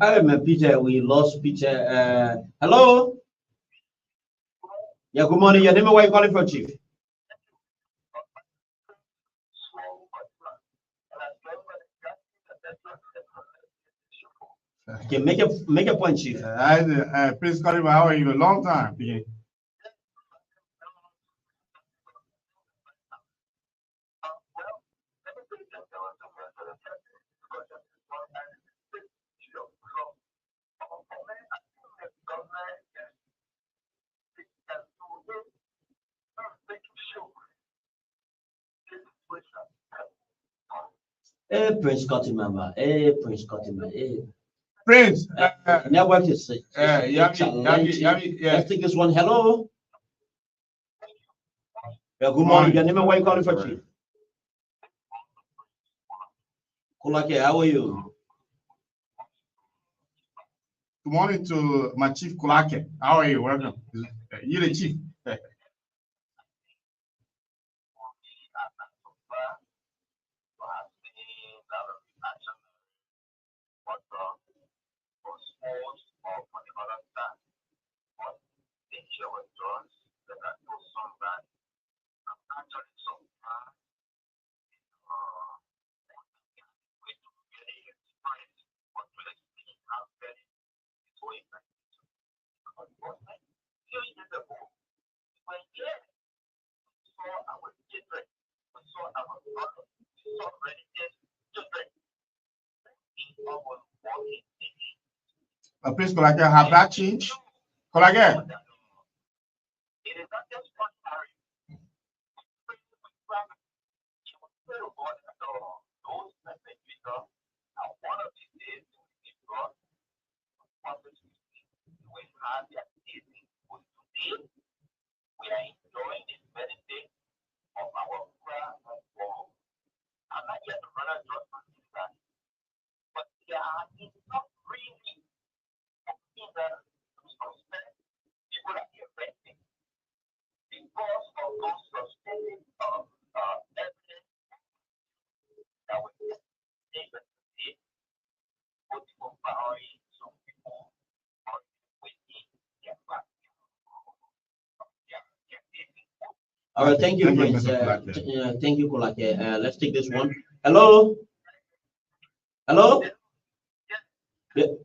I remember Peter. We lost Peter. Hello. Yeah. Good morning. Your name and where you calling from, Chief? Okay. Make a point, Chief. Prince Carter, how are you? A long time. Prince Scotty Mama. Prince Scotty Mama. Prince. Network is Let's Let's take this one. Hello. Yeah, good morning. Your name and where you calling from, Chief? Kulake, how are you? Good morning to my Chief Kulake. How are you? Welcome. You're the chief. Prince Kulake, have that changed? Kulake. All right, thank you, Thank you, Prince. Mr. Kulake. Thank you, Kulake. Let's take this one. Hello. Hello.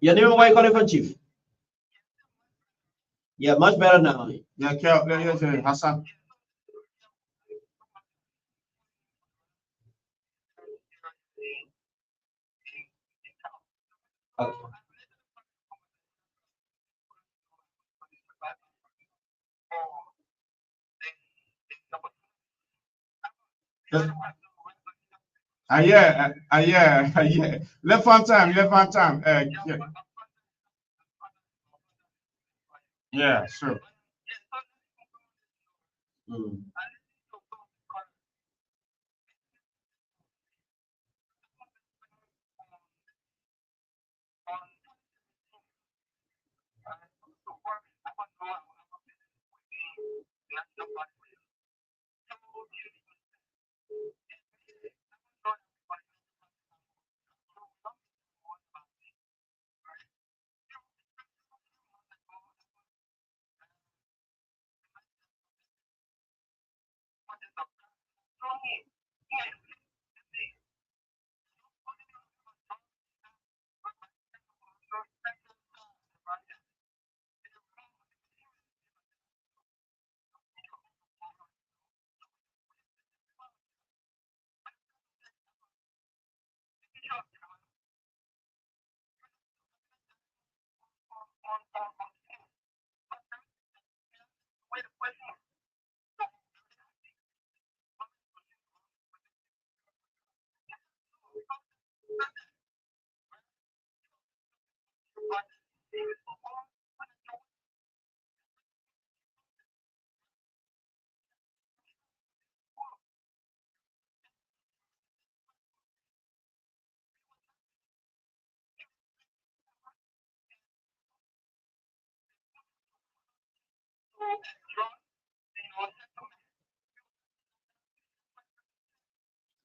Your name and where you calling from, Chief? Yeah, much better now. Yeah, Hassan. Yeah. Left on time. Yeah. Yeah, sure. Mm.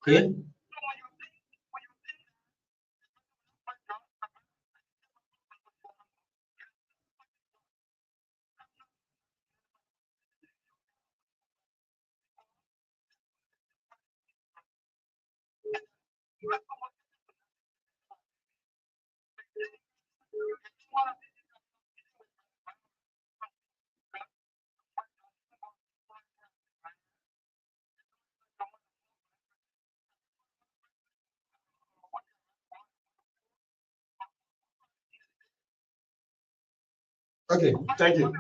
Okay. Okay, thank you.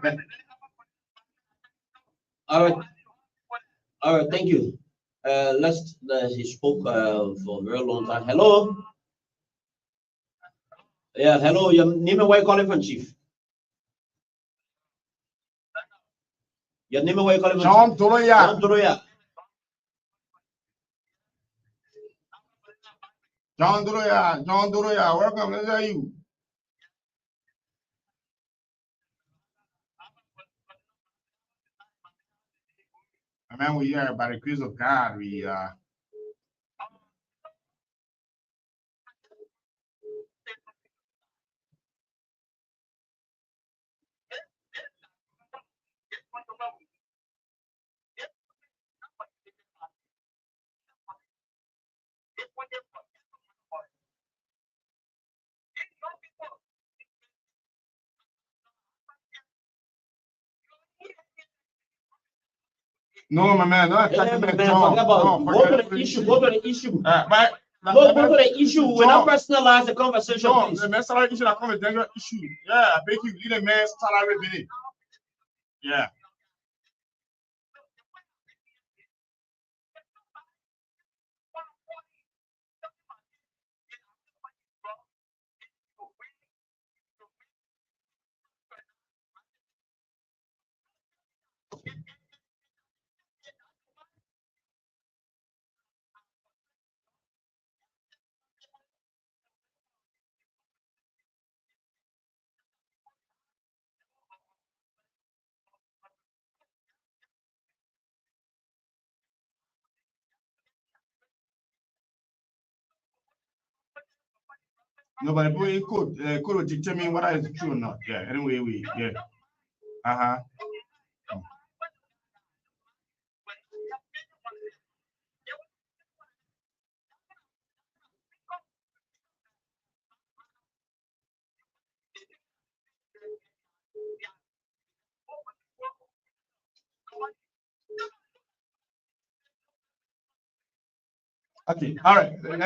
All right, thank you. He spoke for a very long time. Hello. Yeah, hello. Your name and where you calling from, Chief? Your name and where you calling from? John Doroya. John Doroya. John Doroya. John Doroya. Welcome. Where are you? Man, we are by the grace of God. We no, my man, no attacking Man, John. forget about No, go to forget the issue. Go to the issue. But No, go to the issue. We're not personalize the conversation, no, please. the man salary issue that come with danger issue. Yeah, I beg you, lead a man's salary minute. Yeah. No, but it could determine whether it's true or not. Yeah. Anyway, yeah. Uh-huh. Okay, all right. We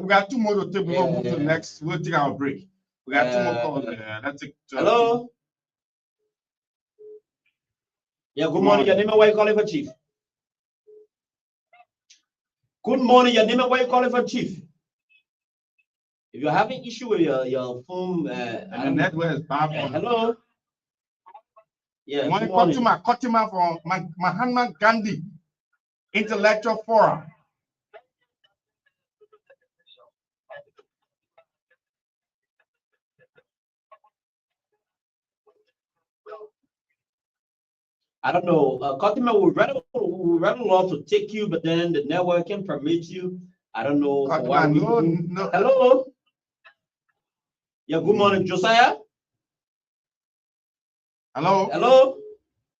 got two more to take. We'll move to the next. We'll take our break. We got two more calls. Let's take. Hello. Yeah, good morning. Your name and where you calling for, Chief? Good morning. Your name and where you calling for, Chief? If you're having issue with your phone, and the network is bad. Hello. Yeah. You want to come to my customer for Mahatma Gandhi Intellectual Forum. I don't know. Customer would rather love to take you, but then the network can permit you. I don't know. No. Hello. Yeah. Good morning, Josiah. Hello. Hello.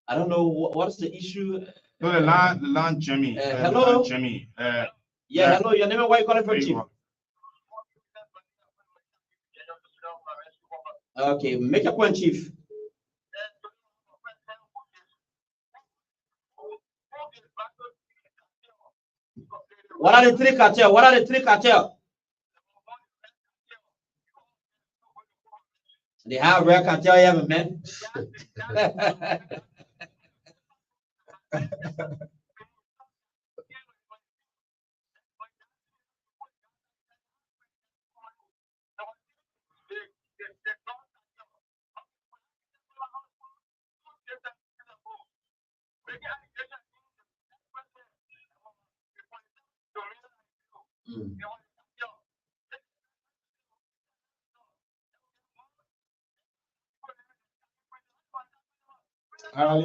I don't know what's the issue. No, the line, Jimmy. Hello. Jimmy. Yeah. Hello. Your name and where you calling from, Chief? Okay. Make a point, Chief. What are the three cartel? What are the three cartel? They have rare cartel here, man. Yeah,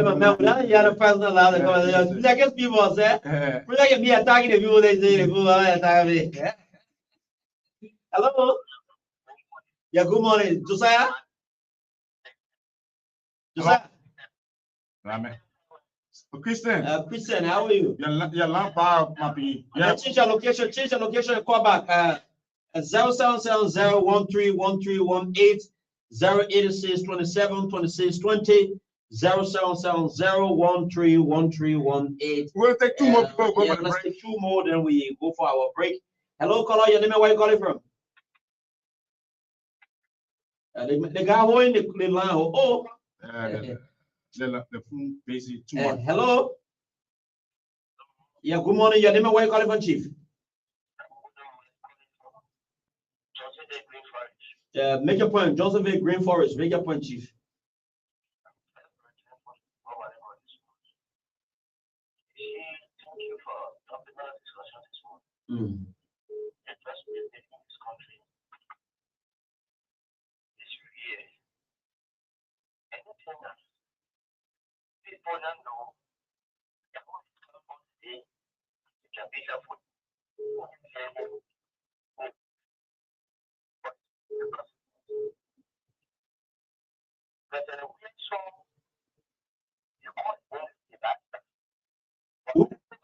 man, without you have a personal life, I guess people say, we're not gonna be attacking the people they say the people are attacking me. Hello? Yeah, good morning, Josiah. Josiah. Christian. Christian, how are you? Your lamp power might be. Yeah. Change your location and call back. 0770131318 086 27 26 20 0770131318. We'll take two more. Let's take two more, then we go for our break. Hello, caller. Your name and where you calling from? The guy holding the line. Oh, The phone basically too much. hello. Yeah, good morning. Your name and where you calling from, Chief? Make your point. Joseph A. Green Forest. Make your point, Chief. Mm.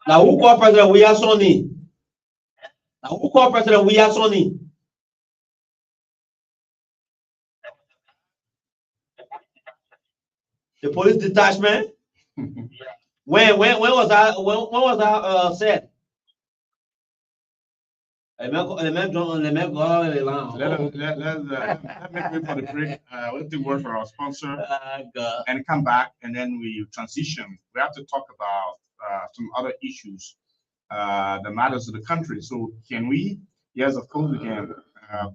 Now who call President we are Sony? Now who call President we are Sony? The police detachment? When was that said? Let me wait for the break. We'll take word for our sponsor and come back, and then we transition. We have to talk about some other issues that matters to the country. So can we? Yes, of course we can.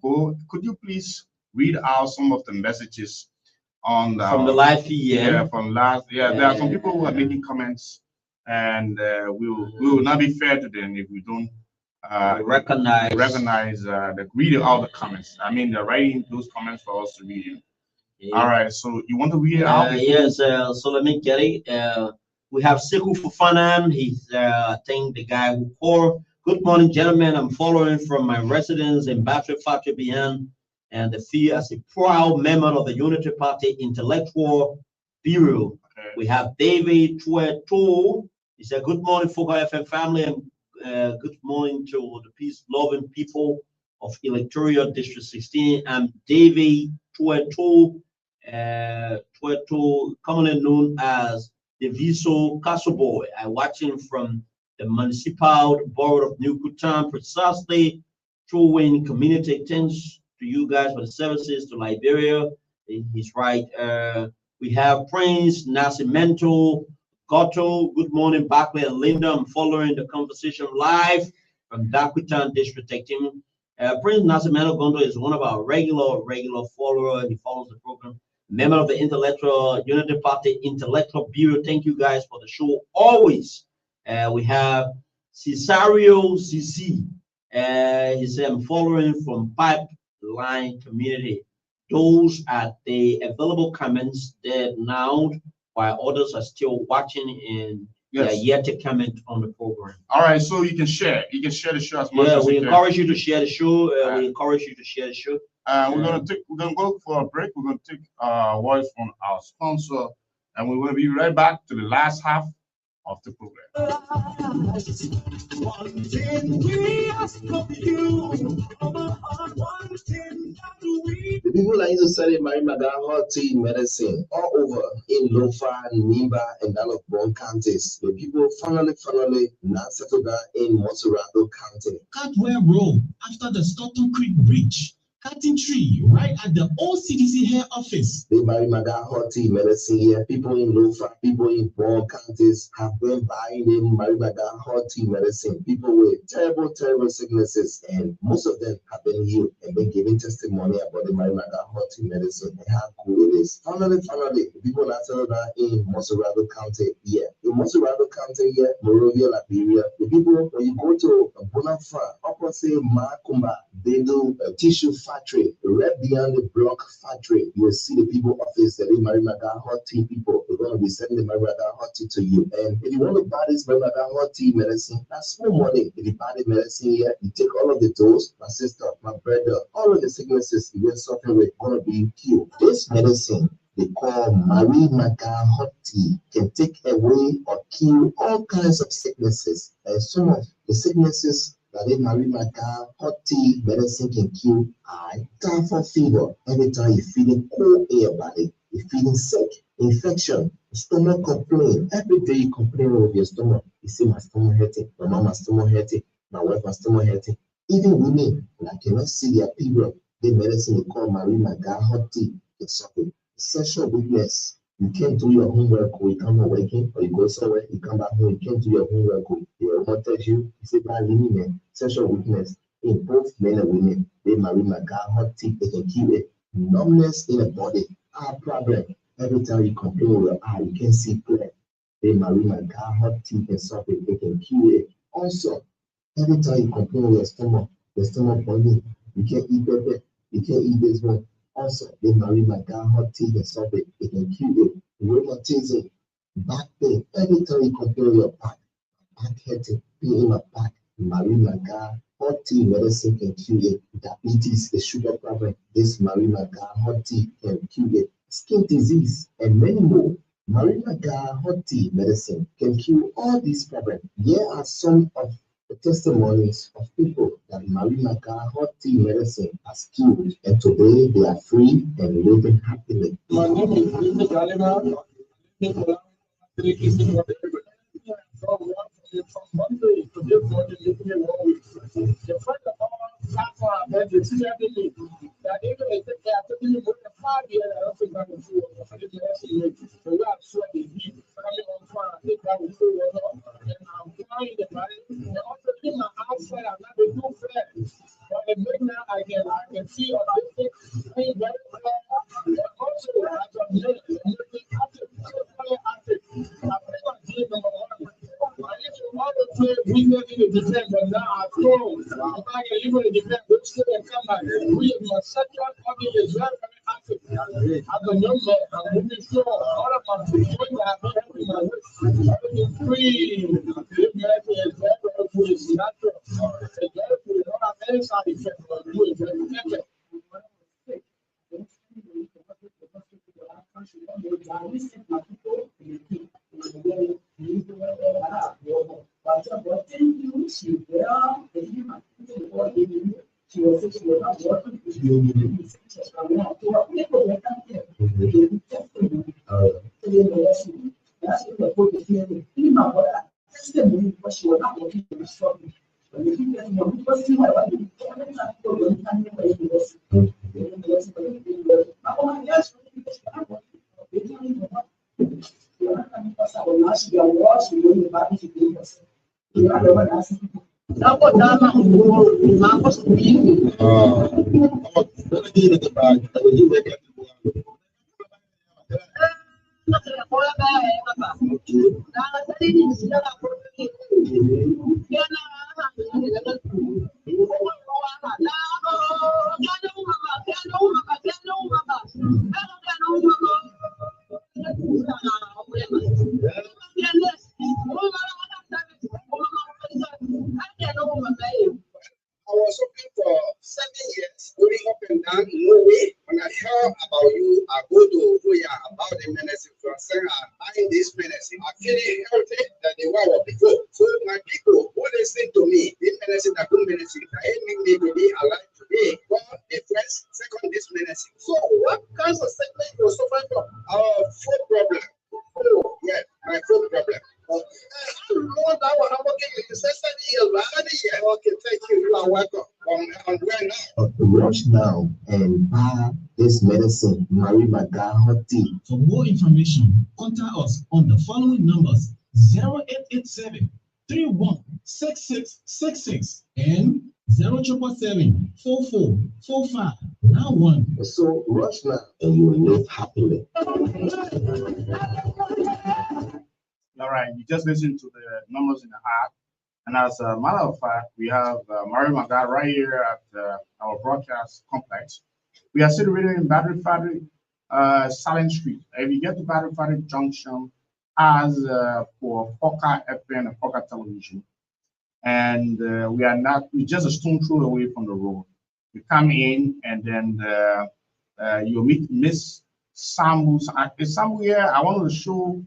Go. Could you please read out some of the messages on from the live feed? Yeah, from last. Yeah, there are some people who are making comments, and we will not be fair to them if we don't. Recognize read out the comments. I mean, they're writing those comments for us to read. Yeah. All right, so you want to read it out? Yes, so let me get it. We have Sekou Fofanan. He's I think the guy who called. Good morning, gentlemen. I'm following from my residence in Battery Factory Bian and the feel as a proud member of the Unity Party Intellectual Bureau. Okay. We have David Tueto. He said, good morning, Focal FM family, and good morning to the peace-loving people of Electoral District 16. I'm David Tueto, commonly known as the Viso Castle Boy. I watch him from the municipal board of New Kutan, precisely showing community thanks to you guys for the services to Liberia. He's right. We have Prince Nascimento Goto. Good morning, Barclay and Linda. I'm following the conversation live from Dakutan District Team. Prince Nascimento Goto is one of our regular followers. He follows the program. Member of the Unity Party Intellectual Bureau. Thank you guys for the show always. We have Cesario CC. He said, I'm following from Pipeline Community. Those are the available comments there now, while others are still watching and they are yet to comment on the program. All right, so you can share. You can share the show as much as we encourage you to share the show. We encourage you to share the show. We're gonna go for a break. We're gonna take voice from our sponsor, and we're gonna be right back to the last half of the program. The people that used to study Marimaga hot tea medicine all over in Lofa, Nimba, and Dallas counties. The people finally now settled down in Montserrado County. Catwell Road after the Stoughton Creek Bridge. Cutting tree right at the old CDC hair office. The Marimaga hot tea medicine here. People in Lofa, people in Brown counties have been buying the Marimaga hot tea medicine. People with terrible sicknesses, and most of them have been healed and been giving testimony about the Marimaga hot tea medicine and how cool it is. Finally, the people that settled down in Montserrado County here. In Montserrado County here, Morovia, Liberia, the people, when you go to Bonafra, opposite Makumba, they do a tissue factory, right beyond the block factory. You will see the people office, the Marimaga hot tea people. They're going to be sending the Marimaga hot tea to you. And if you want to buy this Marimaga hot tea medicine, that's small money. If you buy the medicine here, you take all of the dose, my sister, my brother, all of the sicknesses you're suffering with going to be cured. This medicine they call Marimaga hot tea can take away or kill all kinds of sicknesses. And some of the sicknesses that the Marimaga hot tea medicine can kill eye, typhoid fever. Every time you're feeling cold in your body, you're feeling sick, infection, stomach complaint. Every day you complain with your stomach. You see my stomach hurting, my mama's stomach hurting, my wife's stomach hurting. Even women, when I cannot see their period, the medicine we call Marimaga hot tea. It's something. Sexual weakness. You can't do your homework or you come home working, or you go somewhere, you come back home, you can't do your homework, or your mom tells you say bad women, sexual weakness in both men and women. The Marimaga hot tea, they can keep it. Numbness in the body, eye problem. Every time you complain with your eye, you can't see clear. The Marimaga hot tea and something, they can cure it. Also, every time you complain with your stomach boiling, you can't eat pepper, you can't eat this one. Also, the Marimaga hot tea and something, they can cure it. Rheumatism, back pain, every time you complain with your back hurting, pain in my back, Marimaga hot tea medicine can cure it. Diabetes, the sugar problem, this Marimaga hot tea can cure it. Skin disease, and many more. Marimaga hot tea medicine can cure all these problems. Here are some of the testimonies of people that Marimaga hot tea medicine has cured, and today they are free and living happily. My name is Mr. Galima. From Monday to this morning, living in 1 week. The friend of our that the CRD that even if they are taking more than 5 years, I don't think I will do it. For the next year, so we are sweating heat, coming on fire. I think I will do it. And I'm flying the money. And also, in my outside, I'm not doing fair. But the midnight, I can see on the thing, very clear. And also, as I'm looking after, I think I'm doing number one. I used to always say we never in the defense, but now I told if I can even defend, we'll still come back. We must set up is very, very active. As a young man, I'm moving sure all of my children have been helping my life. Everything free. This medicine is very, very good. It's natural. It's very good. It don't have any side effects, but do it very effective. Rush now and buy this medicine, Marimaga hot tea. For more information, contact us on the following numbers: 0887 316666 and 0777 444591. So rush now and you will live happily. All right, you just listen to the numbers in the app. And as a matter of fact, we have Marimaga right here at our broadcast complex. We are situated in Battery Factory, Silent Street. If you get to Battery Factory Junction, as for Foka FM and Foka Television, and we're just a stone throw away from the road. You come in, and then you'll meet Miss Samu's. Somewhere I want to show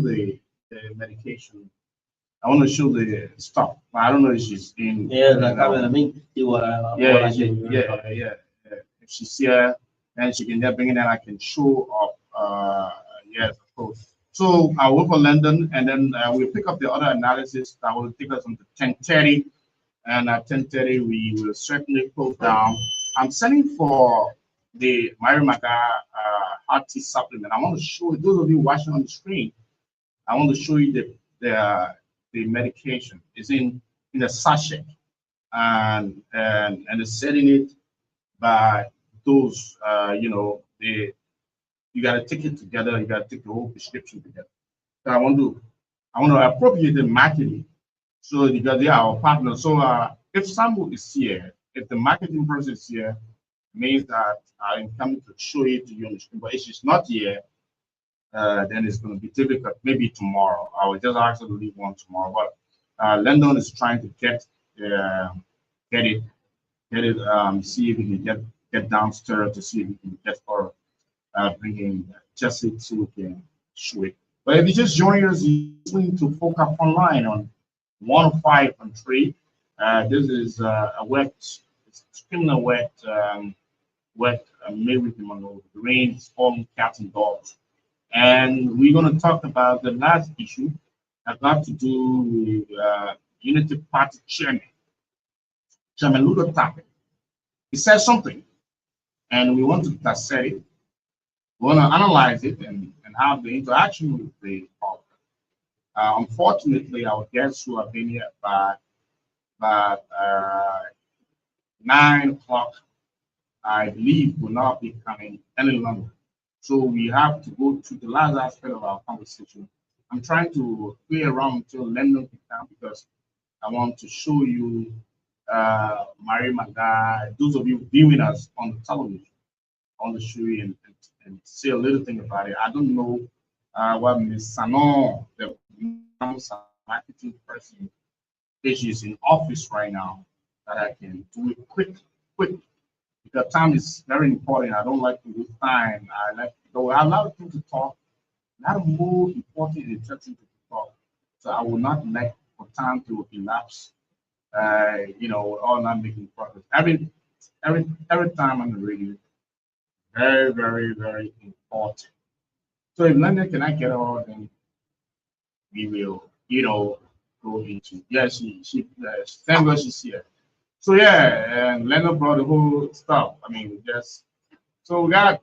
the medication. I want to show the stuff, but I don't know if she's in. Yeah, like I mean, yeah. If she's here, then she can just bring it and I can show up. Yes, of course. So I'll wait for London, and then we'll pick up the other analysis that will take us until 10:30, and at 10:30 we will certainly close down. I'm sending for the Mary Maga heart tea supplement. I want to show you, those of you watching on the screen, I want to show you the medication. It's in a sachet, and it's setting it by those you got to take it together. You got to take the whole prescription together. So I want to appropriate the marketing. So because they are our partner. So if Sambo is here, if the marketing person is here, means that I'm coming to show it to you on the screen. But if she's not here, then it's going to be difficult. Maybe tomorrow. I will just ask her to leave one tomorrow. But London is trying to get it, see if we can get downstairs to see if we can get her bringing just it so we can show it. But if you just join us, you're listening to Focus Online on 105.3. This is a wet, extremely wet, May with the rain is falling, cats and dogs. And we're going to talk about the last issue that got to do with Unity Party Chairman Ludo Tapping. He said something, and we want to dissect it. We want to analyze it and have the interaction with the public. Unfortunately, our guests who have been here by 9 o'clock, I believe, will not be coming any longer. So we have to go to the last aspect of our conversation. I'm trying to play around until London can come because I want to show you Mary Maga. Those of you viewing us on the television, I want to show you and say a little thing about it. I don't know what Ms. Sanon, the marketing person, is in office right now, that I can do it quick. Because time is very important. I don't like to waste time. I like to go. I allow people to talk. Not more important and interesting to talk. So I will not let for time to elapse. All not making progress. Every time on the radio, very, very, very important. So if London cannot get all, then we will, go into. Yeah, she thank God she's here. So yeah, and Leonard brought the whole stuff. I mean, so we got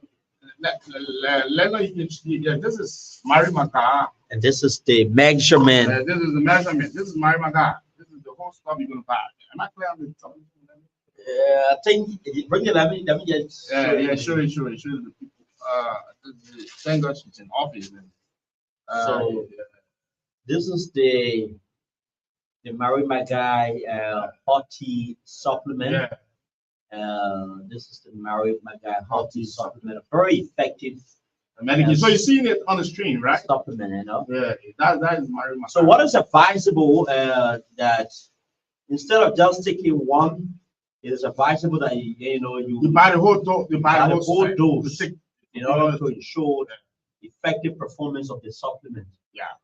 Leonard. You can see, yeah, this is Mary Maga. And this is the measurement. This is the measurement. This is Mary Maga. This is the whole stuff you're gonna buy. Am I clear on the topic? I think bring it. Let me just. Show it the people. Thank God she's in office. So this is the Mary Maga hot tea supplement. Yeah. This is the Mary Maga hot tea supplement. A very effective medication. So you're seeing it on the screen, right? Supplement, Yeah, that is Mary Maga. So what is advisable that instead of just taking one, it is advisable that you buy the whole dose. You buy the whole dose in order to ensure effective performance of the supplement. Yeah.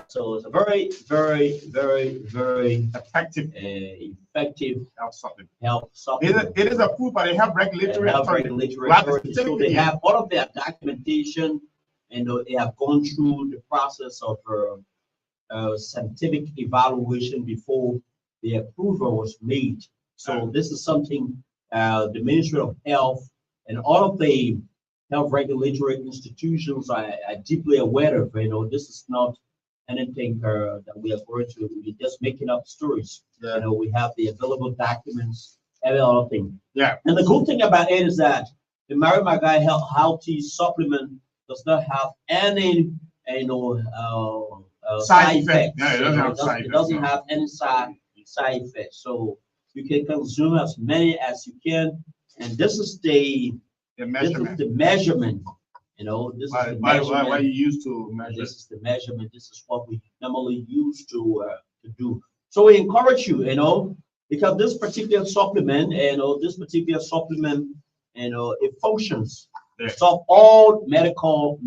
So it's a very, very, very, very effective health supplement. It is approved by the health regulatory authority. So they have all of their documentation, and they have gone through the process of scientific evaluation before the approval was made. So this is something the Ministry of Health and all of the health regulatory institutions are deeply aware of. This is not anything that we are going to. We're just making up stories. Yeah. We have the available documents, every other thing. Yeah. And the good thing about it is that the Mary Maga healthy supplement does not have any, side effects. Yeah, it doesn't have any side effects. So you can consume as many as you can. And this is the measurement. This is the measurement. This is the measurement. What you use to measure. This is the measurement. This is what we normally use to do. So we encourage you, because this particular supplement, it functions. Yeah. Solve all medical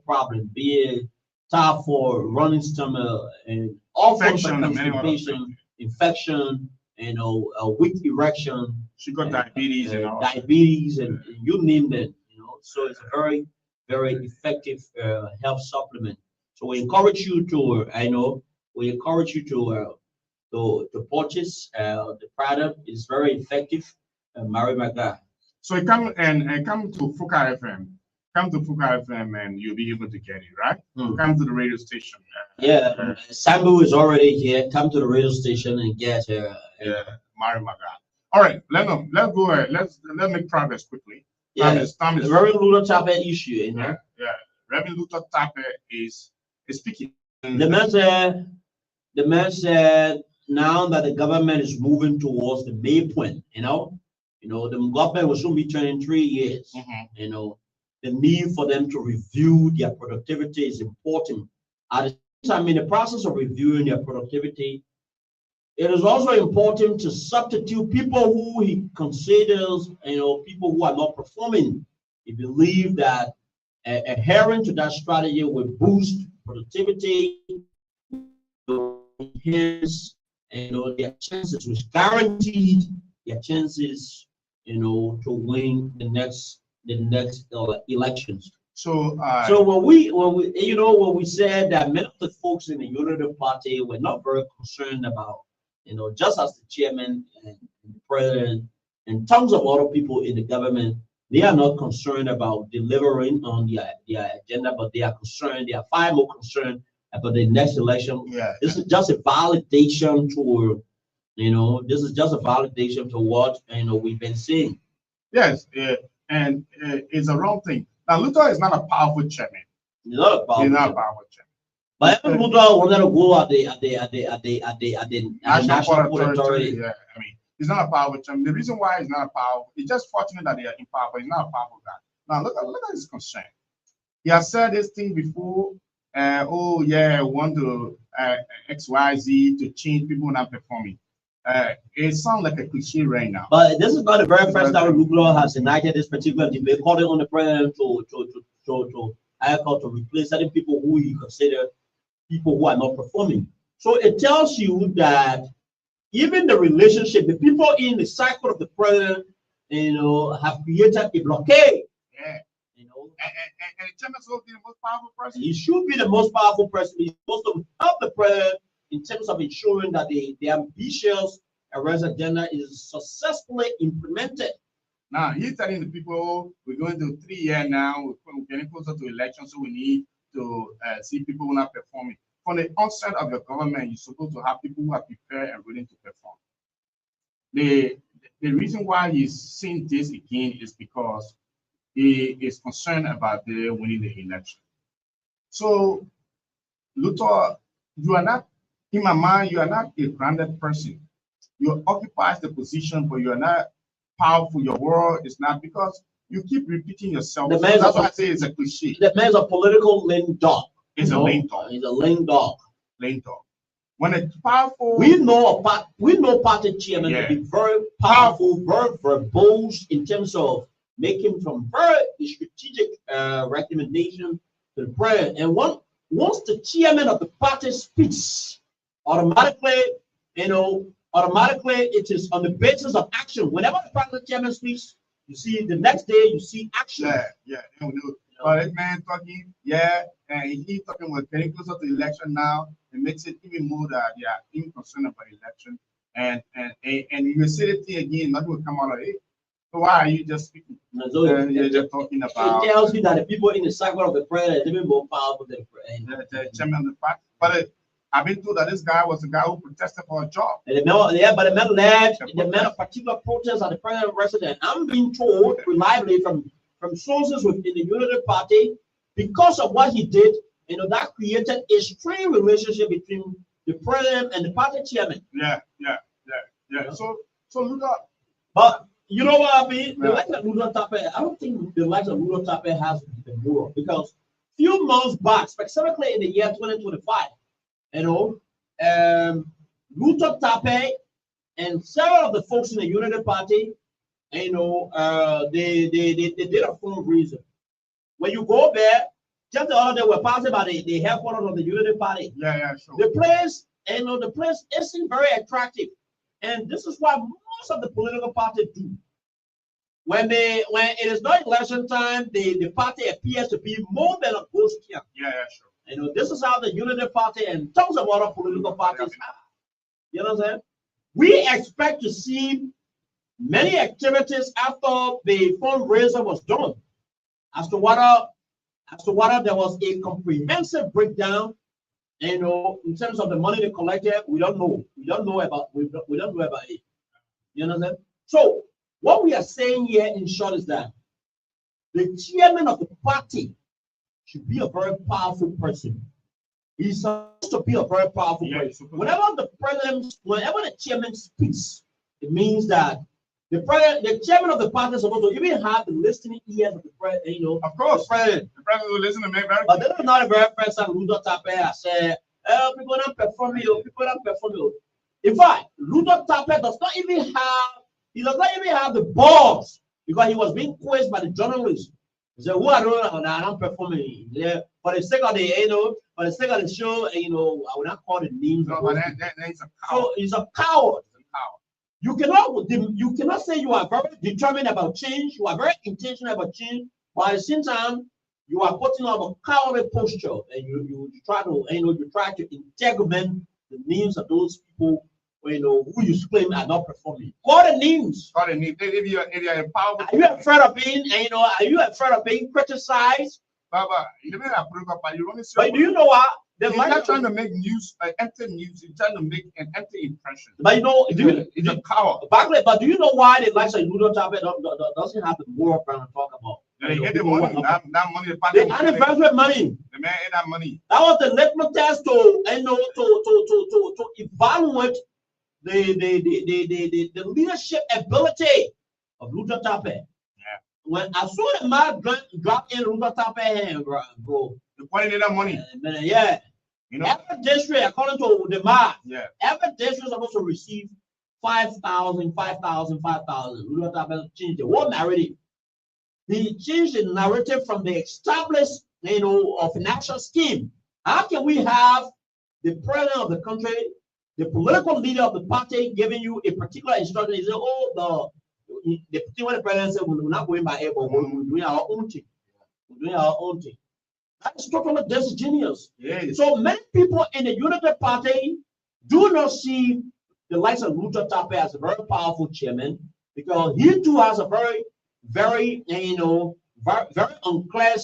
problems, be it typhoid, running stomach, and all sorts of constipation, infection, weak erection, sugar, diabetes, and you name it. So it's a very, very effective health supplement. So we encourage you to, to purchase the product is very effective. Mary Maga. So you come and come to Fuka FM. Come to Fuka FM and you'll be able to get it, right? Come to the radio station. Sambu is already here. Come to the radio station and get Mary Maga. All right, let's go ahead. Let's make progress quickly. Time is very Luther Tappe issue, you know. Reverend Luther Tappe is speaking. The man said now that the government is moving towards the May point, the government will soon be turning 3 years. The need for them to review their productivity is important. At the same time, in the process of reviewing their productivity, it is also important to substitute people who he considers, people who are not performing. He believes that adhering to that strategy will boost productivity, enhance, their chances, which guaranteed their chances, to win the next elections. So when we said that many of the folks in the Unity Party were not very concerned about, just as the chairman and the president and tons of other people in the government, they are not concerned about delivering on their agenda, but they are far more concerned about the next election. This is just a validation to, what we've been seeing. Yes, and it's a wrong thing. Now, Luther is not a powerful chairman. He's not a powerful chairman. But even Luther wanted to go at the national port authority. Yeah, I mean, he's not a powerful chairman. The reason why he's not a powerful, it's just fortunate that they are in power, but he's not a powerful guy. Now, look at his concern. He has said this thing before. Want to XYZ to change people not performing. It sounds like a cliche right now. But this is not the very first time Luther has ignited this particular debate, calling on the president to replace certain people who he considered people who are not performing. So it tells you that even the relationship, the people in the cycle of the president, have created a blockade. Yeah. And the chairman will be the most powerful person. He should be the most powerful person. He's supposed to help the president in terms of ensuring that the ambitious arrest agenda is successfully implemented. Now he's telling the people we're going to 3 years now, we're getting closer to elections, so we need to see people who are not performing. From the onset of your government, you're supposed to have people who are prepared and willing to perform. The reason why he's saying this again is because he is concerned about the winning the election. So, Luther, you are not, in my mind, you are not a grounded person. You occupy the position, but you are not powerful. Your word is not, because you keep repeating yourself. So that's why I say it's a cliche. The man's a political lame dog. It's a lame dog. He's a lame dog. Lame dog. When it's powerful, we know party chairman to be very powerful, very verbose in terms of making some very strategic recommendation to the president. And once the chairman of the party speaks, automatically it is on the basis of action. Whenever the party chairman speaks, you see the next day you see action. Yeah. This man talking, and he's talking about getting closer to the election now. It makes it even more that they are even concerned about the election. And you will say the thing again, nothing will come out of it. So why are you just speaking? You're just talking about. It tells you that the people in the cycle of the president are even more powerful than the chairman of the party. But I've been told that this guy was the guy who protested for a job. But the man led a particular protest at the president residence. I'm being told reliably from sources within the Unity Party, because of what he did, that created a strained relationship between the president and the party chairman. Yeah. So look up. But you know what I mean? The likes of Luther Tappe, I don't think the likes of Luther Tappe has the more, because few months back, specifically in the year 2025, Luther Tappe and several of the folks in the Unity Party, they did a fundraiser. When you go there, just the other day we're passing by the headquarters of the Unity Party. Yeah, sure. The place, the place isn't very attractive, and this is what most of the political parties do. When it is not election time, the party appears to be more than a ghost camp. Yeah, sure. This is how the Unity Party and tons of other political parties are. You know what I'm saying? We expect to see many activities after the fundraiser was done as to whether there was a comprehensive breakdown, you know, in terms of the money they collected. We don't know. We don't know about it. You understand? So what we are saying here in short is that the chairman of the party should be a very powerful person. He's supposed to be a very powerful person. Whenever the chairman speaks, it means that the chairman of the party is supposed to even have the listening ears of the president. You know, of course, the president will listen to me very. But this is not a very person who don't tap and say, people don't perform you, people don't perform you. In fact, Ludo Tapper does not even have the balls because he was being quizzed by the journalists. He said, who are those that are not performing? Yeah, for the sake of the, for the sake of the show, I will not call the names. No, but that is a coward. So he's a coward. You cannot say you are very determined about change, you are very intentional about change, but at the same time, you are putting on a cowardly posture and you try to integrate the names of those people who you claim are not performing. Call the names. Call the names. If you're a powerful, are you afraid of being criticized? Baba, but do you know what? He's not trying to make news, empty news. He's trying to make an empty impression. But he's a coward. But do you know why the likes of Ludo Tapper doesn't have the moral ground to talk about? They get the money. That money. The anniversary money. The man ate that money. That was the litmus test to evaluate the leadership ability of Ludo Tapper. Yeah. When I saw the man drop in Ludo Tapper hand, bro. The quality that money. Yeah. You know, every district, according to the math, yeah, every district is supposed to receive 5,000. Ludo Tapper changed the whole narrative. He changed the narrative from the established, financial scheme. How can we have the president of the country, the political leader of the party, giving you a particular instruction? He said, the particular president said, we're not going by air, but we're doing our own thing. We're doing our own thing. That is totally disingenuous. Yes. So many people in the Unity Party do not see the likes of Ludo Tapper as a very powerful chairman because he too has a very unclear,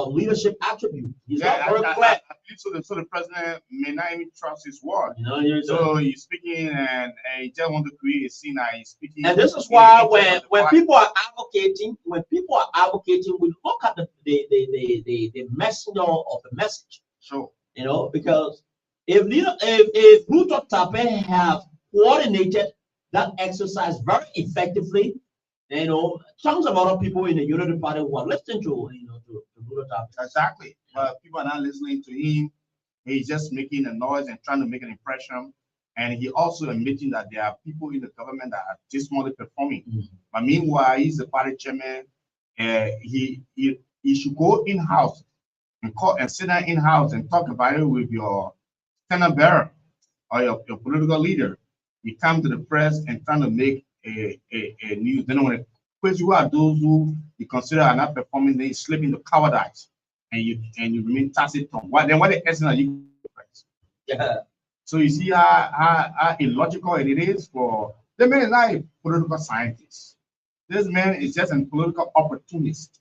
leadership attribute. He's not very clear. So the president may not even trust his word. So he's speaking and he just want to create a scene. He's speaking. And this is why when people are advocating, we look at the messenger of the message. Sure. Because if Ludo Tapper have coordinated that exercise very effectively, tons of other people in the Unity Party who are listening to Ludo Tapper. Exactly. But people are not listening to him. He's just making a noise and trying to make an impression. And he also admitting that there are people in the government that are dismally performing. Mm-hmm. But meanwhile, he's the party chairman. He should go in-house and sit down in-house and talk about it with your standard bearer or your political leader. You come to the press and trying to make a news. Then when you are those who you consider are not performing, then you slip into cowardice and you remain taciturn. What the essence are you? Yeah. So you see how illogical it is for the man is not a political scientist. This man is just a political opportunist.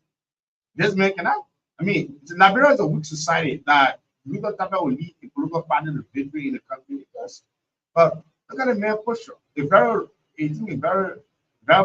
This man cannot. Liberia is a weak society that Ludo Tapper will lead a political party to victory in the country. But look at the man pusher. A very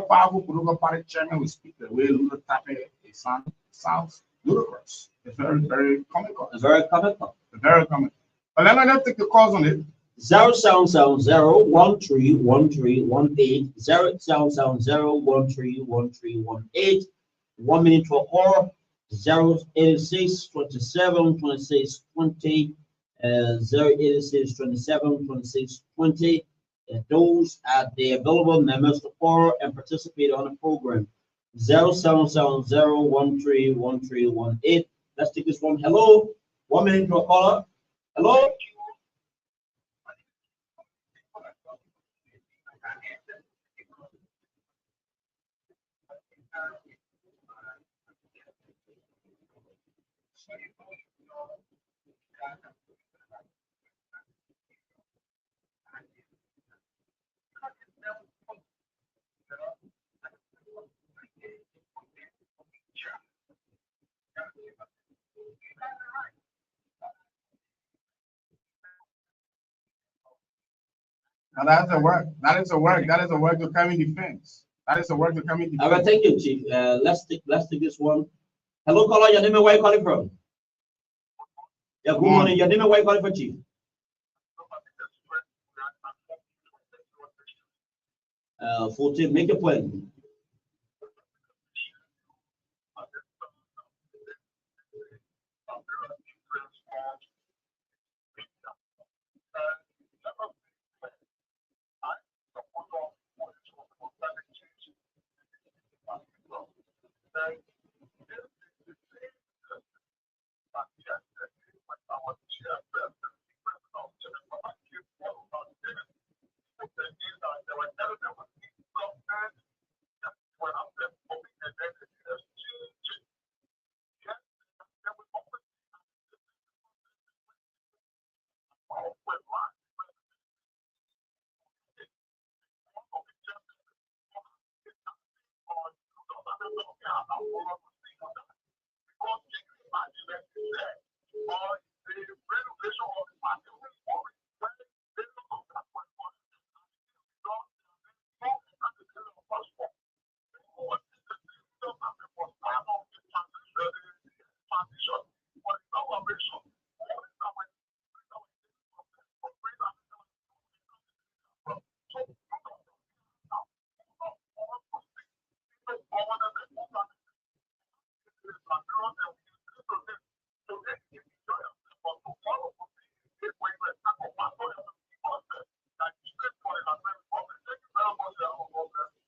powerful political party chairman will speak the way Ludo Tapper sounds ludicrous. It's very, very comical. It's very comical. Very comical. But let me take the calls on it. 07701313118 07701313118. 1 minute for all. 086 27 26 20 086 27 26 20. Those are the available members to call and participate on the program. 0770131318. Let's take this one. Hello. 1 minute to a caller. Hello. And that's the work. That is the work. That is the work to come in defense. That is the work to come in All right, defense. thank you, Chief. Let's take this one. Hello, caller. Your name and where you calling from? Yeah, good morning. Your name and where you calling from, Chief? 14. Make a point.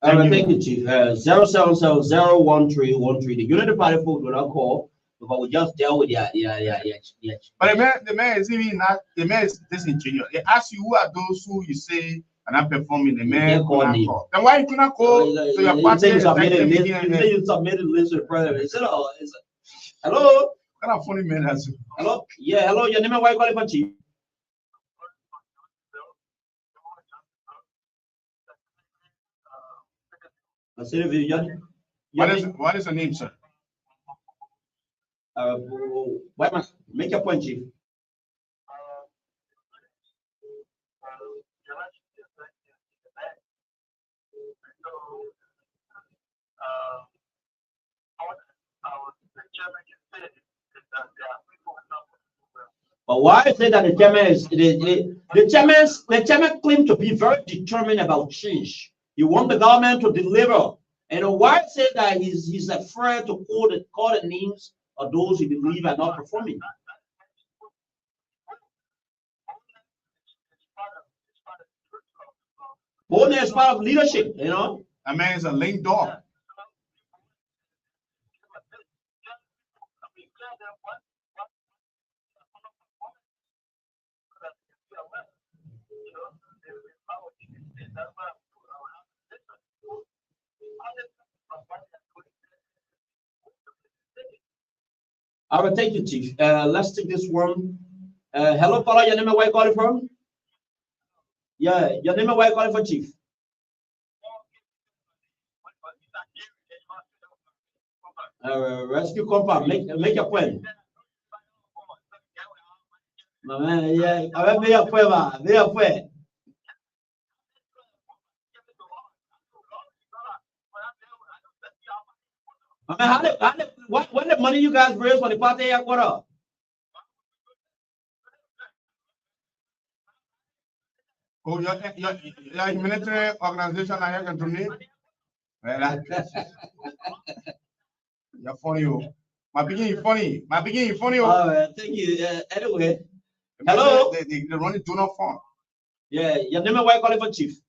Thank you, Chief. 077013113. The Unity Party folks will not call because we just dealt with But the man is even not. The man is disingenuous. They ask you who are those who you say are not performing. The man call me. Then why you cannot call to your party? You submitted list to the president. Is it? Hello. What kind of funny man has you? Hello. Yeah. Hello. Your name and why you calling for, Chief? What is the name, sir? Make your point, Chief. But why I say that the chairman is the chairman claimed to be very determined about change. He want the government to deliver. And why I say that he's afraid to call the names of those he believe are not performing. Boldness is part of leadership, you know. That man is a lame dog. All right, thank you, Chief. Let's take this one. Hello, caller. Your name and where you calling from? Yeah, your name and where you calling from, Chief? Rescue compound. Make your point. Yeah, a ver, vea prueba, vea pues. What the money you guys raise for the party? What up? Oh, your military organization I can donate. Well, you're funny. My beginning funny. My beginning funny. All right, thank you. Anyway, hello. They run it do not fund. Yeah, your name and why calling for, Chief?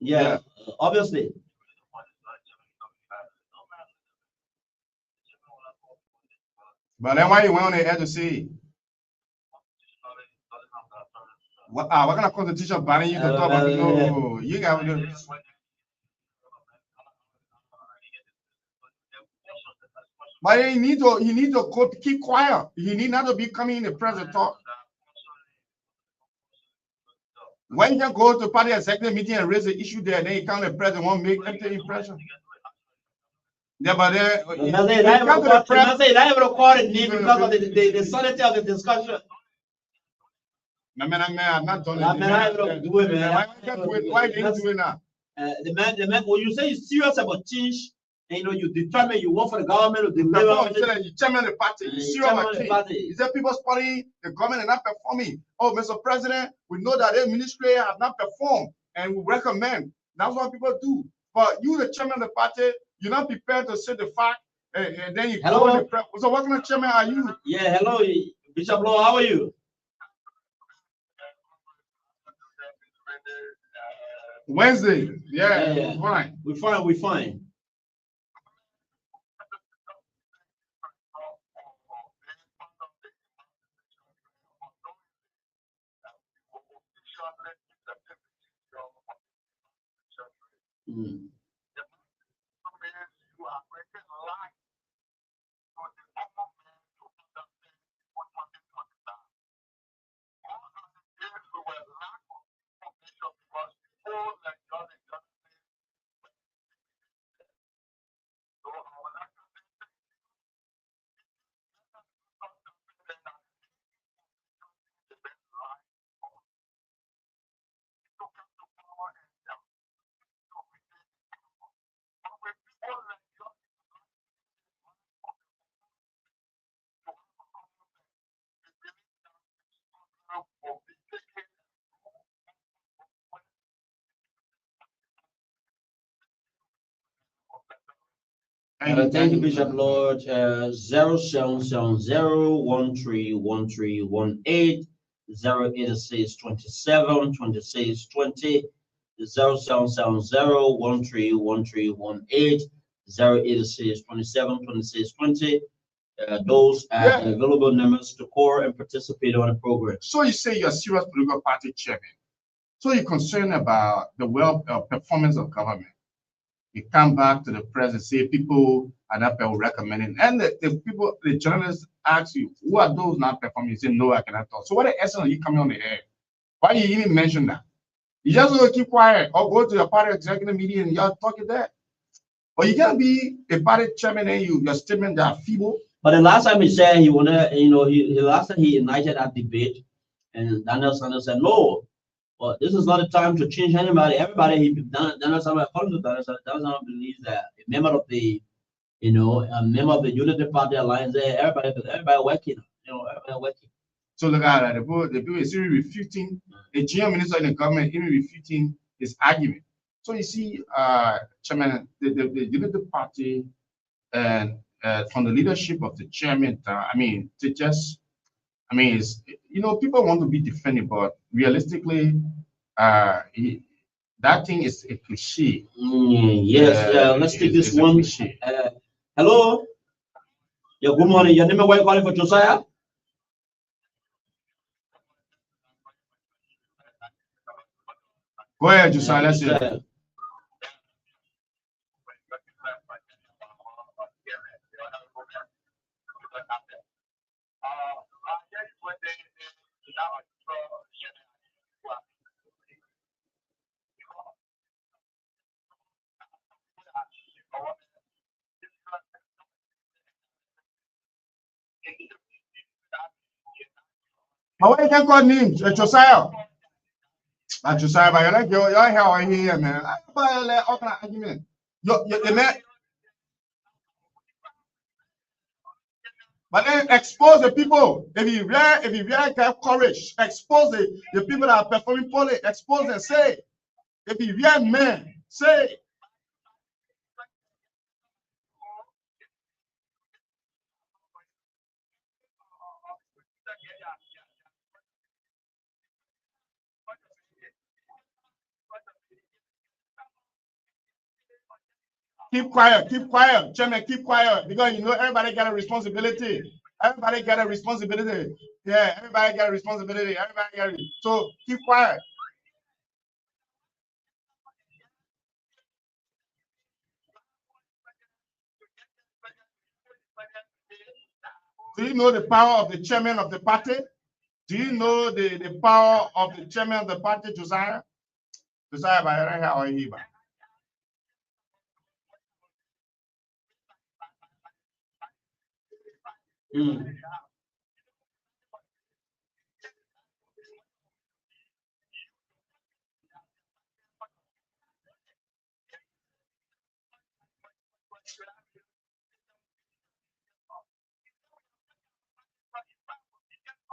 Yeah, obviously. But then why you went on the air to say? What kind of constitution banning you can talk about? No, you got to. But he need to go keep quiet. He need not to be coming in the press and talk. When you can go to party executive meeting and raise the issue there, then you come to the president won't make empty impression. Yeah, but The message I have recorded me because of the sanity of the discussion. I'm not done. I have do it, man. Why didn't you do it now? The man, when you say you're serious about change, and you determine you work for the government or the The government. you chairman of the party, you serious about change. Is there people spotting the government and not performing? Oh, Mr. President, we know that the ministry have not performed and we recommend. That's what people do. But you, the chairman of the party, you're not prepared to say the fact, and then you go in the press. So what kind of chairman are you? Yeah, hello, Bishop Law, how are you? Wednesday. Yeah. Fine. We're fine. Mm. Thank you, Bishop Lord. 0770131318 08627 2620 0770131318 08627 2620. Those are the available numbers to call and participate on the program. So you say you're a serious political party chairman. So you're concerned about the performance of government. You come back to the press and say people are not recommending, and the journalists ask you, who are those not performing? You say, no, I cannot talk. So what essence are you coming on the air? Why do you even mention that? You just want to keep quiet or go to your party executive meeting and y'all talk it there. But you can't be a party chairman and your statements are feeble. But the last time he said he wanna, last time he invited that debate, and Daniel Sanders said no. Well, this is not the time to change anybody. Everybody, Daniel Sanders, according to Daniel Sanders, believes that a member of the, a member of the Unity Party Alliance, everybody working, everybody working. So look at that. The people is really refuting the junior minister in the government, even refuting his argument. So you see, Chairman, the Unity Party and from the leadership of the chairman, people want to be defended, but realistically, that thing is a cliche. Yes, let's take this one. Hello. Yeah, good morning. Your name and where you calling for, Josiah? Go ahead, Josiah. Let's hear it. But why you can't call names? Josiah. Josiah, but you like your hair here, man. Argument. The man. But then expose the people. If you really have courage, expose the people that are performing poorly. Expose and say. If you really men, say. Keep quiet, Chairman, keep quiet, because everybody got a responsibility. Everybody got a responsibility. Yeah, everybody got a responsibility. So keep quiet. Do you know the power of the chairman of the party? Do you know the power of the chairman of the party, Josiah? Josiah, by right here or here? Mm.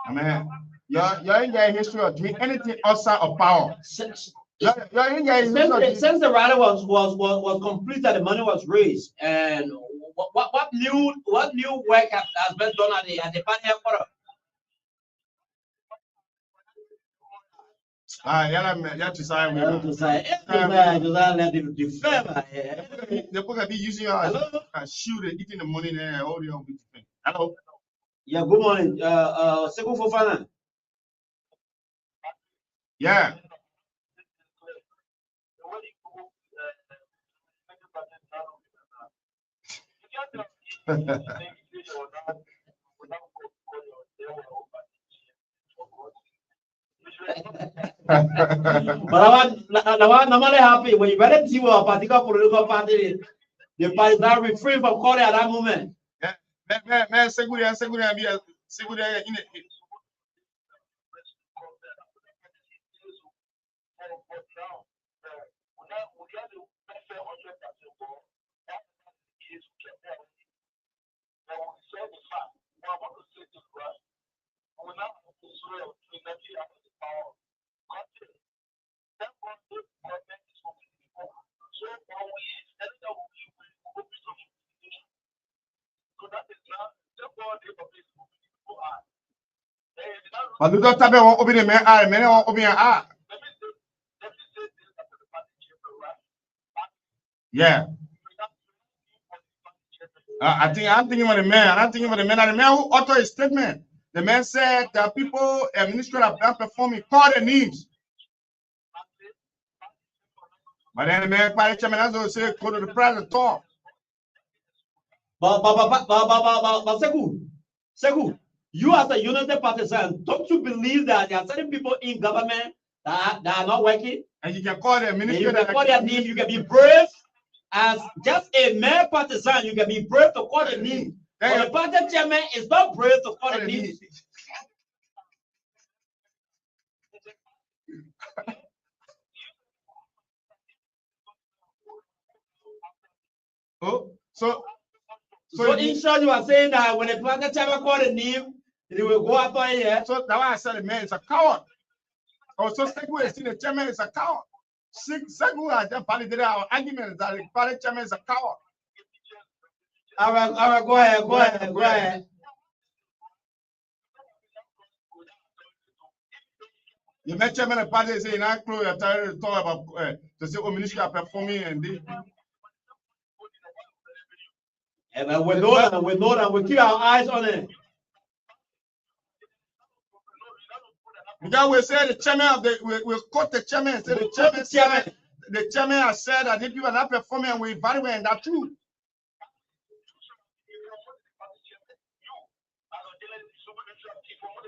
I mean, you're in your history of doing anything outside of power. You're in your history of doing- Since the rally was completed, the money was raised, and what new work has been done at the party headquarters? Yeah, to sign with To say, the favor. they're going to be using your shoot and eating the money there. All the other thing. Hello. Yeah, good morning. Sekou Fofana. Yeah. But I want normally happy when you better see a particular political party, the party that refrain from calling at that moment. Man, seguridade, But you don't open the man eye, man, open your eye. Yeah. I'm thinking about the man. I'm thinking about the man. And the man who authored his statement. The man said that people, administrators are not performing, call their names. But then the man, party chairman, that's what say, go to the press and talk. But Sekou, you as a United Partisan, don't you believe that there are certain people in government that are not working? And you can call the administrator. You can call their name. You can be brave as just a mere partisan. You can be brave to call the name. But the party chairman is not brave to call the name. Oh, so in short, you are saying that when the party chairman call the name, they will go after here. So that's why I said the man is a coward. Oh, so Sekou is the chairman is a coward. Sekou has just validated our argument that the party chairman is a coward. All right, go ahead. The man chairman of the party say, "I close your time to talk about to say, oh, ministry are performing and they." And we know that, we keep our eyes on it. Because we say the chairman of the, we quote the chairman, say the chairman has said that if you are not performing, and we evaluate, and that's true.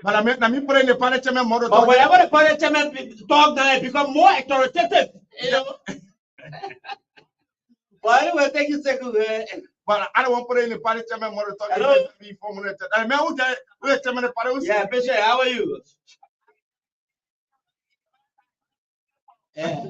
But I mean, put in the party chairman model. But whenever the party chairman talk, now it become more authoritative, you know. But anyway, thank you, Sekou. But I don't want to put in the party chairman model talk. Hello. I mean, who the chairman of the party? Yeah, Bishop, how are you? Yeah.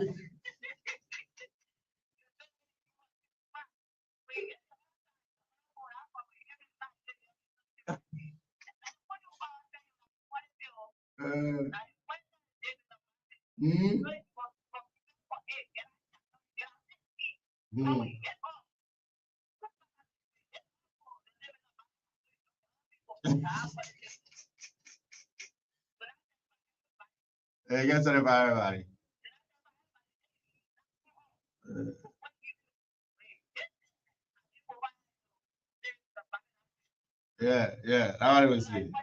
Hey, get to everybody. Yeah, that's what I was saying.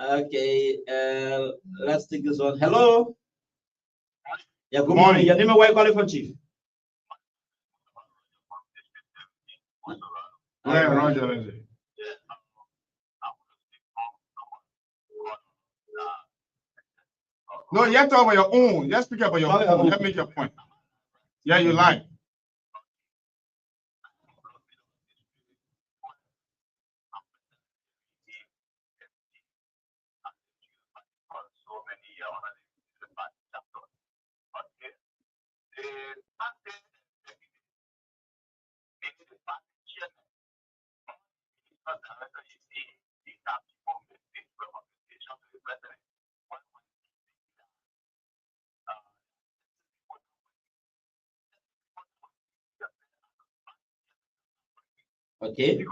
Okay, let's take this one. Hello. Yeah, good morning. Your name and where you calling from, Chief? Yeah, Roger. No, you have to talk about your own. Just speak about your own. Let me make your point. Yeah, you lie. Okay.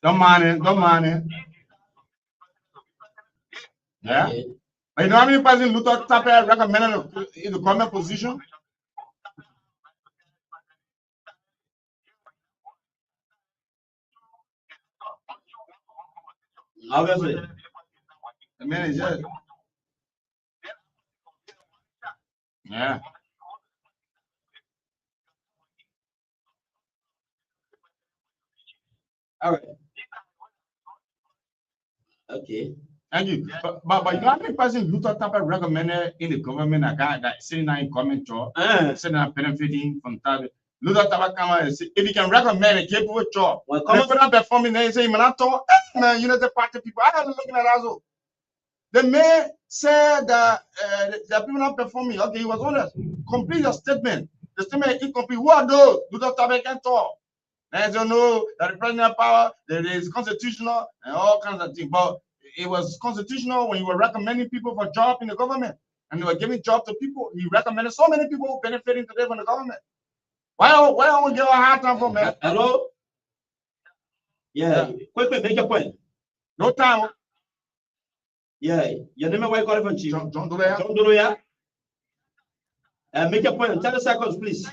Don't mind it. Don't mind it. Yeah. Okay. But you know how many person Luther Tapper recommended in the government position? Obviously. I mean, it's just, yeah. All right. Okay. Thank you. But you know how many person Luther Tapper recommended in the government, a guy that sitting there in government job, sitting there benefiting from that. Luther Tapper come out and say, if you can recommend a capable job, Well, come on, performing, they say, man, I thought, man, you know, the party people, I am looking at us. The mayor said that the people not performing. Okay, he was honest. Complete your statement. The statement is incomplete. Who are those? Luther Tapper can talk. As you know, that the president power, that is constitutional and all kinds of things. But it was constitutional when you were recommending people for job in the government and they were giving job to people. He recommended so many people benefiting today from the government. Why don't we give a hard time for man? Hello? Yeah. Quickly, make your point. No time. Yeah. Your name and where you calling from, Chief? John Doloya. John Doloya. Make your point in 30 seconds, please.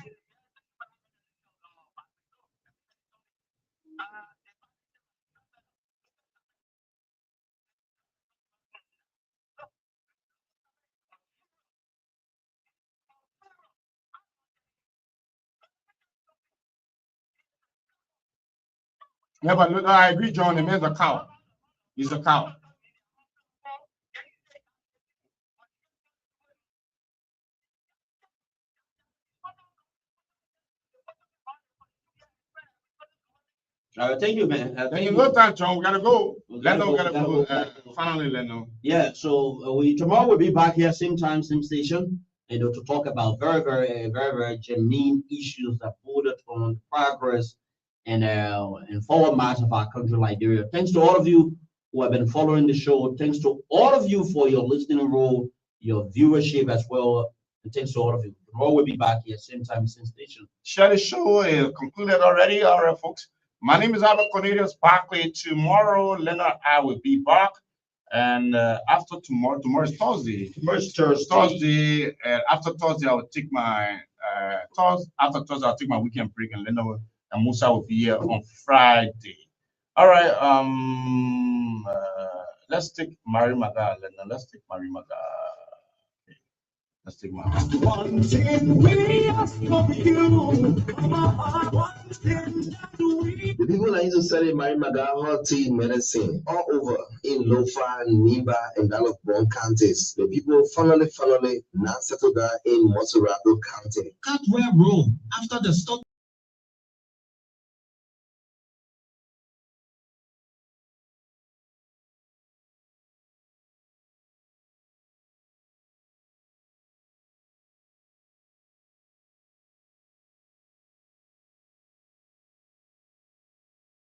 Yeah, but look, I agree, John. The man's a cow. He's a cow. Thank you, man. Thank you. No time, John. We gotta go. Go. Finally, let know. Yeah. So we tomorrow we'll be back here, same time, same station. To talk about very genuine issues that border on progress and forward march of our country, Liberia. Thanks to all of you who have been following the show. Thanks to all of you for your listening role, your viewership as well. And thanks to all of you. Tomorrow we'll be back here, same time, same station. Share the show is concluded already. All right, folks. My name is Albert Cornelius Barkley. Tomorrow, Leonard, I will be back. And after tomorrow is Thursday. Tomorrow's Thursday. And after Thursday, I will take my after Thursday, I'll take my weekend break, and Leonard and Musa will be here on Friday. All right. Let's take Mary Maga, Leonard. Let's take Mary Maga. Let's take my One thing we ask of you, The people that used to sell Mary Maga tea medicine all over in Lofa, Niba, and all of Brown counties. The people finally now settled down in Mosurado County. Catwell Road after the stop.